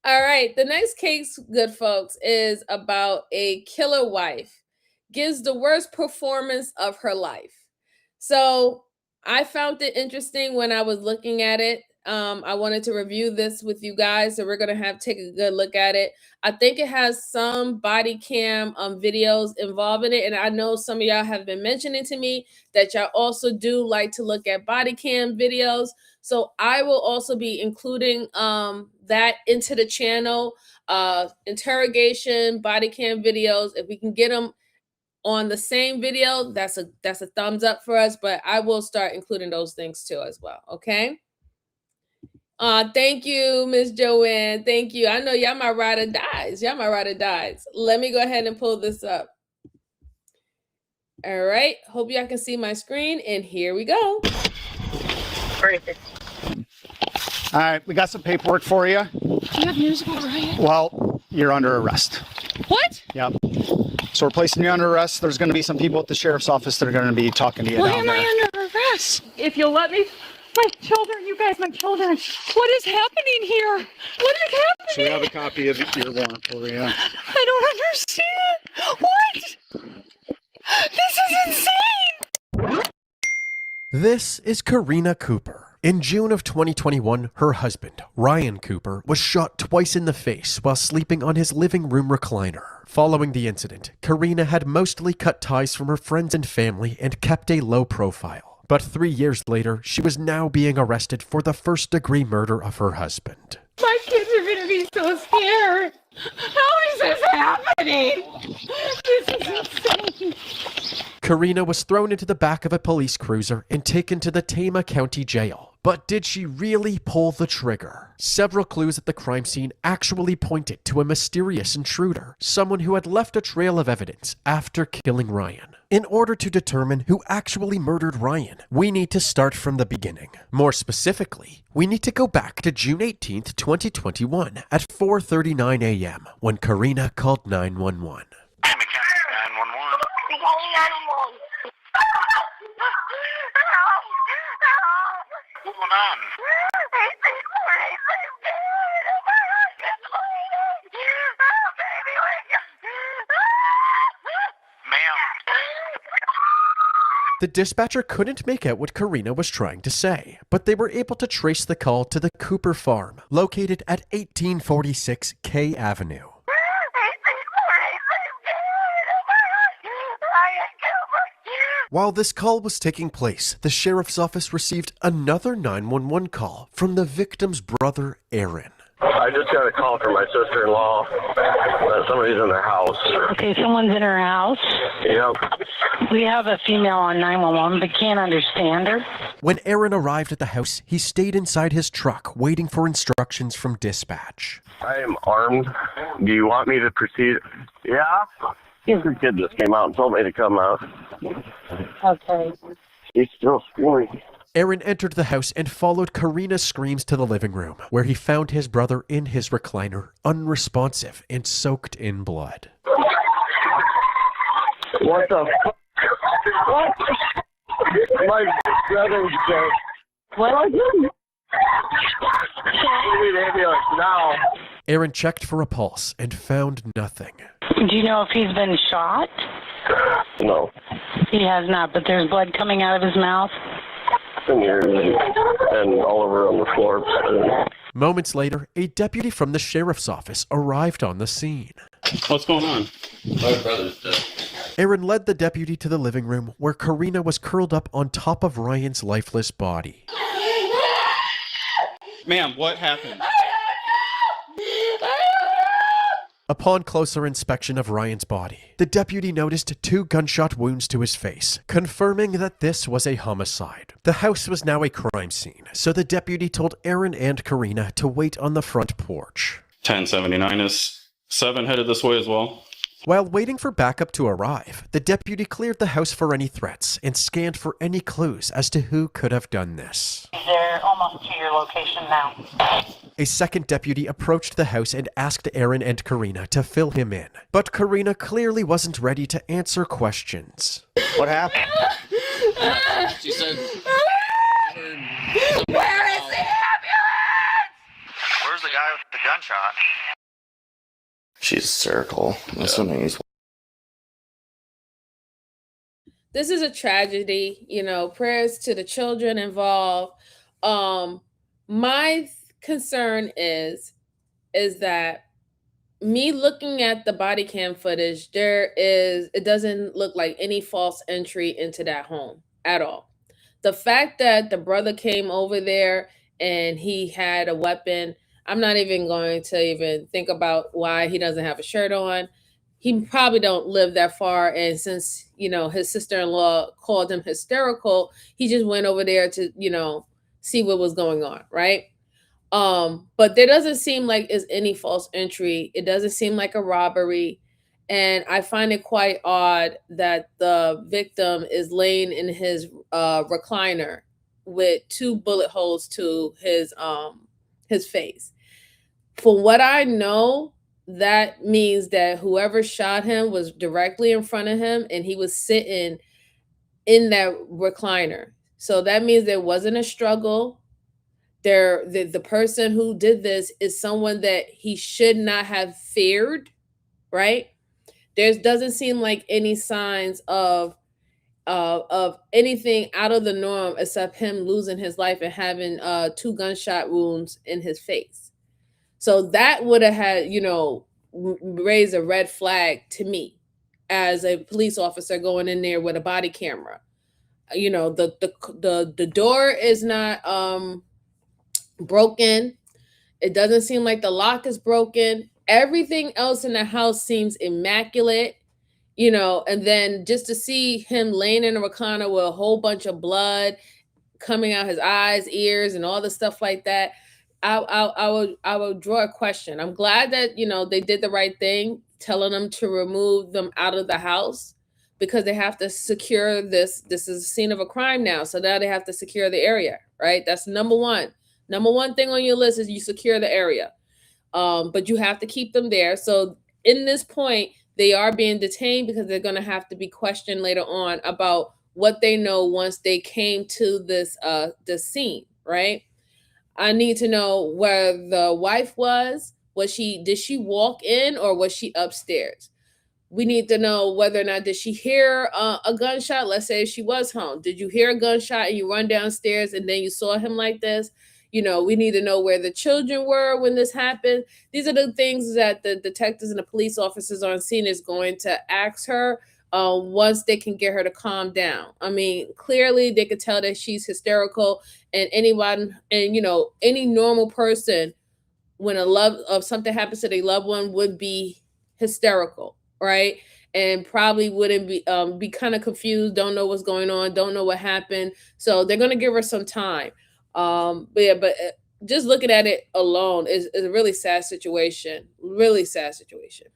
Speaker 1: All right. The next case, good folks, is about a killer wife gives the worst performance of her life. So I found it interesting when I was looking at it. I wanted to review this with you guys, so we're gonna take a good look at it. I think it has some body cam videos involved in it, and I know some of y'all have been mentioning to me that y'all also do like to look at body cam videos. So I will also be including that into the channel, interrogation body cam videos. If we can get them on the same video, that's a thumbs up for us. But I will start including those things too as well. Okay. Thank you, Miss Joanne. Thank you. I know y'all my ride or dies. Let me go ahead and pull this up. All right. Hope y'all can see my screen. And here we go.
Speaker 8: All right, we got some paperwork for you.
Speaker 9: Do you have news about Ryan?
Speaker 8: Well, you're under arrest.
Speaker 9: What?
Speaker 8: Yep. So we're placing you under arrest. There's going to be some people at the sheriff's office that are going to be talking to you
Speaker 9: Why
Speaker 8: down
Speaker 9: am
Speaker 8: there.
Speaker 9: I under arrest? If you'll let me, my children, you guys, my children. What is happening here? What is happening?
Speaker 8: So we have a copy of your warrant for you.
Speaker 9: I don't understand. What? This is insane.
Speaker 10: This is Karina Cooper. In June of 2021, her husband, Ryan Cooper, was shot twice in the face while sleeping on his living room recliner. Following the incident, Karina had mostly cut ties from her friends and family and kept a low profile. But 3 years later, she was now being arrested for the first-degree murder of her husband.
Speaker 9: My kids are going to be so scared. How is this happening? This is insane.
Speaker 10: Karina was thrown into the back of a police cruiser and taken to the Tama County Jail. But did she really pull the trigger? Several clues at the crime scene actually pointed to a mysterious intruder, someone who had left a trail of evidence after killing Ryan. In order to determine who actually murdered Ryan, we need to start from the beginning. More specifically, we need to go back to June 18th, 2021 at 4:39 a.m. when Karina called 911.
Speaker 11: What's going on?
Speaker 10: The dispatcher couldn't make out what Karina was trying to say, but they were able to trace the call to the Cooper farm, located at 1846 K Avenue. While this call was taking place, the sheriff's office received another 911 call from the victim's brother, Aaron.
Speaker 12: I just got a call from my sister-in-law that somebody's in their house.
Speaker 13: Okay, someone's in her house.
Speaker 12: Yep.
Speaker 13: We have a female on 911, but can't understand her.
Speaker 10: When Aaron arrived at the house, he stayed inside his truck, waiting for instructions from dispatch.
Speaker 12: I am armed. Do you want me to proceed? Yeah? The kid just came out and told me to come out.
Speaker 13: Okay.
Speaker 12: He's still screaming.
Speaker 10: Aaron entered the house and followed Karina's screams to the living room, where he found his brother in his recliner, unresponsive and soaked in blood.
Speaker 12: What the fuck? What? My brother's dead.
Speaker 13: What?
Speaker 12: We need an ambulance now.
Speaker 10: Aaron checked for a pulse and found nothing.
Speaker 13: Do you know if he's been shot?
Speaker 12: No.
Speaker 13: He has not, but there's blood coming out of his mouth.
Speaker 12: In here and all over on the floor.
Speaker 10: Moments later, a deputy from the sheriff's office arrived on the scene.
Speaker 14: What's going on? My brother's dead.
Speaker 10: Aaron led the deputy to the living room where Karina was curled up on top of Ryan's lifeless body.
Speaker 14: Ma'am, what happened?
Speaker 10: Upon closer inspection of Ryan's body, the deputy noticed 2 gunshot wounds to his face, confirming that this was a homicide. The house was now a crime scene, so the deputy told Aaron and Karina to wait on the front porch.
Speaker 14: 1079 is 7 headed this way as well.
Speaker 10: While waiting for backup to arrive, the deputy cleared the house for any threats and scanned for any clues as to who could have done this.
Speaker 13: They're almost to your location now.
Speaker 10: A second deputy approached the house and asked Aaron and Karina to fill him in. But Karina clearly wasn't ready to answer questions.
Speaker 12: What happened?
Speaker 14: She said...
Speaker 11: Where is the ambulance? Where's the guy with the gunshot?
Speaker 15: She's hysterical. That's what I
Speaker 1: This is a tragedy, prayers to the children involved. My concern is that me looking at the body cam footage, it doesn't look like any false entry into that home at all. The fact that the brother came over there and he had a weapon, I'm not even going to even think about why he doesn't have a shirt on. He probably don't live that far. And since, his sister-in-law called him hysterical, he just went over there to, see what was going on. Right. But there doesn't seem like it's any false entry. It doesn't seem like a robbery. And I find it quite odd that the victim is laying in his recliner with 2 bullet holes to his face. From what I know, that means that whoever shot him was directly in front of him and he was sitting in that recliner. So that means there wasn't a struggle. The person who did this is someone that he should not have feared, right? There doesn't seem like any signs of anything out of the norm except him losing his life and having 2 gunshot wounds in his face. So that would have had, raised a red flag to me as a police officer going in there with a body camera. The door is not broken. It doesn't seem like the lock is broken. Everything else in the house seems immaculate, and then just to see him laying in a recliner with a whole bunch of blood coming out his eyes, ears, and all the stuff like that, I would draw a question. I'm glad that they did the right thing, telling them to remove them out of the house because they have to secure this. This is a scene of a crime now, so now they have to secure the area, right? That's number one. Number one thing on your list is you secure the area, but you have to keep them there. So in this point, they are being detained because they're going to have to be questioned later on about what they know once they came to this scene, right? I need to know where the wife was. Did she walk in or was she upstairs? We need to know whether or not did she hear a gunshot. Let's say she was home. Did you hear a gunshot and you run downstairs and then you saw him like this? We need to know where the children were when this happened. These are the things that the detectives and the police officers on scene is going to ask her once they can get her to calm down. I mean, clearly they could tell that she's hysterical, and any normal person, when something happens to their loved one, would be hysterical, right? And probably wouldn't be kind of confused, don't know what's going on, don't know what happened. So they're going to give her some time. But just looking at it alone is a really sad situation. Really sad situation.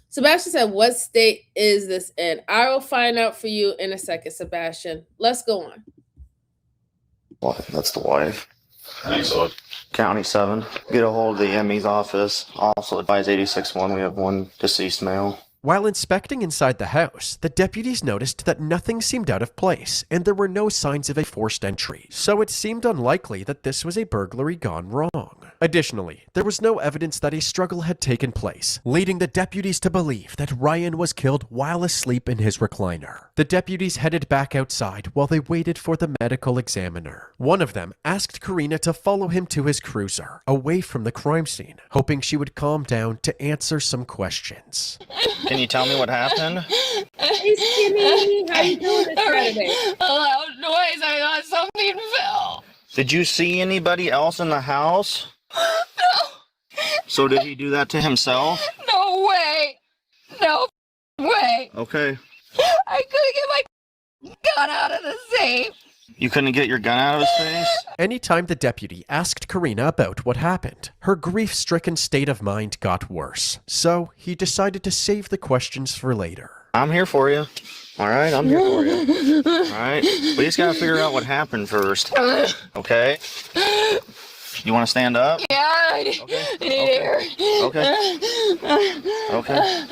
Speaker 1: Sebastian said, what state is this in? I will find out for you in a second, Sebastian. Let's go on.
Speaker 15: What? That's the wife.
Speaker 14: Thanks, Lord.
Speaker 15: County 7. Get a hold of the ME's office. Also advise 86-1. We have one deceased male.
Speaker 10: While inspecting inside the house, the deputies noticed that nothing seemed out of place and there were no signs of a forced entry, so it seemed unlikely that this was a burglary gone wrong. Additionally, there was no evidence that a struggle had taken place, leading the deputies to believe that Ryan was killed while asleep in his recliner. The deputies headed back outside while they waited for the medical examiner. One of them asked Karina to follow him to his cruiser, away from the crime scene, hoping she would calm down to answer some questions.
Speaker 15: Can you tell me what happened?
Speaker 1: Hey, Skinny, how you doing this Saturday?
Speaker 9: A loud noise. I thought something fell.
Speaker 15: Did you see anybody else in the house?
Speaker 9: No.
Speaker 15: So did he do that to himself?
Speaker 9: No way. No way.
Speaker 15: Okay.
Speaker 9: I couldn't get my gun out of the safe.
Speaker 15: You couldn't get your gun out of his face?
Speaker 10: Anytime the deputy asked Karina about what happened, her grief-stricken state of mind got worse, so he decided to save the questions for later.
Speaker 15: I'm here for you. All right, I'm here for you. All right? We just gotta figure out what happened first. Okay? You want to stand up?
Speaker 9: Yeah, I need air.
Speaker 15: Okay. Okay.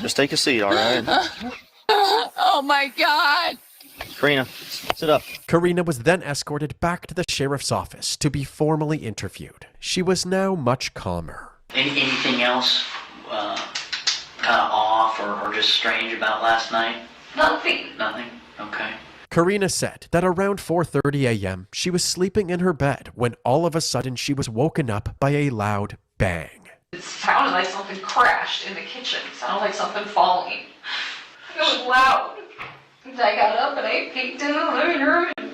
Speaker 15: Just take a seat, all right?
Speaker 9: Oh my God.
Speaker 15: Karina, sit up.
Speaker 10: Karina was then escorted back to the sheriff's office to be formally interviewed. She was now much calmer.
Speaker 16: Anything else kind of off or just strange about last night?
Speaker 9: Nothing.
Speaker 16: Nothing? Okay.
Speaker 10: Karina said that around 4:30 a.m. she was sleeping in her bed when all of a sudden she was woken up by a loud bang.
Speaker 17: It sounded like something crashed in the kitchen. It sounded like something falling. It was loud. And I got up and I peeked into the living room and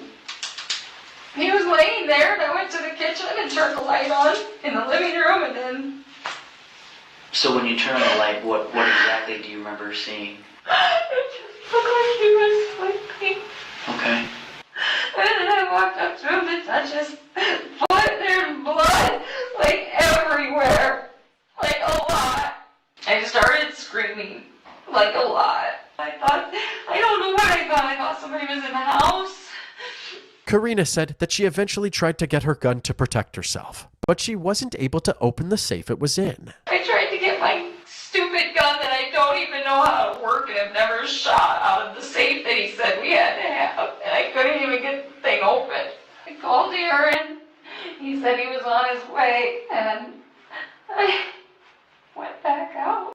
Speaker 17: he was laying there, and I went to the kitchen and turned the light on in the living room, and then...
Speaker 16: So when you turn on the light, what exactly do you remember seeing?
Speaker 17: It just looked like he was sleeping.
Speaker 16: Okay.
Speaker 17: And then I walked up to him and touched his foot, there's blood, like everywhere. Like a lot. I started screaming, like a lot. I don't know what I thought. I thought somebody was in the house.
Speaker 10: Karina said that she eventually tried to get her gun to protect herself, but she wasn't able to open the safe it was in.
Speaker 17: I tried to get my stupid gun that I don't even know how to work and have never shot out of the safe that he said we had to have, and I couldn't even get the thing open. I called Aaron. He said he was on his way, and I went back out.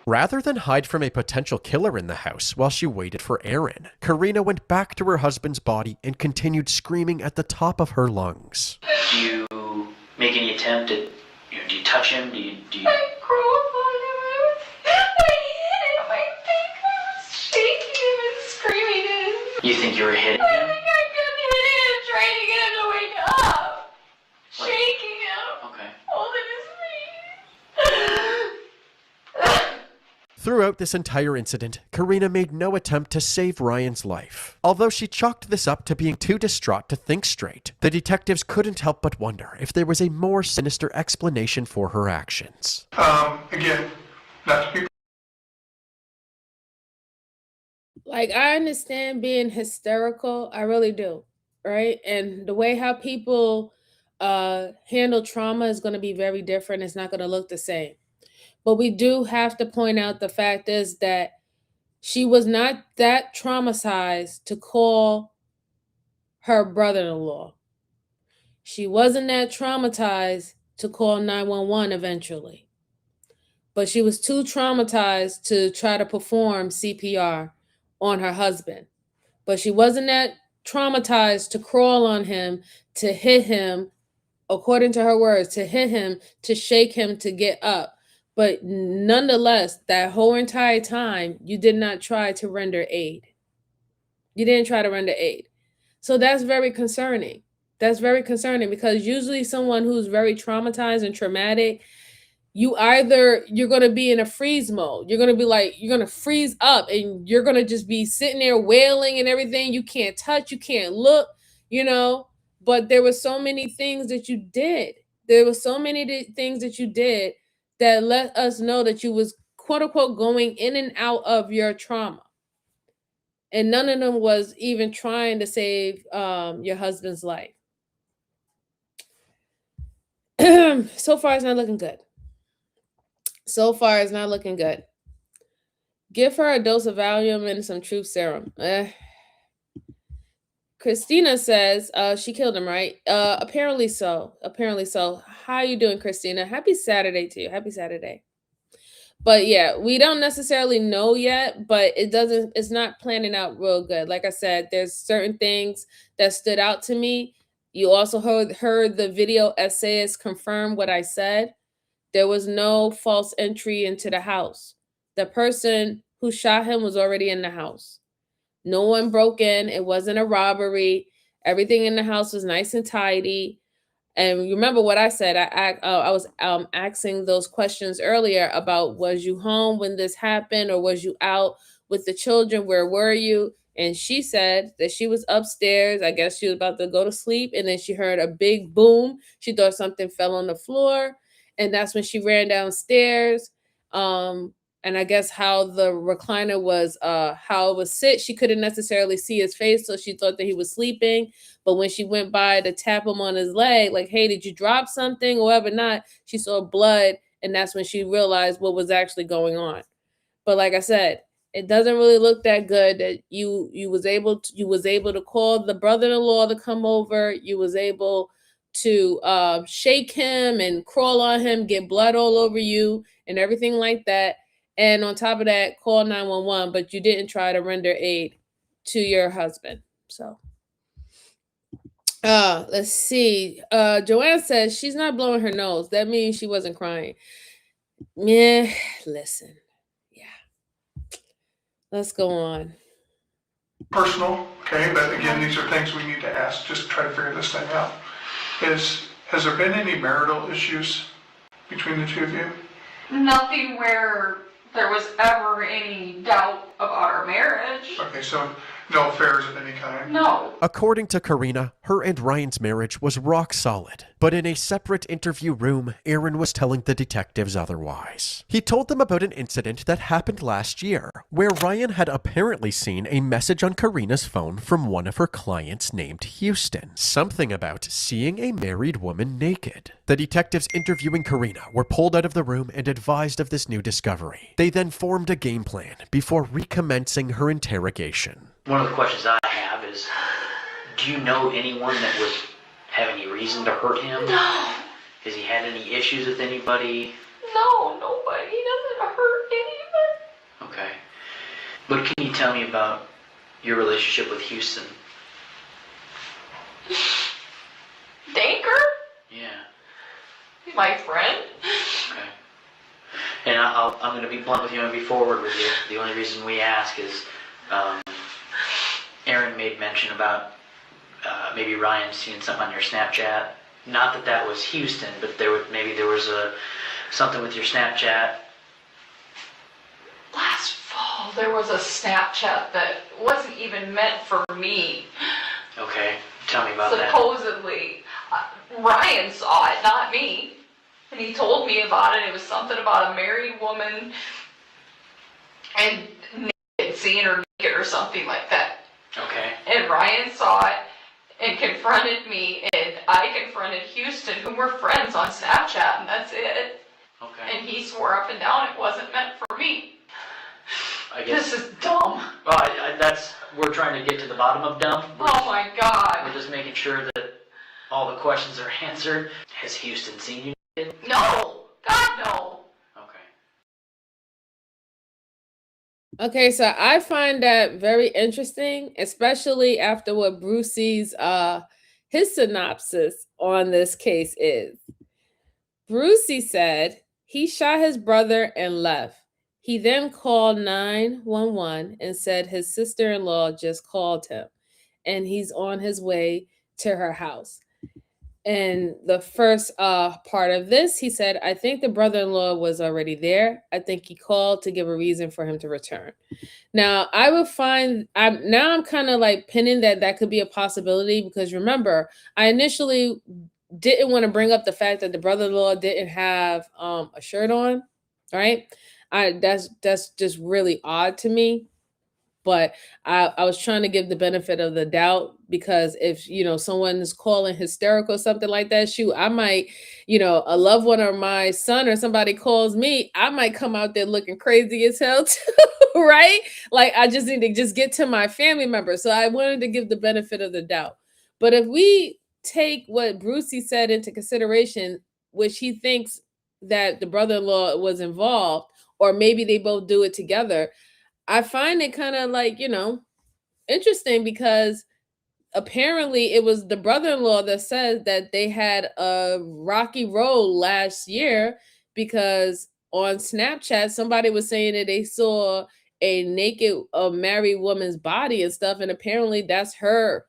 Speaker 10: Rather than hide from a potential killer in the house while she waited for Aaron, Karina went back to her husband's body and continued screaming at the top of her lungs.
Speaker 16: Do you make any attempt at, do you touch him? Do you...
Speaker 17: I crawled on him. I hit him. I think I was shaking him and screaming at him.
Speaker 16: You think you were hitting
Speaker 17: I
Speaker 16: him?
Speaker 17: think I kept hitting him, trying to get him to wake up. Shaking him.
Speaker 16: Okay.
Speaker 17: Holding his feet.
Speaker 10: Throughout this entire incident, Karina made no attempt to save Ryan's life. Although she chalked this up to being too distraught to think straight, the detectives couldn't help but wonder if there was a more sinister explanation for her actions.
Speaker 18: Again, not to be...
Speaker 1: Like, I understand being hysterical. I really do. Right? And the way how people handle trauma is going to be very different. It's not going to look the same. But we do have to point out the fact is that she was not that traumatized to call her brother-in-law. She wasn't that traumatized to call 911 eventually. But she was too traumatized to try to perform CPR on her husband. But she wasn't that traumatized to crawl on him, to hit him, according to her words, to hit him, to shake him, to get up. But nonetheless, that whole entire time, you did not try to render aid. You didn't try to render aid. So that's very concerning. That's very concerning because usually someone who's very traumatized and traumatic, you're going to be in a freeze mode. You're going to be like, you're going to freeze up and you're going to just be sitting there wailing and everything. You can't touch, you can't look, but there were so many things that you did. There were so many things that you did that let us know that you was quote unquote going in and out of your trauma. And none of them was even trying to save your husband's life. So far, it's not looking good. So far, it's not looking good. Give her a dose of Valium and some truth serum. Christina says she killed him, right? Apparently so. Apparently so. How you doing, Christina? Happy Saturday to you. Happy Saturday. But yeah, we don't necessarily know yet, but it's not planning out real good. Like I said, there's certain things that stood out to me. You also heard the video essayist confirm what I said. There was no false entry into the house. The person who shot him was already in the house. No one broke in. It wasn't a robbery. Everything in the house was nice and tidy. And remember what I said. I was asking those questions earlier about, was you home when this happened, or was you out with the children? Where were you? And she said that she was upstairs. I guess she was about to go to sleep, and then she heard a big boom. She thought something fell on the floor, and that's when she ran downstairs. And I guess how the recliner was, how it was sit, she couldn't necessarily see his face, so she thought that he was sleeping. But when she went by to tap him on his leg, like, hey, did you drop something or whatever not, she saw blood, and that's when she realized what was actually going on. But like I said, it doesn't really look that good that you was able to call the brother-in-law to come over. You was able to shake him and crawl on him, get blood all over you and everything like that. And on top of that, call 911, but you didn't try to render aid to your husband. So, let's see. Joanne says she's not blowing her nose. That means she wasn't crying. Yeah, listen. Yeah. Let's go on.
Speaker 18: Personal, okay, but again, these are things we need to ask, just try to figure this thing out. Has there been any marital issues between the two of you?
Speaker 17: Nothing where there was ever any doubt about our marriage.
Speaker 18: Okay, so no affairs of any kind?
Speaker 17: No.
Speaker 10: According to Karina, her and Ryan's marriage was rock solid. But in a separate interview room, Aaron was telling the detectives otherwise. He told them about an incident that happened last year, where Ryan had apparently seen a message on Karina's phone from one of her clients named Houston. Something about seeing a married woman naked. The detectives interviewing Karina were pulled out of the room and advised of this new discovery. They then formed a game plan before recommencing her interrogation.
Speaker 16: One of the questions I have is, do you know anyone that would have any reason to hurt him?
Speaker 17: No.
Speaker 16: Has he had any issues with anybody?
Speaker 17: No, nobody. He doesn't hurt anybody.
Speaker 16: Okay. But can you tell me about your relationship with Houston?
Speaker 17: Danker?
Speaker 16: Yeah.
Speaker 17: He's my friend.
Speaker 16: Okay. And I'm going to be blunt with you and be forward with you. The only reason we ask is Aaron made mention about maybe Ryan seeing something on your Snapchat. Not that that was Houston, but maybe there was something with your Snapchat.
Speaker 17: Last fall, there was a Snapchat that wasn't even meant for me.
Speaker 16: Okay, tell me about that.
Speaker 17: Supposedly. Ryan saw it, not me. And he told me about it. It was something about a married woman and naked, seeing her naked or something like that.
Speaker 16: Okay.
Speaker 17: And Ryan saw it and confronted me, and I confronted Houston, who were friends on Snapchat, and that's it.
Speaker 16: Okay.
Speaker 17: And he swore up and down it wasn't meant for me.
Speaker 16: I guess.
Speaker 17: This is dumb.
Speaker 16: Well, we're trying to get to the bottom of dumb.
Speaker 17: Oh my God.
Speaker 16: We're just making sure that all the questions are answered. Has Houston seen you naked?
Speaker 17: No. God, no.
Speaker 1: Okay, so I find that very interesting, especially after what Brucey's his synopsis on this case is. Brucey said he shot his brother and left. He then called 911 and said his sister-in-law just called him and he's on his way to her house. And the first part of this, he said, I think the brother-in-law was already there. I think he called to give a reason for him to return. Now, I would find, I'm kind of like pinning that could be a possibility because remember, I initially didn't want to bring up the fact that the brother-in-law didn't have a shirt on, right? That's just really odd to me. But I was trying to give the benefit of the doubt because if, someone is calling hysterical or something like that, shoot, I might, a loved one or my son or somebody calls me, I might come out there looking crazy as hell too, right? Like I just need to just get to my family member. So I wanted to give the benefit of the doubt. But if we take what Brucey said into consideration, which he thinks that the brother-in-law was involved, or maybe they both do it together, I find it kind of like, interesting because apparently it was the brother-in-law that said that they had a rocky road last year because on Snapchat, somebody was saying that they saw a naked married woman's body and stuff. And apparently that's her.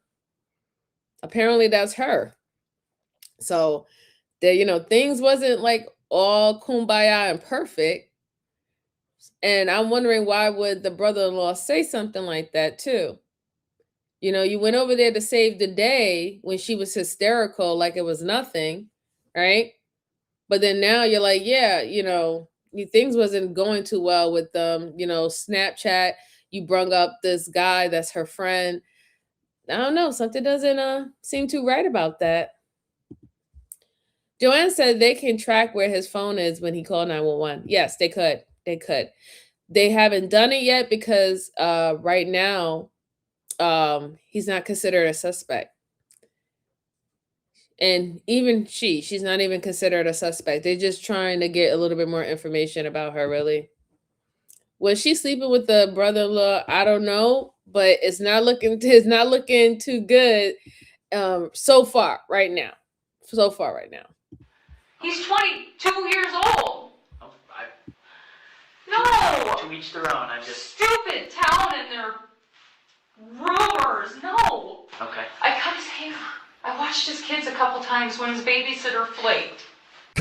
Speaker 1: So that, things wasn't like all kumbaya and perfect. And I'm wondering why would the brother-in-law say something like that too? You went over there to save the day when she was hysterical, like it was nothing, right? But then now you're like, yeah, things wasn't going too well with them, Snapchat, you brung up this guy that's her friend. I don't know, something doesn't seem too right about that. Joanne said they can track where his phone is when he called 911. Yes, they could. They haven't done it yet because right now he's not considered a suspect. And even she's not even considered a suspect. They're just trying to get a little bit more information about her, really. Was she sleeping with the brother-in-law? I don't know, but it's not looking too good so far right now.
Speaker 17: He's 22 years old. No.
Speaker 16: To each their own. I'm just
Speaker 17: Stupid town and their rumors. No.
Speaker 16: okay.
Speaker 17: I cut his hair. I watched his kids a couple times when his babysitter flaked.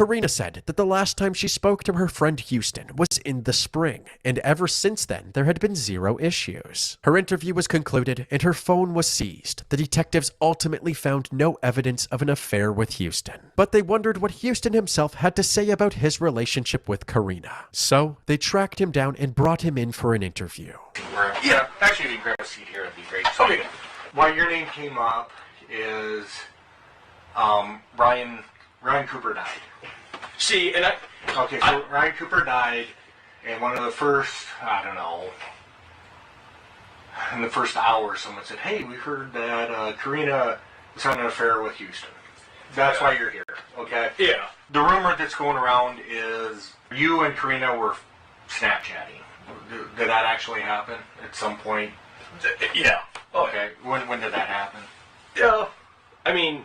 Speaker 10: Karina said that the last time she spoke to her friend Houston was in the spring, and ever since then there had been zero issues. Her interview was concluded and her phone was seized. The detectives ultimately found no evidence of an affair with Houston, but they wondered what Houston himself had to say about his relationship with Karina. So they tracked him down and brought him in for an interview.
Speaker 19: Yeah, actually, if you can grab a seat here, it'd be great. So, okay. Why your name came up is Ryan Cooper died. See, and okay, so Ryan Cooper died, and one of the first, I don't know, in the first hour, someone said, "Hey, we heard that Karina was having an affair with Houston." That's why you're here, okay? Yeah. The rumor that's going around is you and Karina were Snapchatting. Did that actually happen at some point? Yeah. Okay. When did that happen? Yeah. I mean,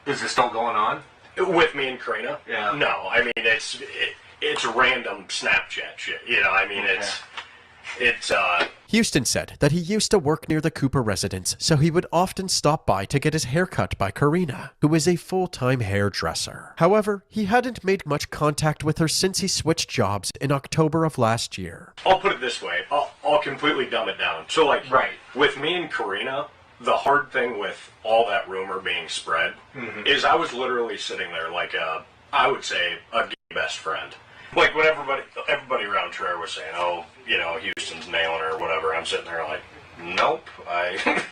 Speaker 19: is it still going on? With me and Karina? Yeah. No, I mean it's random Snapchat shit. You know, I mean it's
Speaker 10: Houston said that he used to work near the Cooper residence, so he would often stop by to get his hair cut by Karina, who is a full-time hairdresser. However, he hadn't made much contact with her since he switched jobs in October of last year.
Speaker 19: I'll put it this way. I'll completely dumb it down. So like, right, with me and Karina, the hard thing with all that rumor being spread is I was literally sitting there like I would say a gay best friend. Like when everybody around Troy was saying, "Oh, you know, Houston's nailing her," or whatever. I'm sitting there like, "Nope, I."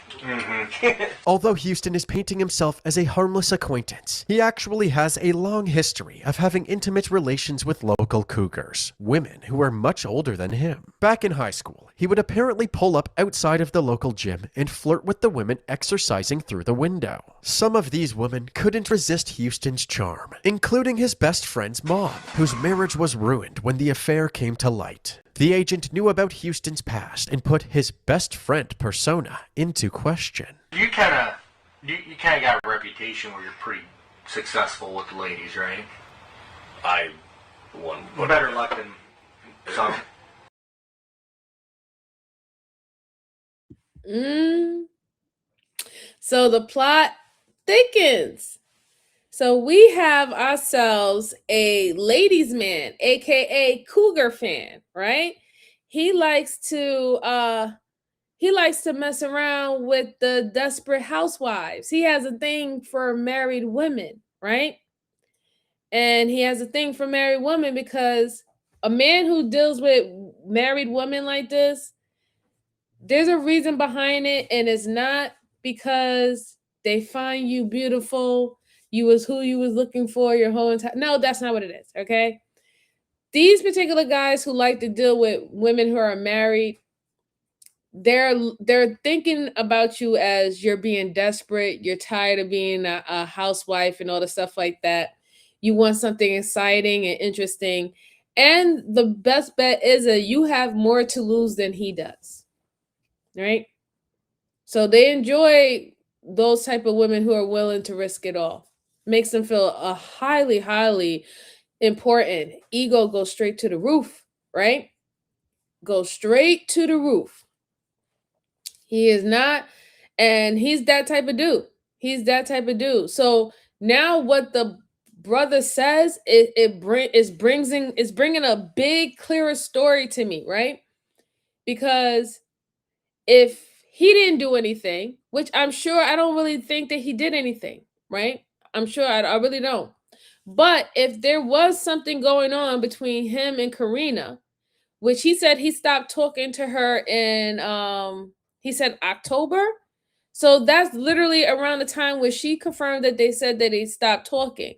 Speaker 10: Although Houston is painting himself as a harmless acquaintance, he actually has a long history of having intimate relations with local cougars, women who are much older than him. Back in high school, he would apparently pull up outside of the local gym and flirt with the women exercising through the window. Some of these women couldn't resist Houston's charm, including his best friend's mom, whose marriage was ruined when the affair came to light. The agent knew about Houston's past and put his best friend persona into question.
Speaker 19: You kind of got a reputation where you're pretty successful with the ladies, right? I won. Better luck than some.
Speaker 1: So the plot thickens. So we have ourselves a ladies' man, aka cougar fan, right? He likes to mess around with the desperate housewives. He has a thing for married women, right? And he has a thing for married women because a man who deals with married women like this, there's a reason behind it, and it's not because they find you beautiful, you was who you was looking for your whole entire. No, that's not what it is. Okay, these particular guys who like to deal with women who are married, they're thinking about you as you're being desperate, you're tired of being a housewife and all the stuff like that. You want something exciting and interesting, and the best bet is that you have more to lose than he does, right? So they enjoy those type of women who are willing to risk it all. Makes them feel a highly, highly important. Ego goes straight to the roof, right? Go straight to the roof. He is not, and he's that type of dude. He's that type of dude. So now what the brother says, is bringing a big, clearer story to me, right? Because if he didn't do anything, which I'm sure, I don't really think that he did anything, right? I'm sure I really don't. But if there was something going on between him and Karina, which he said he stopped talking to her in he said October. So that's literally around the time where she confirmed that they said that they stopped talking.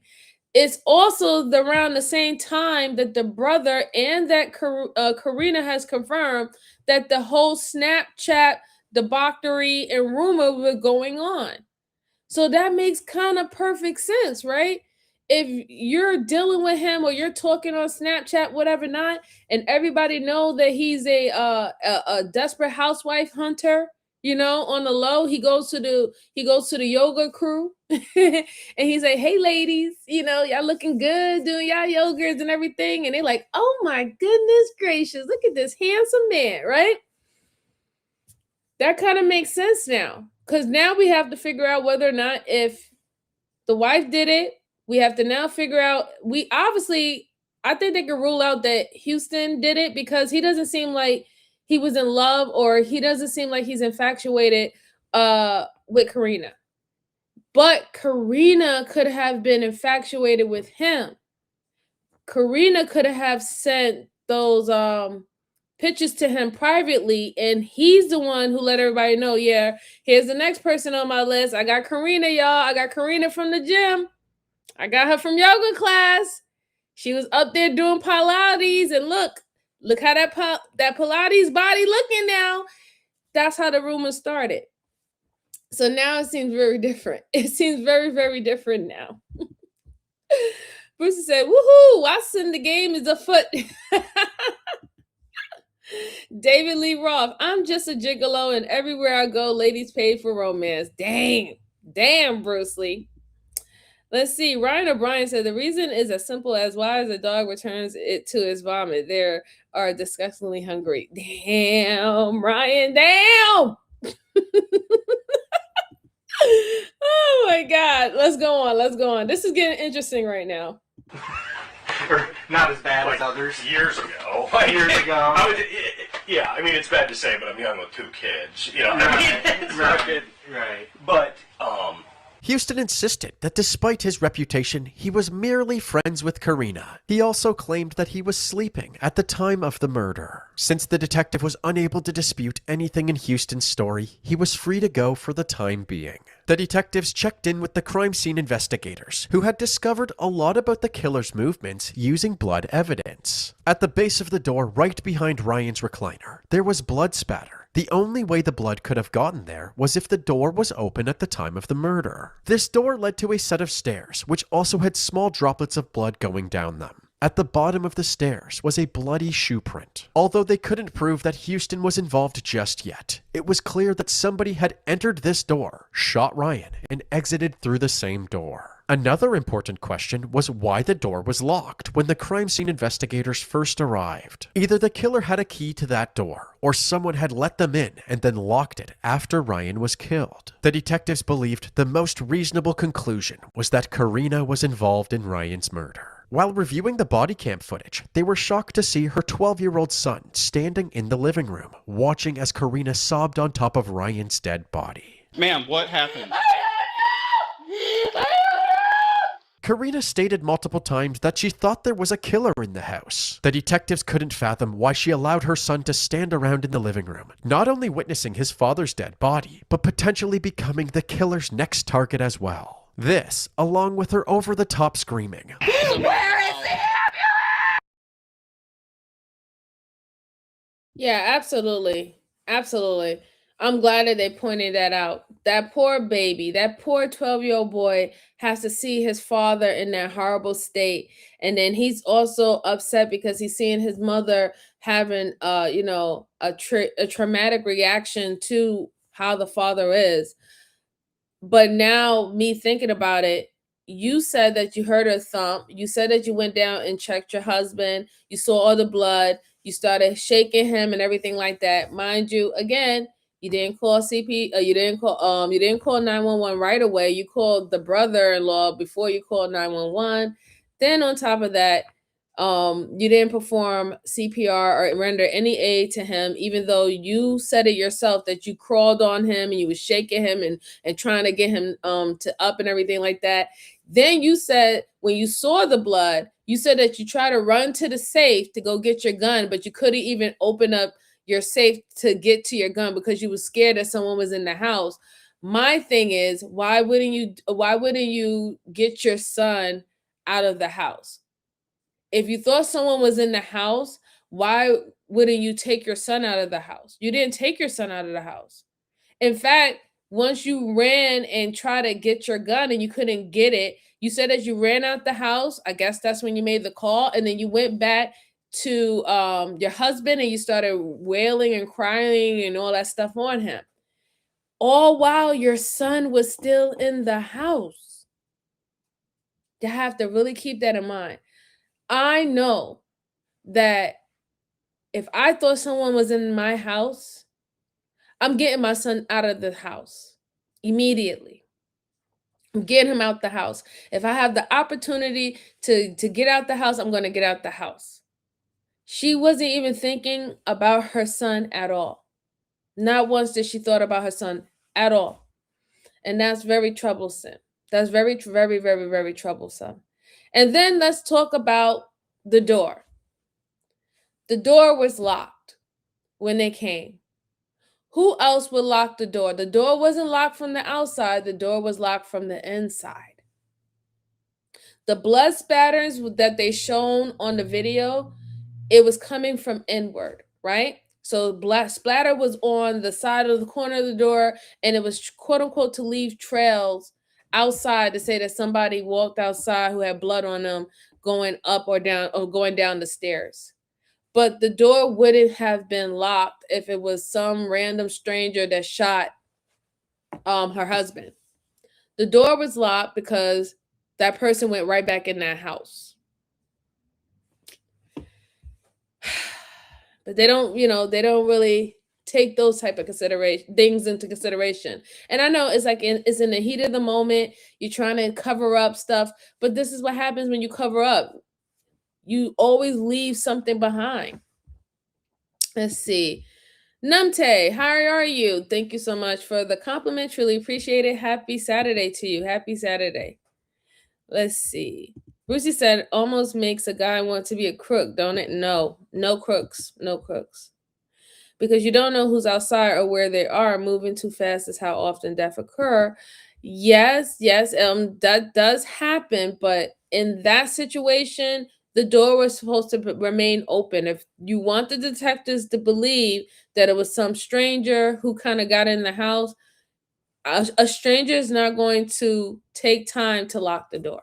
Speaker 1: It's also around the same time that the brother and that Karina has confirmed that the whole Snapchat debauchery and rumor were going on. So that makes kind of perfect sense, right? If you're dealing with him or you're talking on Snapchat, whatever not, and everybody know that he's a desperate housewife hunter, you know, on the low, he goes to the yoga crew and he's like, "Hey ladies, you know, y'all looking good doing y'all yogas and everything." And they're like, "Oh my goodness gracious, look at this handsome man," right? That kind of makes sense now. Because now we have to figure out whether or not if the wife did it, We have to now figure out. We obviously, I think they can rule out that Houston did it because he doesn't seem like he was in love, or he doesn't seem like he's infatuated with Karina. But Karina could have been infatuated with him. Karina could have sent those pictures to him privately, and he's the one who let everybody know, yeah, here's the next person on my list. I got Karina, y'all. I got Karina from the gym. I got her from yoga class. She was up there doing Pilates, and look how that Pilates body looking now. That's how the rumor started. So now it seems very different. It seems very, very different now. Bruce said, woohoo, Watson, the game is afoot. David Lee Roth, I'm just a gigolo, and everywhere I go, ladies pay for romance. Damn, Bruce Lee. Let's see. Ryan O'Brien said the reason is as simple as why as a dog returns it to his vomit. They are disgustingly hungry. Damn, Ryan, damn. Oh my God. Let's go on. This is getting interesting right now.
Speaker 19: Or not as bad as others.
Speaker 20: Years ago.
Speaker 19: Years ago.
Speaker 20: Yeah, I mean, it's bad to say, but I'm young with 2 kids. You know,
Speaker 19: Right.
Speaker 20: But,
Speaker 10: Houston insisted that despite his reputation, he was merely friends with Karina. He also claimed that he was sleeping at the time of the murder. Since the detective was unable to dispute anything in Houston's story, he was free to go for the time being. The detectives checked in with the crime scene investigators, who had discovered a lot about the killer's movements using blood evidence. At the base of the door right behind Ryan's recliner, there was blood spatter. The only way the blood could have gotten there was if the door was open at the time of the murder. This door led to a set of stairs, which also had small droplets of blood going down them. At the bottom of the stairs was a bloody shoe print. Although they couldn't prove that Houston was involved just yet, it was clear that somebody had entered this door, shot Ryan, and exited through the same door. Another important question was why the door was locked when the crime scene investigators first arrived. Either the killer had a key to that door, or someone had let them in and then locked it after Ryan was killed. The detectives believed the most reasonable conclusion was that Karina was involved in Ryan's murder. While reviewing the body cam footage, they were shocked to see her 12-year-old son standing in the living room, watching as Karina sobbed on top of Ryan's dead body.
Speaker 14: Ma'am, what happened?
Speaker 10: Karina stated multiple times that she thought there was a killer in the house. The detectives couldn't fathom why she allowed her son to stand around in the living room, not only witnessing his father's dead body, but potentially becoming the killer's next target as well. This, along with her over-the-top screaming,
Speaker 1: Where is the ambulance? Yeah, absolutely. Absolutely. I'm glad that they pointed that out. That poor baby, that poor 12-year-old boy has to see his father in that horrible state. And then he's also upset because he's seeing his mother having a traumatic reaction to how the father is. But now me thinking about it, you said that you heard a thump. You said that you went down and checked your husband. You saw all the blood. You started shaking him and everything like that. Mind you, again, you didn't call you didn't call 911 right away. You called the brother-in-law before you called 911. Then on top of that, you didn't perform CPR or render any aid to him, even though you said it yourself that you crawled on him and you was shaking him and trying to get him to up and everything like that. Then you said when you saw the blood, you said that you tried to run to the safe to go get your gun, but you couldn't even open up your safe to get to your gun because you was scared that someone was in the house. My thing is, why wouldn't you get your son out of the house? If you thought someone was in the house, why wouldn't you take your son out of the house? You didn't take your son out of the house. In fact, once you ran and tried to get your gun and you couldn't get it, you said that you ran out the house. I guess that's when you made the call. And then you went back to your husband and you started wailing and crying and all that stuff on him. All while your son was still in the house. You have to really keep that in mind. I know that if I thought someone was in my house, I'm getting my son out of the house immediately. I'm getting him out the house. If I have the opportunity to get out the house, I'm going to get out the house. She wasn't even thinking about her son at all. Not once did she thought about her son at all. And that's very troublesome. That's very, very, very, very troublesome. And then let's talk about the door. The door was locked when they came. Who else would lock the door? The door wasn't locked from the outside. The door was locked from the inside. The blood spatters that they shown on the video, it was coming from inward, right? So black splatter was on the side of the corner of the door, and it was quote unquote to leave trails outside to say that somebody walked outside who had blood on them going up or going down the stairs. But the door wouldn't have been locked if it was some random stranger that shot her husband. The door was locked because that person went right back in that house. But they don't really take those type of things into consideration. And I know it's like it's in the heat of the moment. You're trying to cover up stuff, but this is what happens when you cover up. You always leave something behind. Let's see. Numte, how are you? Thank you so much for the compliment. Truly appreciate it. Happy Saturday to you. Happy Saturday. Let's see. Brucey said, almost makes a guy want to be a crook, don't it? No crooks. No crooks. Because you don't know who's outside or where they are. Moving too fast is how often death occur. Yes, that does happen. But in that situation, the door was supposed to remain open. If you want the detectives to believe that it was some stranger who kind of got in the house, a stranger is not going to take time to lock the door.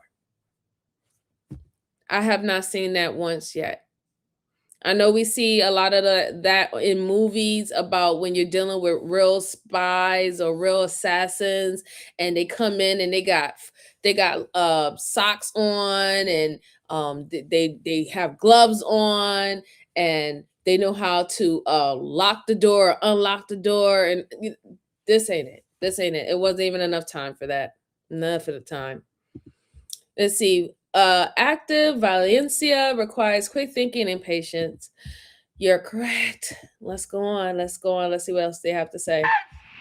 Speaker 1: I have not seen that once yet. I know we see a lot of that in movies about when you're dealing with real spies or real assassins, and they come in and they got socks on, and they have gloves on, and they know how to lock the door, unlock the door, and this ain't it. This ain't it. It wasn't even enough time for that. Enough of the time. Let's see. Active Valencia requires quick thinking and patience. You're correct. Let's go on. Let's see what else they have to say.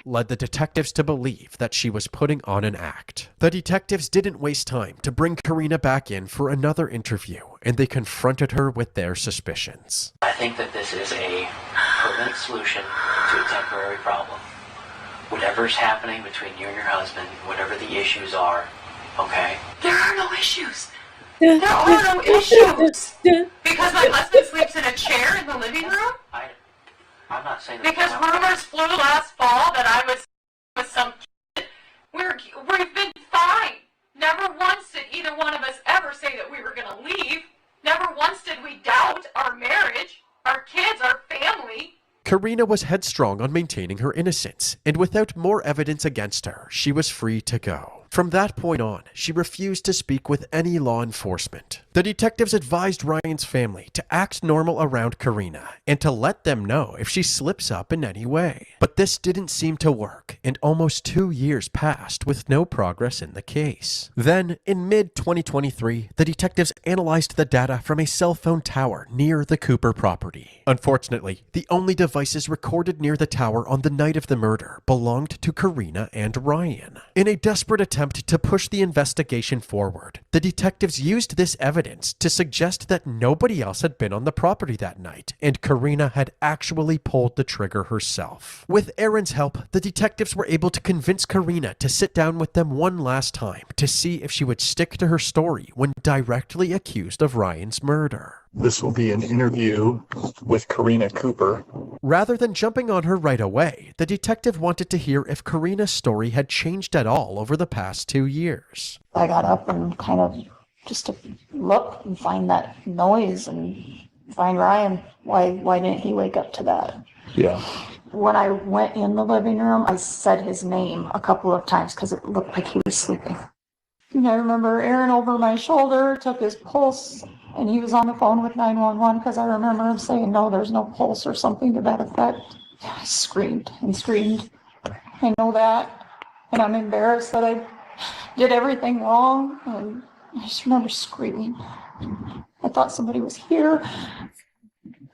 Speaker 10: Led the detectives to believe that she was putting on an act. The detectives didn't waste time to bring Karina back in for another interview, and they confronted her with their suspicions.
Speaker 16: I think that this is a permanent solution to a temporary problem. Whatever's happening between you and your husband, whatever the issues are, okay?
Speaker 17: There are no issues. There are no issues. Because my husband sleeps in a chair in the living room?
Speaker 16: I'm not saying that.
Speaker 17: Because rumors flew last fall that I was with some kid. We've been fine. Never once did either one of us ever say that we were going to leave. Never once did we doubt our marriage, our kids, our family.
Speaker 10: Karina was headstrong on maintaining her innocence, and without more evidence against her, she was free to go. From that point on, she refused to speak with any law enforcement. The detectives advised Ryan's family to act normal around Karina and to let them know if she slips up in any way. But this didn't seem to work, and almost 2 years passed with no progress in the case. Then, in mid-2023, the detectives analyzed the data from a cell phone tower near the Cooper property. Unfortunately, the only devices recorded near the tower on the night of the murder belonged to Karina and Ryan. In a desperate attempt to push the investigation forward, the detectives used this evidence to suggest that nobody else had been on the property that night, and Karina had actually pulled the trigger herself. With Aaron's help, the detectives were able to convince Karina to sit down with them one last time to see if she would stick to her story when directly accused of Ryan's murder.
Speaker 21: This will be an interview with Karina Cooper.
Speaker 10: Rather than jumping on her right away, the detective wanted to hear if Karina's story had changed at all over the past 2 years.
Speaker 22: I got up and kind of just to look and find that noise and find Ryan. Why didn't he wake up to that?
Speaker 21: Yeah.
Speaker 22: When I went in the living room, I said his name a couple of times because it looked like he was sleeping. And I remember Aaron over my shoulder took his pulse, and he was on the phone with 911 because I remember him saying, no, there's no pulse or something to that effect. I screamed and screamed. I know that, and I'm embarrassed that I did everything wrong, and I just remember screaming. I thought somebody was here.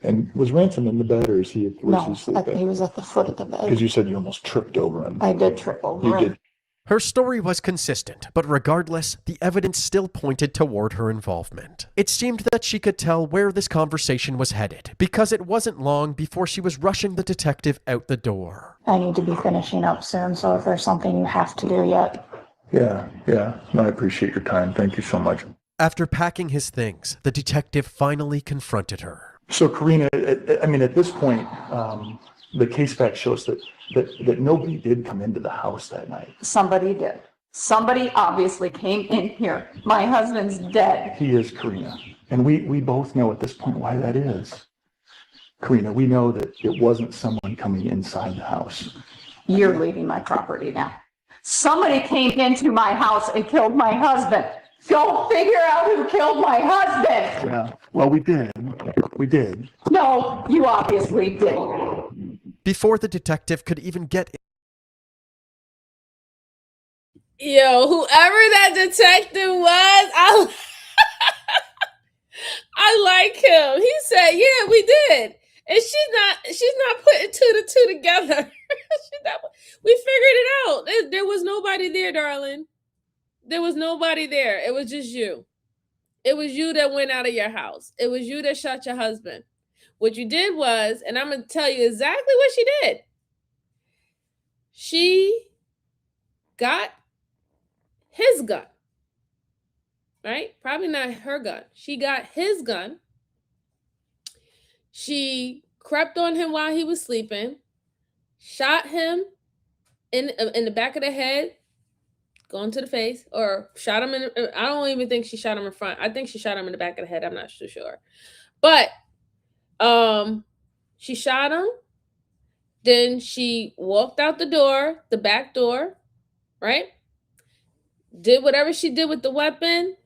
Speaker 21: And was Ransom in the bed, or is he? Where's he sleeping?
Speaker 22: He was at the foot of the bed.
Speaker 21: Because you said you almost tripped over him.
Speaker 22: I did trip over
Speaker 21: You
Speaker 22: him.
Speaker 21: did.
Speaker 10: Her story was consistent, but regardless, the evidence still pointed toward her involvement. It seemed that she could tell where this conversation was headed, because it wasn't long before she was rushing the detective out the door.
Speaker 22: I need to be finishing up soon, so if there's something you have to do yet.
Speaker 21: Yeah. No, I appreciate your time. Thank you so much.
Speaker 10: After packing his things, the detective finally confronted her.
Speaker 21: So, Karina, at this point, the case fact shows that nobody did come into the house that night.
Speaker 22: Somebody did. Somebody obviously came in here. My husband's dead.
Speaker 21: He is, Karina. And we both know at this point why that is. Karina, we know that it wasn't someone coming inside the house.
Speaker 22: You're leaving my property now. Somebody came into my house and killed my husband. Go figure out who killed my husband.
Speaker 21: Yeah, well, we did. We did.
Speaker 22: No, you obviously did.
Speaker 10: Before the detective could even get...
Speaker 1: Yo, whoever that detective was, I like him. He said, "Yeah, we did," and she's not putting two together. We figured it out. There was nobody there, darling. There was nobody there. It was just you. It was you that went out of your house. It was you that shot your husband. What you did was, and I'm going to tell you exactly what she did. She got his gun, right? Probably not her gun. She got his gun. She crept on him while he was sleeping, shot him in the back of the head, going to the face, or shot him in. I don't even think she shot him in front. I think she shot him in the back of the head. I'm not too sure, but she shot him. Then she walked out the door, the back door, right? Did whatever she did with the weapon.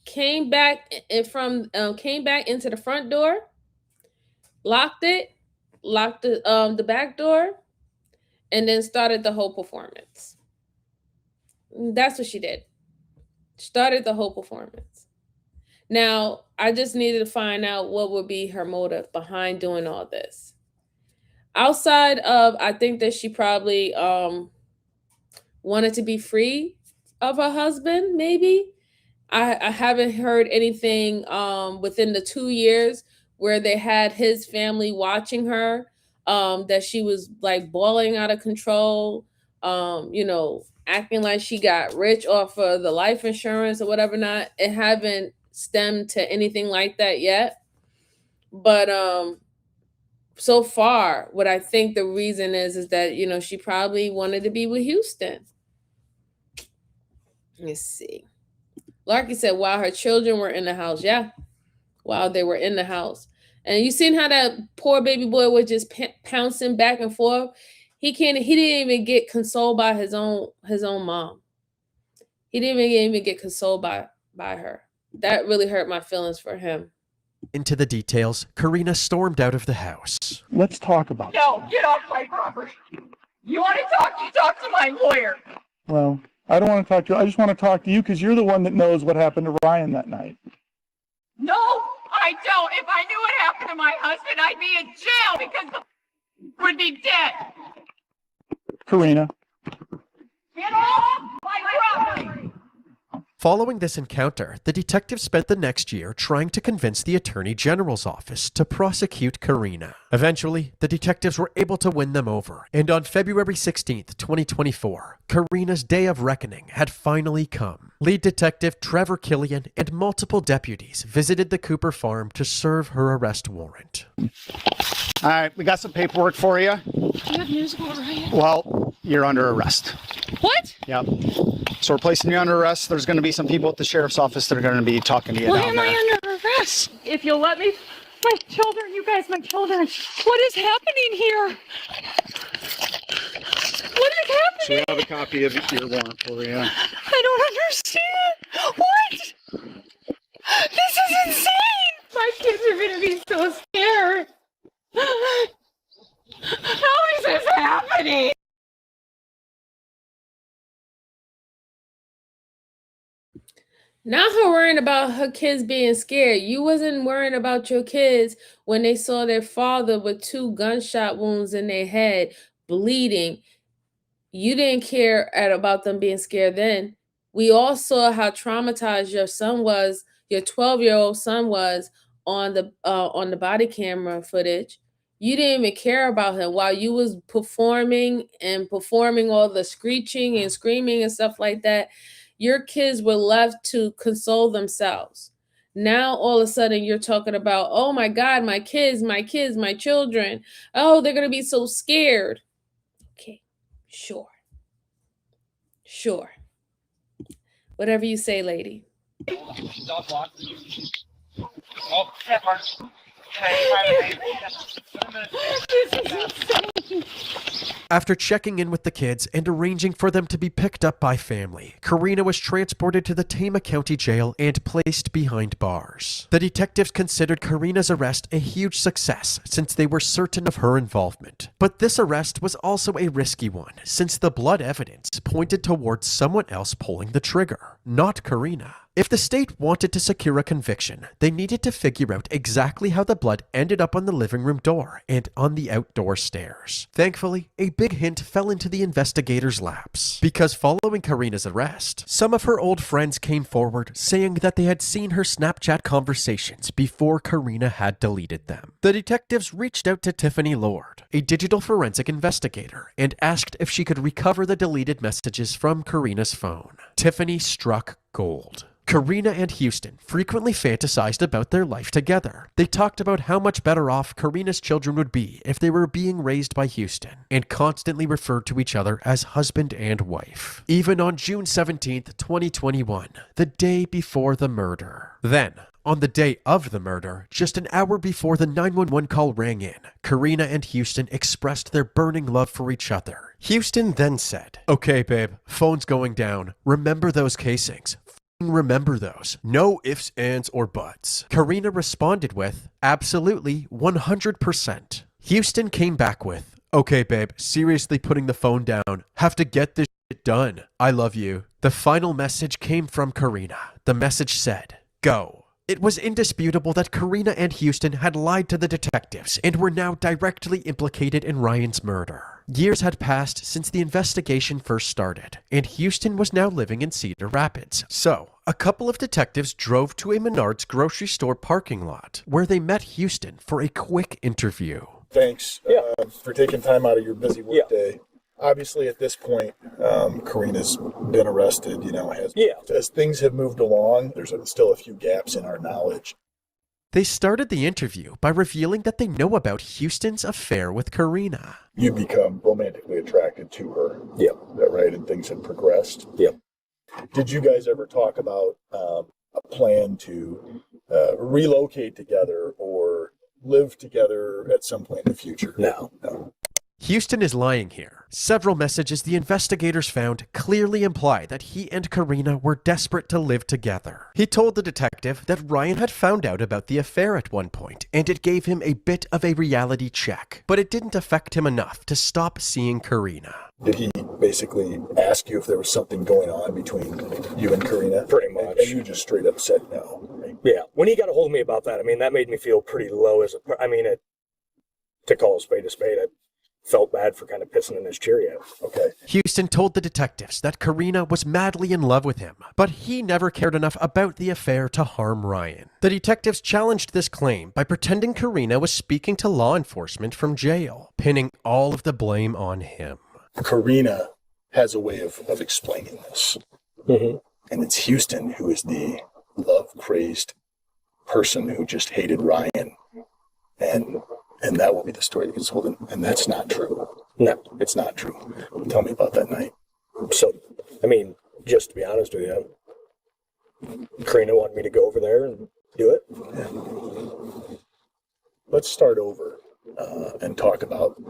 Speaker 1: Came back into the front door, locked the back door, and then started the whole performance. That's what she did. Started the whole performance. Now, I just needed to find out what would be her motive behind doing all this. Outside of, I think that she probably wanted to be free of her husband, maybe. I haven't heard anything within the 2 years where they had his family watching her, that she was like bawling out of control, acting like she got rich off of the life insurance or whatever not. It haven't stemmed to anything like that yet. But so far, what I think the reason is that, she probably wanted to be with Houston. Let's see. Larky said, while her children were in the house. Yeah, while they were in the house. And you seen how that poor baby boy was just pouncing back and forth? He didn't even get consoled by his own mom. He didn't even get consoled by her. That really hurt my feelings for him.
Speaker 10: Into the details, Karina stormed out of the house.
Speaker 21: Let's talk about
Speaker 9: No, get off my property. You want to talk? You talk to my lawyer.
Speaker 21: Well, I don't want to talk to you. I just want to talk to you because you're the one that knows what happened to Ryan that night.
Speaker 9: No, I don't. If I knew what happened to my husband, I'd be in jail because the would be dead.
Speaker 21: Karina.
Speaker 9: Get off my property.
Speaker 10: Following this encounter, the detective spent the next year trying to convince the Attorney General's office to prosecute Karina. Eventually, the detectives were able to win them over, and on February 16th, 2024, Karina's day of reckoning had finally come. Lead detective Trevor Killian and multiple deputies visited the Cooper farm to serve her arrest warrant.
Speaker 8: All right, we got some paperwork for you.
Speaker 9: Do you have news about Ryan?
Speaker 8: Well, you're under arrest.
Speaker 9: What?
Speaker 8: Yep. So we're placing you under arrest. There's going to be some people at the sheriff's office that are going to be talking to you
Speaker 9: Why
Speaker 8: down
Speaker 9: am
Speaker 8: there.
Speaker 9: I under arrest? If you'll let me, my children, you guys, my children. What is happening here? What is happening?
Speaker 8: So we have a copy of your warrant for you.
Speaker 9: I don't understand. What? This is insane. My kids are going to be so scared. How is this happening?
Speaker 1: Not her worrying about her kids being scared. You wasn't worrying about your kids when they saw their father with 2 gunshot wounds in their head, bleeding. You didn't care about them being scared then. We all saw how traumatized your son was, your 12-year-old son was on the body camera footage. You didn't even care about him while you was performing all the screeching and screaming and stuff like that. Your kids were left to console themselves. Now all of a sudden you're talking about, oh my God, my kids, my children. Oh, they're gonna be so scared. Okay, sure. Sure. Whatever you say, lady.
Speaker 10: After checking in with the kids and arranging for them to be picked up by family, Karina was transported to the Tama County Jail and placed behind bars. The detectives considered Karina's arrest a huge success since they were certain of her involvement. But this arrest was also a risky one since the blood evidence pointed towards someone else pulling the trigger, not Karina. If the state wanted to secure a conviction, they needed to figure out exactly how the blood ended up on the living room door and on the outdoor stairs. Thankfully, a big hint fell into the investigators' laps, because following Karina's arrest, some of her old friends came forward saying that they had seen her Snapchat conversations before Karina had deleted them. The detectives reached out to Tiffany Lord, a digital forensic investigator, and asked if she could recover the deleted messages from Karina's phone. Tiffany struck gold. Karina and Houston frequently fantasized about their life together. They talked about how much better off Karina's children would be if they were being raised by Houston, and constantly referred to each other as husband and wife. Even on June 17th, 2021, the day before the murder. Then, on the day of the murder, just an hour before the 911 call rang in, Karina and Houston expressed their burning love for each other. Houston then said, "Okay, babe, phone's going down. Remember those casings. Remember those. No ifs, ands, or buts." Karina responded with, "Absolutely, 100%. Houston came back with, "Okay, babe, seriously putting the phone down. Have to get this shit done. I love you." The final message came from Karina. The message said, "Go." It was indisputable that Karina and Houston had lied to the detectives and were now directly implicated in Ryan's murder. Years had passed since the investigation first started, and Houston was now living in Cedar Rapids. So, a couple of detectives drove to a Menards grocery store parking lot, where they met Houston for a quick interview.
Speaker 21: Thanks for taking time out of your busy workday. Obviously, at this point, Karina's been arrested. As things have moved along, there's still a few gaps in our knowledge.
Speaker 10: They started the interview by revealing that they know about Houston's affair with Karina.
Speaker 21: You become romantically attracted to her. Yep. Is that right? And things have progressed. Yep. Did you guys ever talk about a plan to relocate together or live together at some point in the future? No.
Speaker 10: Houston is lying here. Several messages the investigators found clearly imply that he and Karina were desperate to live together. He told the detective that Ryan had found out about the affair at one point, and it gave him a bit of a reality check, but it didn't affect him enough to stop seeing Karina.
Speaker 21: Did he basically ask you if there was something going on between you and Karina?
Speaker 6: Pretty much.
Speaker 21: And you just straight up said no, right?
Speaker 6: Yeah. When he got a hold of me about that, that made me feel pretty low to call a spade, I felt bad for kind of pissing in his Cheerio.
Speaker 21: Okay.
Speaker 10: Houston told the detectives that Karina was madly in love with him, but he never cared enough about the affair to harm Ryan. The detectives challenged this claim by pretending Karina was speaking to law enforcement from jail, pinning all of the blame on him.
Speaker 21: Karina has a way of explaining this.
Speaker 6: Mm-hmm.
Speaker 21: And it's Houston who is the love-crazed person who just hated Ryan. And that will be the story that gets told. And that's not true.
Speaker 6: No.
Speaker 21: It's not true. Tell me about that night.
Speaker 6: So, just to be honest with you, Karina wanted me to go over there and do it.
Speaker 21: Yeah. Let's start over and talk about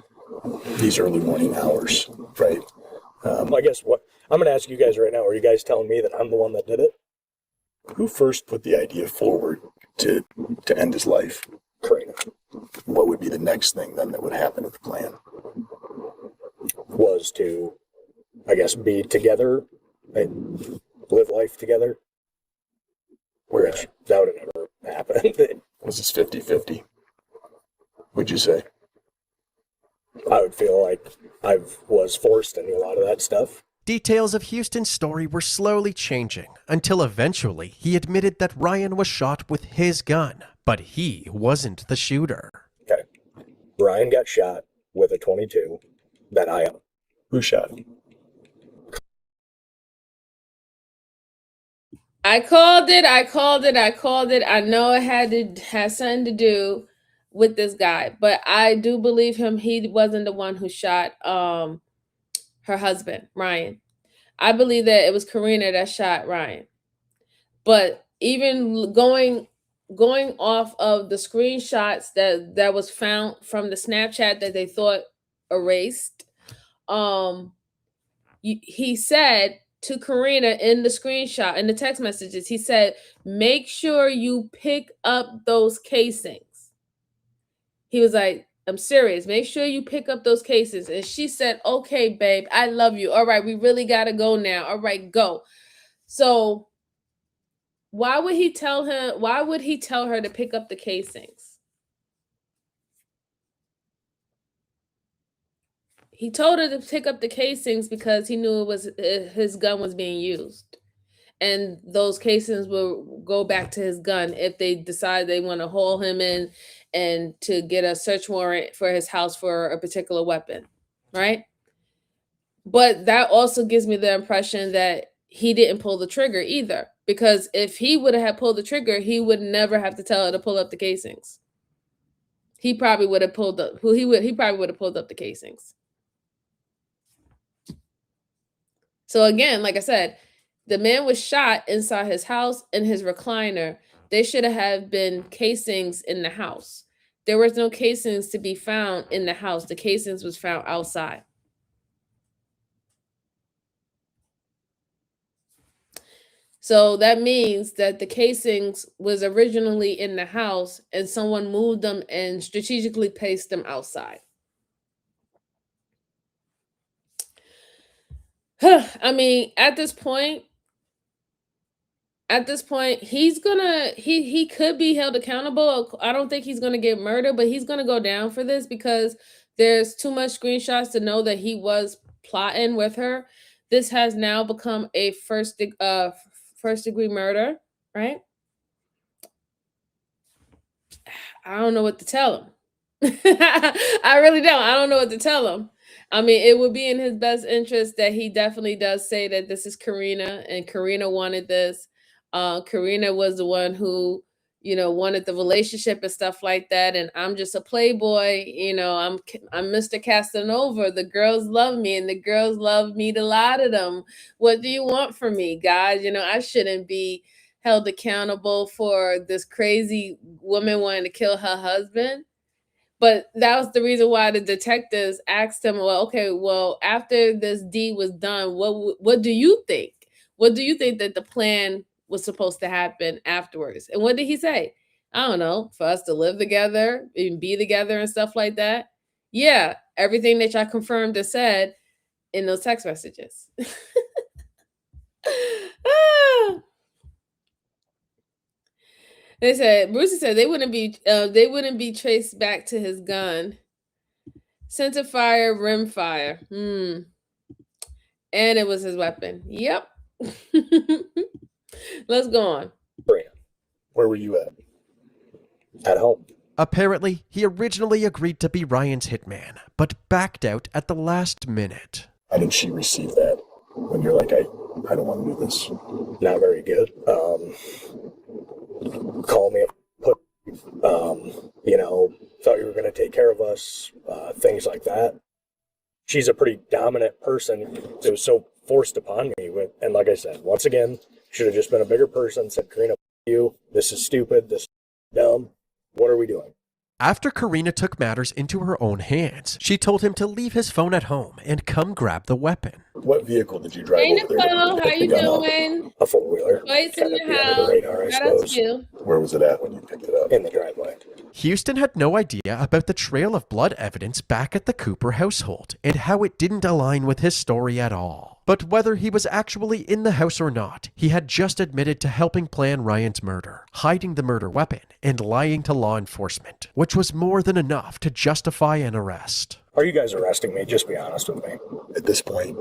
Speaker 21: these early morning hours, right?
Speaker 6: I guess what I'm going to ask you guys right now, are you guys telling me that I'm the one that did it?
Speaker 21: Who first put the idea forward to end his life?
Speaker 6: Karina.
Speaker 21: What would be the next thing then that would happen with the plan?
Speaker 6: Was to, I guess, be together and live life together. Which that would have never happened.
Speaker 21: Was this 50-50? Would you say?
Speaker 6: I would feel like I was forced into a lot of that stuff.
Speaker 10: Details of Houston's story were slowly changing until eventually he admitted that Ryan was shot with his gun, but he wasn't the shooter.
Speaker 6: Okay. Ryan got shot with a .22 that I own.
Speaker 21: Who shot him?
Speaker 1: I called it. I know it had something to do with this guy, but I do believe him. He wasn't the one who shot her husband, Ryan. I believe that it was Karina that shot Ryan. But even going off of the screenshots that was found from the Snapchat that they thought erased, he said to Karina in the screenshot, in the text messages, he said, make sure you pick up those casings. He was like, I'm serious. Make sure you pick up those cases. And she said, okay, babe, I love you. All right, we really got to go now. All right, go. So why would he tell her to pick up the casings? He told her to pick up the casings because he knew his gun was being used. And those casings will go back to his gun if they decide they want to haul him in and to get a search warrant for his house for a particular weapon, right? But that also gives me the impression that he didn't pull the trigger either, because if he would have pulled the trigger, he would never have to tell her to pull up the casings. He probably would have pulled up. He probably would have pulled up the casings. So again, like I said, the man was shot inside his house in his recliner. They should have been casings in the house. There was no casings to be found in the house. The casings was found outside. So that means that the casings was originally in the house and someone moved them and strategically placed them outside. I mean, at this point, he could be held accountable. I don't think he's gonna get murdered, but he's gonna go down for this because there's too much screenshots to know that he was plotting with her. This has now become a first degree murder, right? I don't know what to tell him. I really don't. I don't know what to tell him. I mean, it would be in his best interest that he definitely does say that this is Karina and Karina wanted this. Karina was the one who, wanted the relationship and stuff like that. And I'm just a playboy. I'm Mr. Casanova. The girls love me and the girls love me to lie to them. What do you want from me, guys? I shouldn't be held accountable for this crazy woman wanting to kill her husband. But that was the reason why the detectives asked him, well, after this deed was done, what do you think? What do you think that the plan was supposed to happen afterwards? And what did he say? I don't know, for us to live together and be together and stuff like that. Yeah, everything that y'all confirmed and said in those text messages. They said Brucey said they wouldn't be traced back to his gun. Center fire, rim fire. And it was his weapon. Yep. Let's go on.
Speaker 6: Where were you at? At home.
Speaker 10: Apparently, he originally agreed to be Ryan's hitman, but backed out at the last minute.
Speaker 21: How did she receive that? When you're like, I don't want to do this.
Speaker 6: Not very good. Call me, thought you were going to take care of us, things like that. She's a pretty dominant person. It was so forced upon me. And like I said, once again, should have just been a bigger person, said, Karina, you, this is stupid, this is dumb. What are we doing?
Speaker 10: After Karina took matters into her own hands, she told him to leave his phone at home and come grab the weapon.
Speaker 21: What vehicle did you drive
Speaker 1: Hey,
Speaker 21: over there?
Speaker 1: Nicole, how you doing?
Speaker 6: A four-whooler.
Speaker 1: Lights in the house.
Speaker 6: The radar, I
Speaker 1: Shout out
Speaker 6: suppose.
Speaker 1: to you.
Speaker 21: Where was it at when you picked it up?
Speaker 6: In the driveway.
Speaker 10: Houston had no idea about the trail of blood evidence back at the Cooper household and how it didn't align with his story at all. But whether he was actually in the house or not, he had just admitted to helping plan Ryan's murder, hiding the murder weapon, and lying to law enforcement, which was more than enough to justify an arrest.
Speaker 6: Are you guys arresting me? Just be honest with me.
Speaker 21: At this point,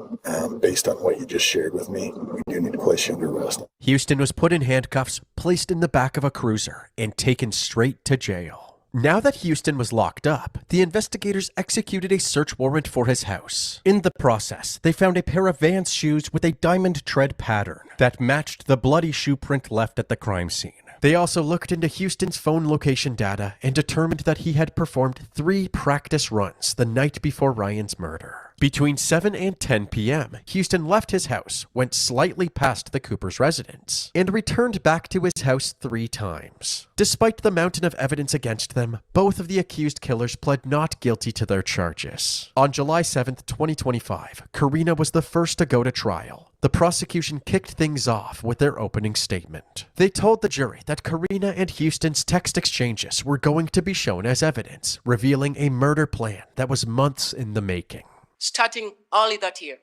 Speaker 21: based on what you just shared with me, we do need to place you under arrest.
Speaker 10: Houston was put in handcuffs, placed in the back of a cruiser, and taken straight to jail. Now that Houston was locked up, the investigators executed a search warrant for his house. In the process, they found a pair of Vans shoes with a diamond tread pattern that matched the bloody shoe print left at the crime scene. They also looked into Houston's phone location data and determined that he had performed 3 practice runs the night before Ryan's murder. Between 7 and 10 p.m., Houston left his house, went slightly past the Cooper's residence, and returned back to his house 3 times. Despite the mountain of evidence against them, both of the accused killers pled not guilty to their charges. On July 7th, 2025, Karina was the first to go to trial. The prosecution kicked things off with their opening statement. They told the jury that Karina and Houston's text exchanges were going to be shown as evidence, revealing a murder plan that was months in the making.
Speaker 5: Starting early that year,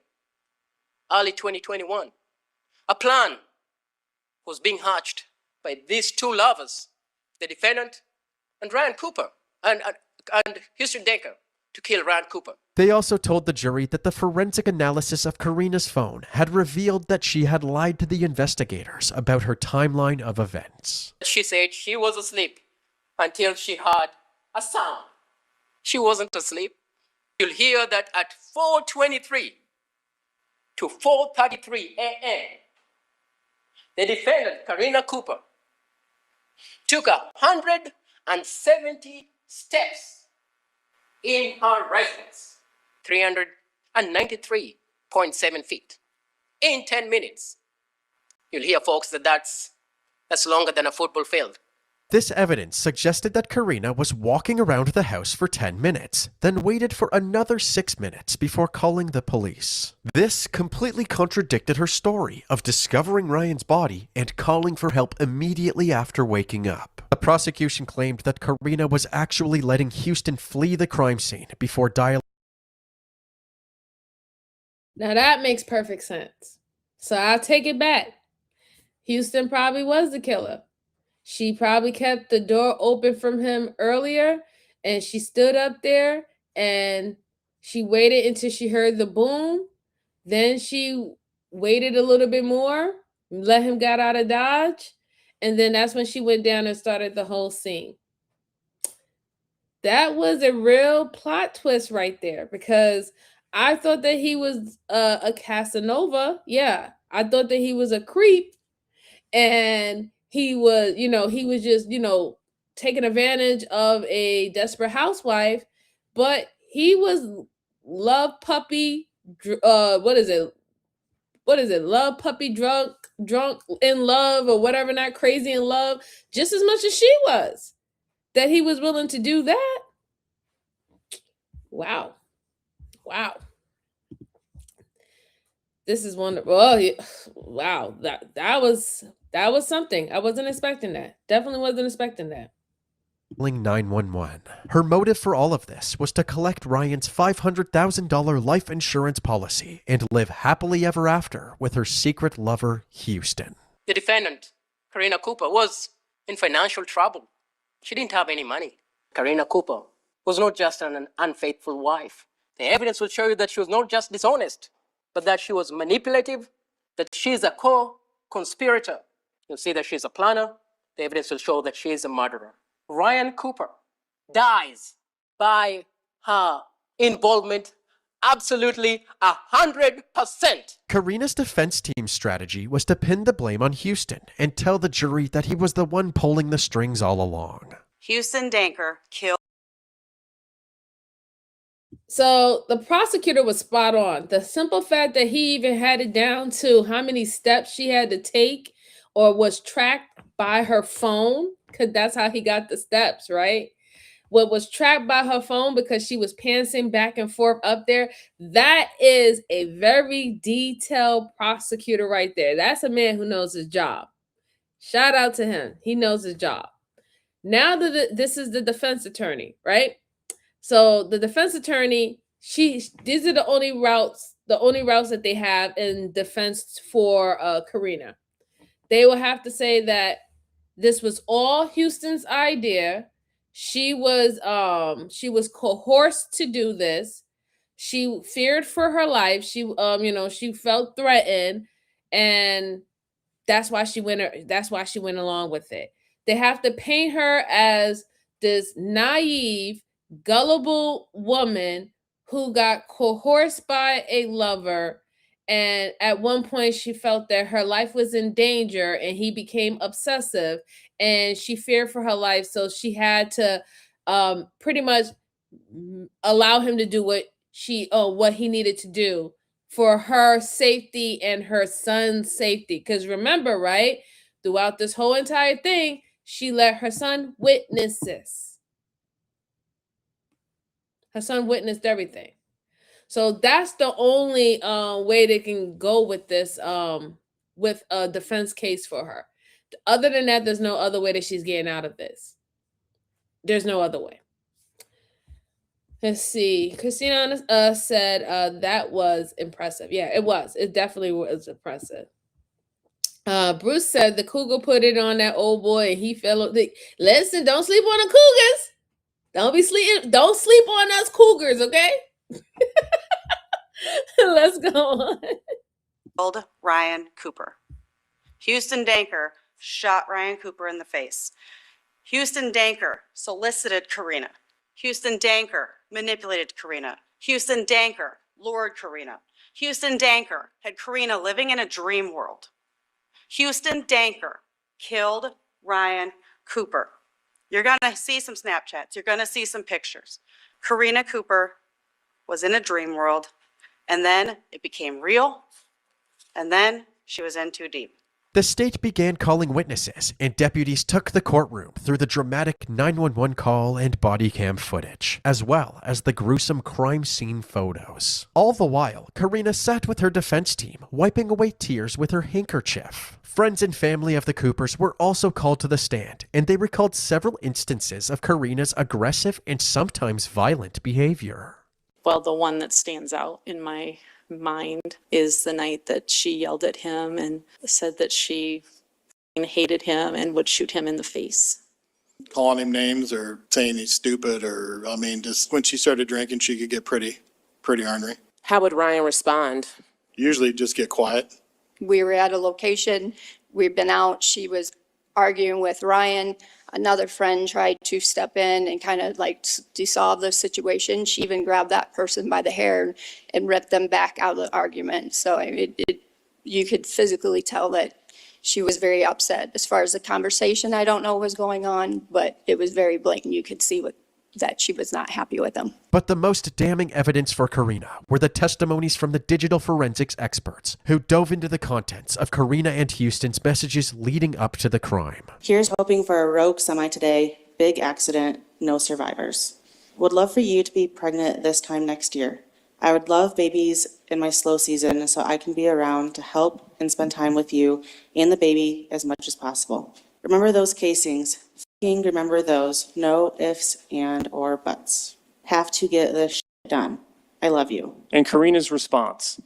Speaker 5: early 2021, a plan was being hatched by these 2 lovers, the defendant and Ryan Cooper, and Houston Denker, to kill Ryan Cooper.
Speaker 10: They also told the jury that the forensic analysis of Karina's phone had revealed that she had lied to the investigators about her timeline of events.
Speaker 5: She said she was asleep until she heard a sound. She wasn't asleep. You'll hear that at 4:23 to 4:33 a.m., the defendant, Karina Cooper, took 170 steps in her residence, 393.7 feet, in 10 minutes. You'll hear, folks, that's longer than a football field.
Speaker 10: This evidence suggested that Karina was walking around the house for 10 minutes, then waited for another 6 minutes before calling the police. This completely contradicted her story of discovering Ryan's body and calling for help immediately after waking up. The prosecution claimed that Karina was actually letting Houston flee the crime scene before dialing.
Speaker 1: Now that makes perfect sense. So I'll take it back. Houston probably was the killer. She probably kept the door open from him earlier, and she stood up there and she waited until she heard the boom. Then she waited a little bit more, let him get out of Dodge, and then that's when she went down and started the whole scene. That was a real plot twist right there, because I thought that he was a Casanova. Yeah, I thought that he was a creep, and he was just, taking advantage of a desperate housewife, but he was love puppy, what is it? Love puppy, drunk in love, or whatever, not crazy in love, just as much as she was, that he was willing to do that. Wow. This is wonderful. Oh, wow. That was something. I wasn't expecting that. Definitely wasn't expecting that.
Speaker 10: 911. Her motive for all of this was to collect Ryan's $500,000 life insurance policy and live happily ever after with her secret lover, Houston.
Speaker 5: The defendant, Karina Cooper, was in financial trouble. She didn't have any money. Karina Cooper was not just an unfaithful wife. The evidence will show you that she was not just dishonest, but that she was manipulative, that she's a co-conspirator. You'll see that she's a planner. The evidence will show that she is a murderer. Ryan Cooper dies by her involvement absolutely 100%.
Speaker 10: Karina's defense team's strategy was to pin the blame on Houston and tell the jury that he was the one pulling the strings all along.
Speaker 7: Houston Denker killed.
Speaker 1: So the prosecutor was spot on. The simple fact that he even had it down to how many steps she had to take or was tracked by her phone, because that's how he got the steps, right? What was tracked by her phone because she was pantsing back and forth up there. That is a very detailed prosecutor right there. That's a man who knows his job. Shout out to him. He knows his job. Now this is the defense attorney, right? So the defense attorney, these are the only routes the only routes that they have in defense for Karina. They will have to say that this was all Houston's idea. She was coerced to do this. She feared for her life. She felt threatened, and that's why she went along with it. They have to paint her as this naive, gullible woman who got coerced by a lover, and at one point she felt that her life was in danger and he became obsessive and she feared for her life, so she had to pretty much allow him to do what he needed to do for her safety and her son's safety. Because remember, right, throughout this whole entire thing, she let her son witness this. Her son witnessed everything. So that's the only way they can go with this, with a defense case for her. Other than that, there's no other way that she's getting out of this. There's no other way. Let's see. Christina said that was impressive. Yeah, it was. It definitely was impressive. Bruce said the cougar put it on that old boy and he fell. Listen, don't sleep on the cougars. Don't sleep on us cougars, okay? Let's go on.
Speaker 7: Killed Ryan Cooper. Houston Danker shot Ryan Cooper in the face. Houston Danker solicited Karina. Houston Danker manipulated Karina. Houston Danker lured Karina. Houston Danker had Karina living in a dream world. Houston Danker killed Ryan Cooper. You're going to see some Snapchats. You're going to see some pictures. Karina Cooper was in a dream world, and then it became real, and then she was in too deep.
Speaker 10: The state began calling witnesses, and deputies took the courtroom through the dramatic 911 call and body cam footage, as well as the gruesome crime scene photos. All the while, Karina sat with her defense team, wiping away tears with her handkerchief. Friends and family of the Coopers were also called to the stand, and they recalled several instances of Karina's aggressive and sometimes violent behavior.
Speaker 2: Well, the one that stands out in my mind is the night that she yelled at him and said that she hated him and would shoot him in the face.
Speaker 3: Calling him names or saying he's stupid, or, just when she started drinking, she could get pretty ornery.
Speaker 5: How would Ryan respond?
Speaker 3: Usually just get quiet.
Speaker 23: We were at a location, we'd been out, she was arguing with Ryan. Another friend tried to step in and kind of dissolve the situation. She even grabbed that person by the hair and ripped them back out of the argument. So you could physically tell that she was very upset. As far as the conversation, I don't know what was going on, but it was very blatant. You could see that she was not happy with him.
Speaker 10: But the most damning evidence for Karina were the testimonies from the digital forensics experts who dove into the contents of Karina and Houston's messages leading up to the crime.
Speaker 24: Here's hoping for a rogue semi today, big accident, no survivors. Would love for you to be pregnant this time next year. I would love babies in my slow season so I can be around to help and spend time with you and the baby as much as possible. Remember those casings. Remember those. No ifs and or buts. Have to get this shit done. I love you.
Speaker 25: And Karina's response.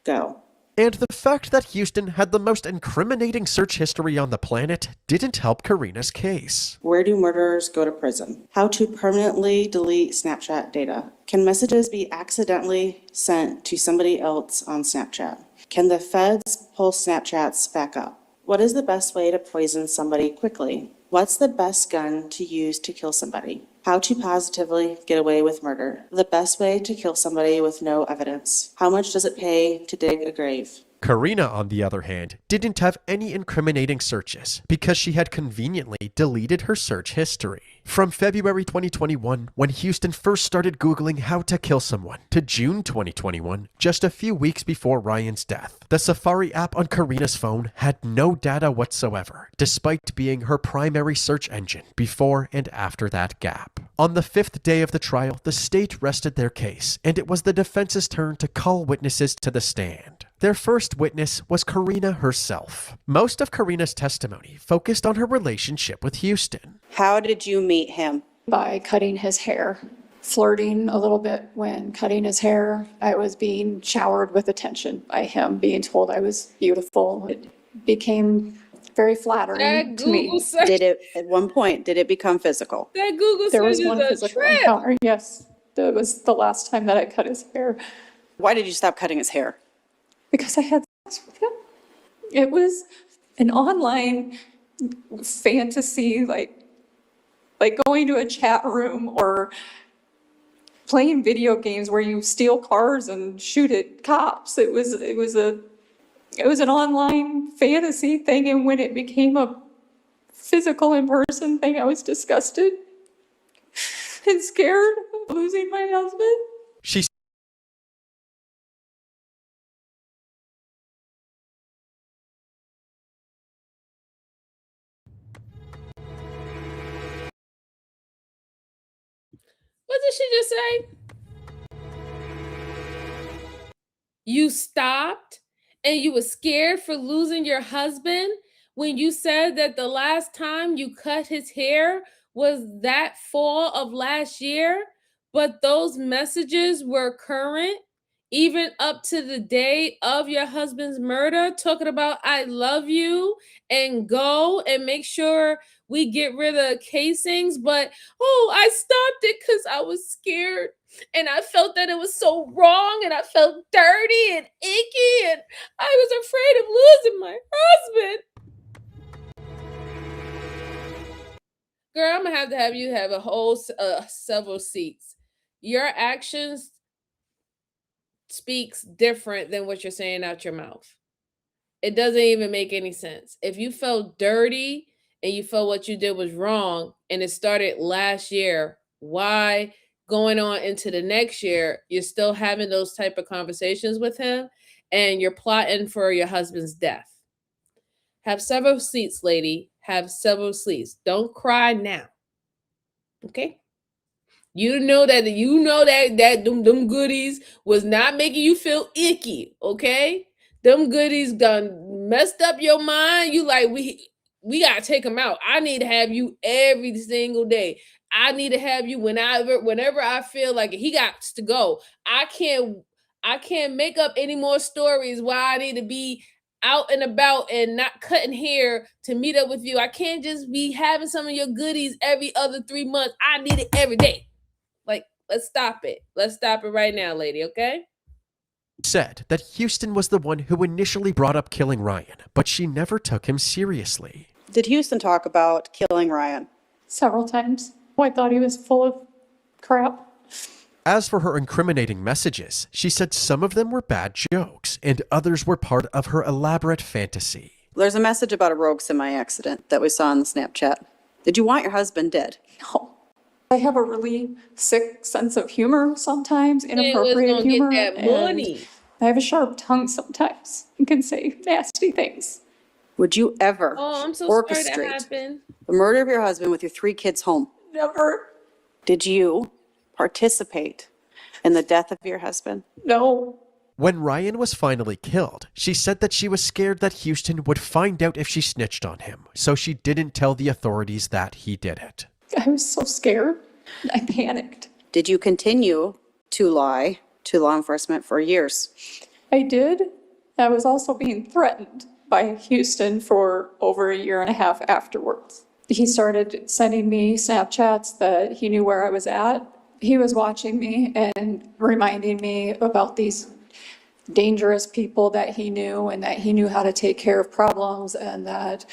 Speaker 24: Go.
Speaker 10: And the fact that Houston had the most incriminating search history on the planet didn't help Karina's case.
Speaker 24: Where do murderers go to prison? How to permanently delete Snapchat data? Can messages be accidentally sent to somebody else on Snapchat? Can the feds pull Snapchats back up? What is the best way to poison somebody quickly? What's the best gun to use to kill somebody? How to positively get away with murder? The best way to kill somebody with no evidence? How much does it pay to dig a grave?
Speaker 10: Karina, on the other hand, didn't have any incriminating searches because she had conveniently deleted her search history. From February 2021, when Houston first started Googling how to kill someone, to June 2021, just a few weeks before Ryan's death, the Safari app on Karina's phone had no data whatsoever, despite being her primary search engine before and after that gap. On the 5th day of the trial, the state rested their case, and it was the defense's turn to call witnesses to the stand. Their first witness was Karina herself. Most of Karina's testimony focused on her relationship with Houston.
Speaker 24: How did you meet him?
Speaker 23: By cutting his hair.
Speaker 22: flirting a little bit when cutting his hair. I was being showered with attention by him, being told I was beautiful. It became very flattering
Speaker 1: That
Speaker 22: to me.
Speaker 1: Google search,
Speaker 24: Did it, at one point, did it become physical?
Speaker 1: that Google
Speaker 22: There
Speaker 1: search
Speaker 22: was
Speaker 1: is
Speaker 22: one
Speaker 1: a
Speaker 22: physical
Speaker 1: trip.
Speaker 22: encounter, yes. That was the last time that I cut his hair.
Speaker 7: Why did you stop cutting his hair?
Speaker 22: Because I had sex with him. It was an online fantasy, like going to a chat room or playing video games where you steal cars and shoot at cops. It was an online fantasy thing, and when it became a physical in-person thing, I was disgusted and scared of losing my husband.
Speaker 10: She
Speaker 1: What did she just say? You stopped and you were scared for losing your husband when you said that the last time you cut his hair was that fall of last year, but those messages were current even up to the day of your husband's murder, talking about I love you and go and make sure we get rid of casings. But oh, I stopped it because I was scared and I felt that it was so wrong and I felt dirty and icky and I was afraid of losing my husband. Girl, I'm gonna have you have a whole several seats. Your actions speaks different than what you're saying out your mouth. It doesn't even make any sense. If you felt dirty and you felt what you did was wrong and it started last year, why going on into the next year you're still having those type of conversations with him and you're plotting for your husband's death? Have several seats, lady. Have several seats. Don't cry now. Okay? You know that them goodies was not making you feel icky, okay? Them goodies done messed up your mind. You like we gotta take them out. I need to have you every single day. I need to have you whenever I feel like he got to go. I can't make up any more stories why I need to be out and about and not cutting hair to meet up with you. I can't just be having some of your goodies every other 3 months. I need it every day. Like, let's stop it. Let's stop it right now, lady, okay?
Speaker 10: said that Houston was the one who initially brought up killing Ryan, but she never took him seriously.
Speaker 7: Did Houston talk about killing Ryan?
Speaker 22: Several times. I thought he was full of crap.
Speaker 10: As for her incriminating messages, she said some of them were bad jokes and others were part of her elaborate fantasy.
Speaker 7: There's a message about a rogue semi-accident that we saw on the Snapchat. Did you want your husband dead?
Speaker 22: No. I have a really sick sense of humor sometimes, inappropriate humor.
Speaker 1: Get that money.
Speaker 22: I have a sharp tongue sometimes and can say nasty things.
Speaker 7: Would you ever
Speaker 1: I'm so sorry that
Speaker 7: orchestrate
Speaker 1: happened.
Speaker 7: the murder of your husband with your 3 kids home?
Speaker 22: Never.
Speaker 7: Did you participate in the death of your husband?
Speaker 22: No.
Speaker 10: When Ryan was finally killed, she said that she was scared that Houston would find out if she snitched on him, so she didn't tell the authorities that he did it.
Speaker 22: I was so scared. I panicked.
Speaker 7: Did you continue to lie to law enforcement for years?
Speaker 22: I did. I was also being threatened by Houston for over a year and a half afterwards. He started sending me Snapchats that he knew where I was at. He was watching me and reminding me about these dangerous people that he knew and that he knew how to take care of problems and that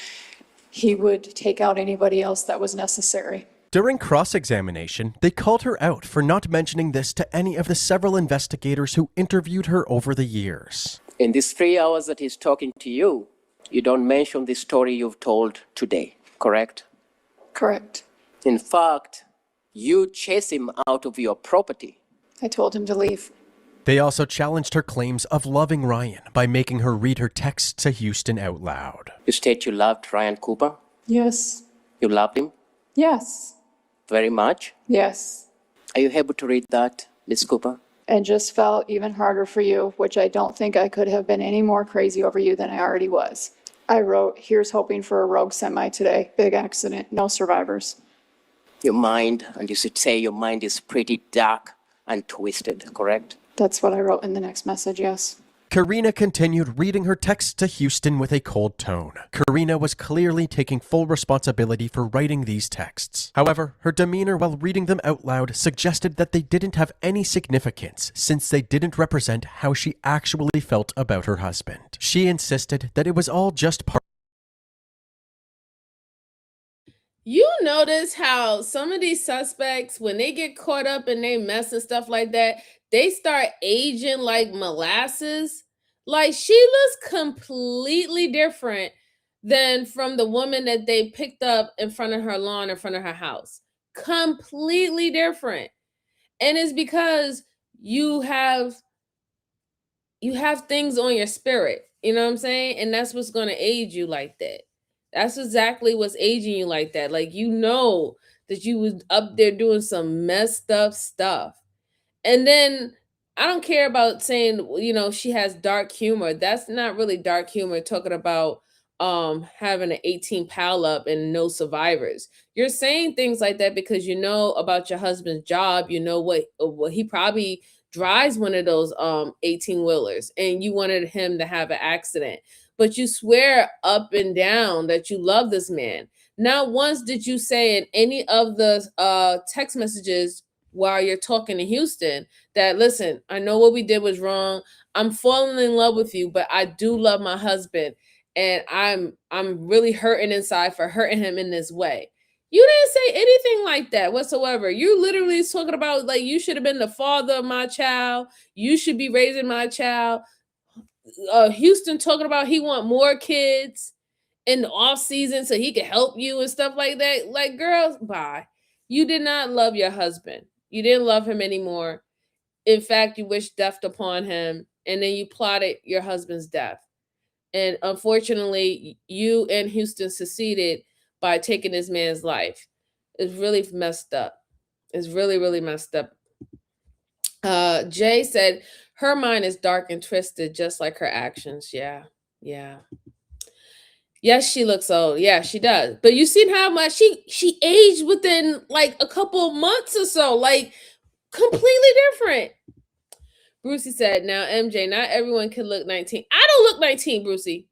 Speaker 22: he would take out anybody else that was necessary.
Speaker 10: During cross-examination, they called her out for not mentioning this to any of the several investigators who interviewed her over the years.
Speaker 5: In these 3 hours that he's talking to you, you don't mention the story you've told today, correct?
Speaker 22: Correct.
Speaker 5: In fact, you chase him out of your property.
Speaker 22: I told him to leave.
Speaker 10: They also challenged her claims of loving Ryan by making her read her texts to Houston out loud.
Speaker 5: You state you loved Ryan Cooper?
Speaker 22: Yes.
Speaker 5: You loved him
Speaker 22: Yes.
Speaker 5: very much?
Speaker 22: Yes.
Speaker 5: Are you able to read that, Miss Cooper?
Speaker 22: And just felt even harder for you, which I don't think I could have been any more crazy over you than I already was. I wrote, here's hoping for a rogue semi today. Big accident, no survivors.
Speaker 5: Your mind, and you should say your mind is pretty dark and twisted, correct?
Speaker 23: That's what I wrote in the next message, yes.
Speaker 10: Karina continued reading her texts to Houston with a cold tone. Karina was clearly taking full responsibility for writing these texts. However, her demeanor while reading them out loud suggested that they didn't have any significance since they didn't represent how she actually felt about her husband. She insisted that it was all just part.
Speaker 1: You notice how some of these suspects, when they get caught up in their mess and stuff like that, they start aging like molasses. Like she looks completely different than from the woman that they picked up in front of her lawn, in front of her house. Completely different. And it's because you have things on your spirit. You know what I'm saying? And that's what's going to age you like that. That's exactly what's aging you like that. Like, you know that you was up there doing some messed up stuff. And then I don't care about saying, she has dark humor. That's not really dark humor talking about having an 18 pal up and no survivors. You're saying things like that because you know about your husband's job, you know what he probably drives one of those 18 wheelers and you wanted him to have an accident. But you swear up and down that you love this man. Not once did you say in any of the text messages while you're talking to Houston that, listen, I know what we did was wrong. I'm falling in love with you, but I do love my husband, and I'm really hurting inside for hurting him in this way. You didn't say anything like that whatsoever. You literally is talking about like you should have been the father of my child. You should be raising my child. Houston talking about he want more kids in the off season so he could help you and stuff like that. Like, girls, bye. You did not love your husband. You didn't love him anymore. In fact, you wished death upon him, and then you plotted your husband's death. And unfortunately, you and Houston succeeded by taking this man's life. It's really messed up. It's really, really messed up. Jay said her mind is dark and twisted, just like her actions. Yeah, yeah. Yes, she looks old. Yeah, she does. But you seen how much she aged within like a couple of months or so, like completely different. Brucey said, now MJ, not everyone can look 19. I don't look 19, Brucey.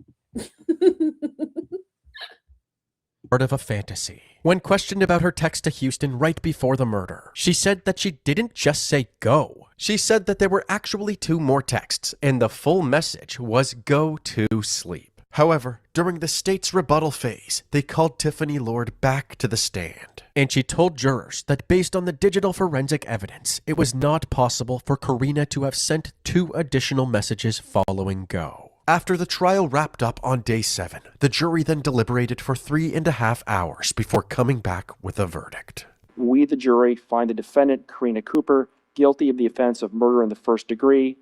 Speaker 10: Part of a fantasy. When questioned about her text to Houston right before the murder, she said that she didn't just say go. She said that there were actually 2 more texts, and the full message was go to sleep. However, during the state's rebuttal phase, they called Tiffany Lord back to the stand, and she told jurors that based on the digital forensic evidence, it was not possible for Karina to have sent 2 additional messages following go. After the trial wrapped up on day 7, the jury then deliberated for 3.5 hours before coming back with a verdict.
Speaker 4: We, the jury, find the defendant, Karina Cooper, guilty of the offense of murder in the first degree,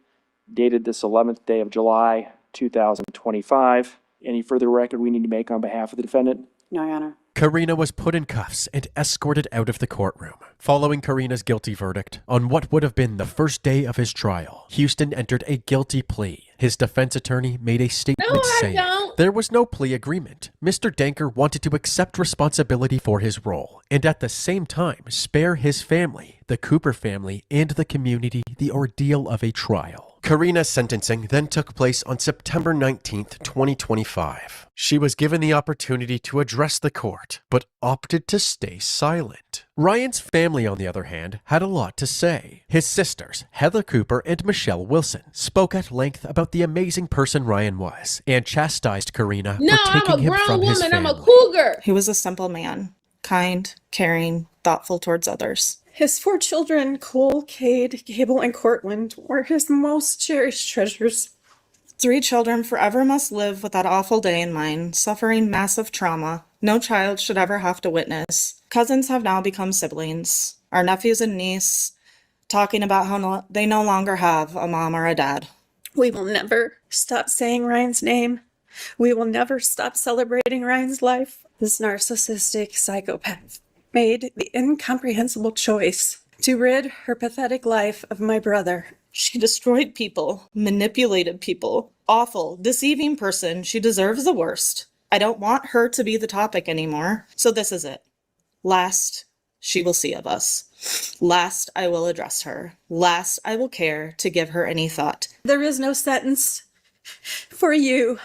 Speaker 4: dated this 11th day of July, 2025. Any further record we need to make on behalf of the defendant?
Speaker 24: No, Your Honor.
Speaker 10: Karina was put in cuffs and escorted out of the courtroom. Following Karina's guilty verdict, on what would have been the first day of his trial, Houston entered a guilty plea. His defense attorney made a statement saying there was no plea agreement. Mr. Danker wanted to accept responsibility for his role and at the same time spare his family, the Cooper family, and the community the ordeal of a trial. Karina's sentencing then took place on September 19th, 2025. She was given the opportunity to address the court, but opted to stay silent. Ryan's family, on the other hand, had a lot to say. His sisters, Heather Cooper and Michelle Wilson, spoke at length about the amazing person Ryan was and chastised Karina for taking him from his family.
Speaker 1: I'm a cougar.
Speaker 24: He was a simple man, kind, caring, thoughtful towards others.
Speaker 11: His 4 children, Cole, Cade, Gable, and Cortland, were his most cherished treasures.
Speaker 24: 3 children forever must live with that awful day in mind, suffering massive trauma no child should ever have to witness. Cousins have now become siblings. Our nephews and niece talking about how they no longer have a mom or a dad.
Speaker 11: We will never stop saying Ryan's name. We will never stop celebrating Ryan's life. This narcissistic psychopath made the incomprehensible choice to rid her pathetic life of my brother.
Speaker 24: She destroyed people, manipulated people. Awful, deceiving person. She deserves the worst. I don't want her to be the topic anymore. So this is it. Last she will see of us. Last I will address her. Last I will care to give her any thought.
Speaker 11: There is no sentence for you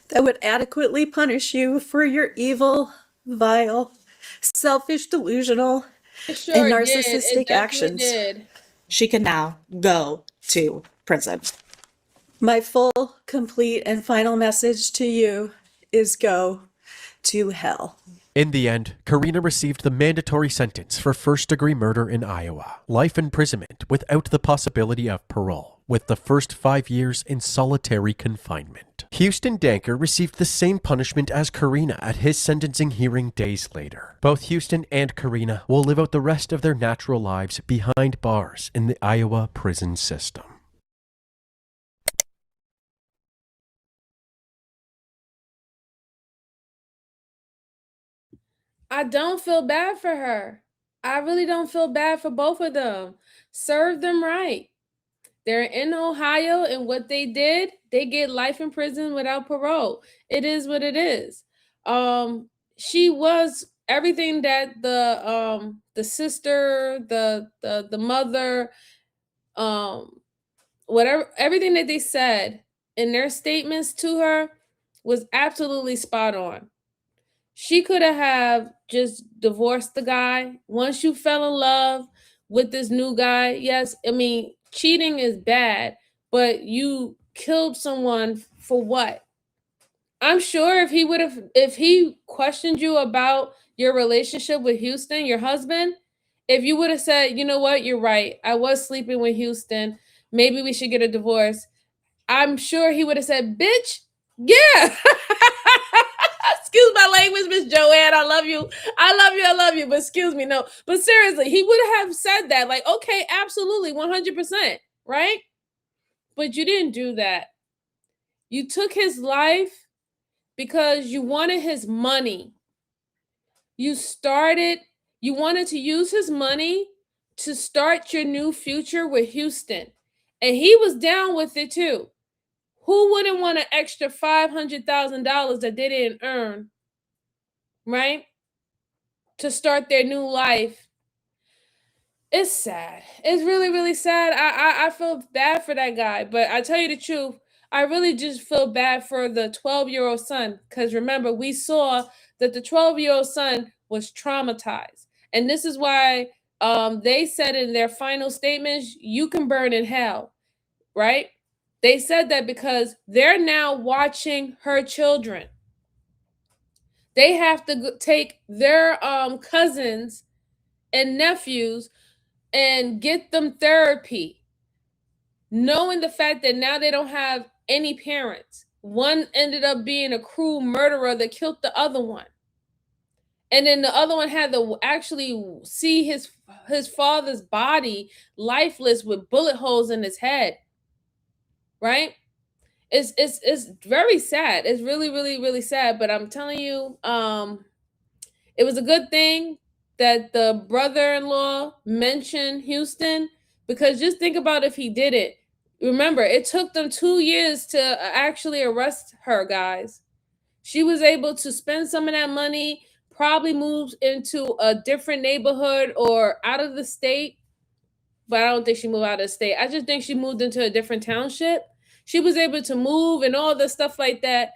Speaker 11: that would adequately punish you for your evil, vile, selfish, delusional,
Speaker 1: It sure
Speaker 11: and
Speaker 1: did. It
Speaker 11: narcissistic
Speaker 1: definitely
Speaker 11: actions.
Speaker 1: did.
Speaker 24: She can now go to prison.
Speaker 11: My full, complete, and final message to you is go to hell.
Speaker 10: In the end, Karina received the mandatory sentence for first-degree murder in Iowa, life imprisonment without the possibility of parole, with the first 5 years in solitary confinement. Houston Danker received the same punishment as Karina at his sentencing hearing days later. Both Houston and Karina will live out the rest of their natural lives behind bars in the Iowa prison system.
Speaker 1: I don't feel bad for her. I really don't feel bad for both of them. Serve them right. They're in Ohio, and what they did, they get life in prison without parole. It is what it is. She was everything that the sister, the mother, whatever, everything that they said in their statements to her was absolutely spot on. She could have just divorced the guy. Once you fell in love with this new guy, yes, I mean, cheating is bad, but you killed someone for what? I'm sure if he questioned you about your relationship with Houston, your husband, if you would have said, you know what, you're right, I was sleeping with Houston, maybe we should get a divorce, I'm sure he would have said, bitch, yeah. Excuse my language, Miss Joanne. I love you. I love you. I love you. But excuse me, no. But seriously, he would have said that. Like, okay, absolutely, 100%, right? But you didn't do that. You took his life because you wanted his money. You wanted to use his money to start your new future with Houston. And he was down with it too. Who wouldn't want an extra $500,000 that they didn't earn, right? To start their new life. It's sad. It's really, really sad. I feel bad for that guy, but I tell you the truth, I really just feel bad for the 12-year-old son. Because remember, we saw that the 12-year-old son was traumatized. And this is why they said in their final statements, you can burn in hell, right? They said that because they're now watching her children. They have to take their cousins and nephews and get them therapy, knowing the fact that now they don't have any parents. One ended up being a cruel murderer that killed the other one. And then the other one had to actually see his father's body lifeless with bullet holes in his head. Right? It's very sad. It's really, really, really sad. But I'm telling you, it was a good thing that the brother-in-law mentioned Houston, because just think about if he did it. Remember, it took them 2 years to actually arrest her, guys. She was able to spend some of that money, probably moved into a different neighborhood or out of the state, but I don't think she moved out of the state. I just think she moved into a different township. She was able to move and all the stuff like that,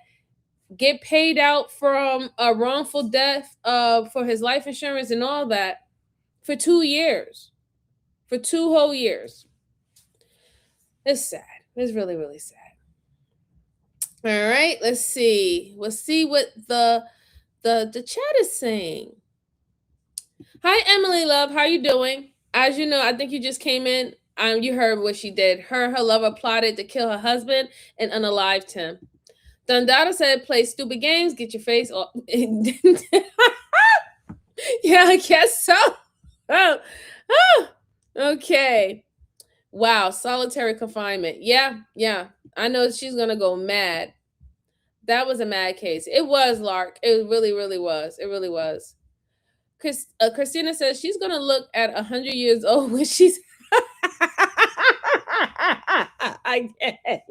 Speaker 1: get paid out from a wrongful death for his life insurance and all that for 2 years. For 2 whole years. It's sad. It's really, really sad. All right, let's see. Let's see what the chat is saying. Hi, Emily Love. How you doing? As you know, I think you just came in. You heard what she did. Her lover plotted to kill her husband and unalived him. Dundada said, play stupid games, get your face off. Yeah, I guess so. Oh. Okay. Wow, solitary confinement. Yeah. I know she's gonna go mad. That was a mad case. It was, Lark. It really, really was. It really was. Christina says she's gonna look at 100 years old when she's. I get it.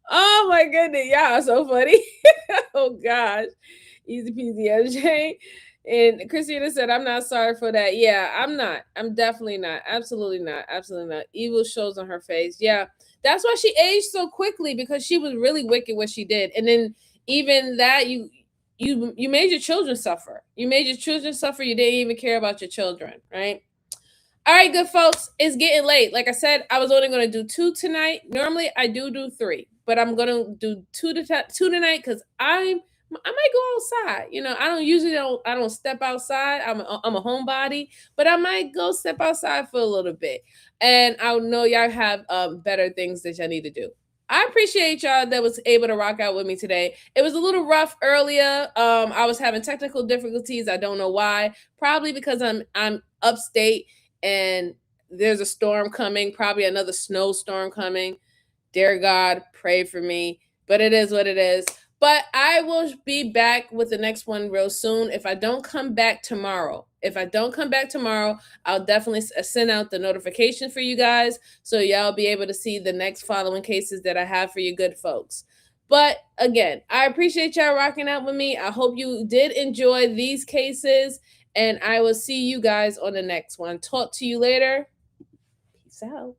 Speaker 1: Oh my goodness, y'all are so funny. Oh gosh. Easy peasy MJ. And Christina said, I'm not sorry for that. Yeah, I'm not. I'm definitely not. Absolutely not. Absolutely not. Evil shows on her face. Yeah. That's why she aged so quickly, because she was really wicked what she did. And then even that, you made your children suffer. You made your children suffer. You didn't even care about your children, right? All right, good folks, it's getting late. Like I said, I was only going to do 2 tonight. Normally, I do 3, but I'm going to do 2 tonight because I might go outside. You know, I don't step outside. I'm a homebody, but I might go step outside for a little bit. And I know y'all have better things that y'all need to do. I appreciate y'all that was able to rock out with me today. It was a little rough earlier. I was having technical difficulties. I don't know why. Probably because I'm upstate and there's a storm coming, probably another snowstorm coming. Dear God, pray for me. But it is what it is. But I will be back with the next one real soon. If I don't come back tomorrow, I'll definitely send out the notification for you guys so y'all be able to see the next following cases that I have for you good folks. But again, I appreciate y'all rocking out with me. I hope you did enjoy these cases, and I will see you guys on the next one. Talk to you later. Peace out.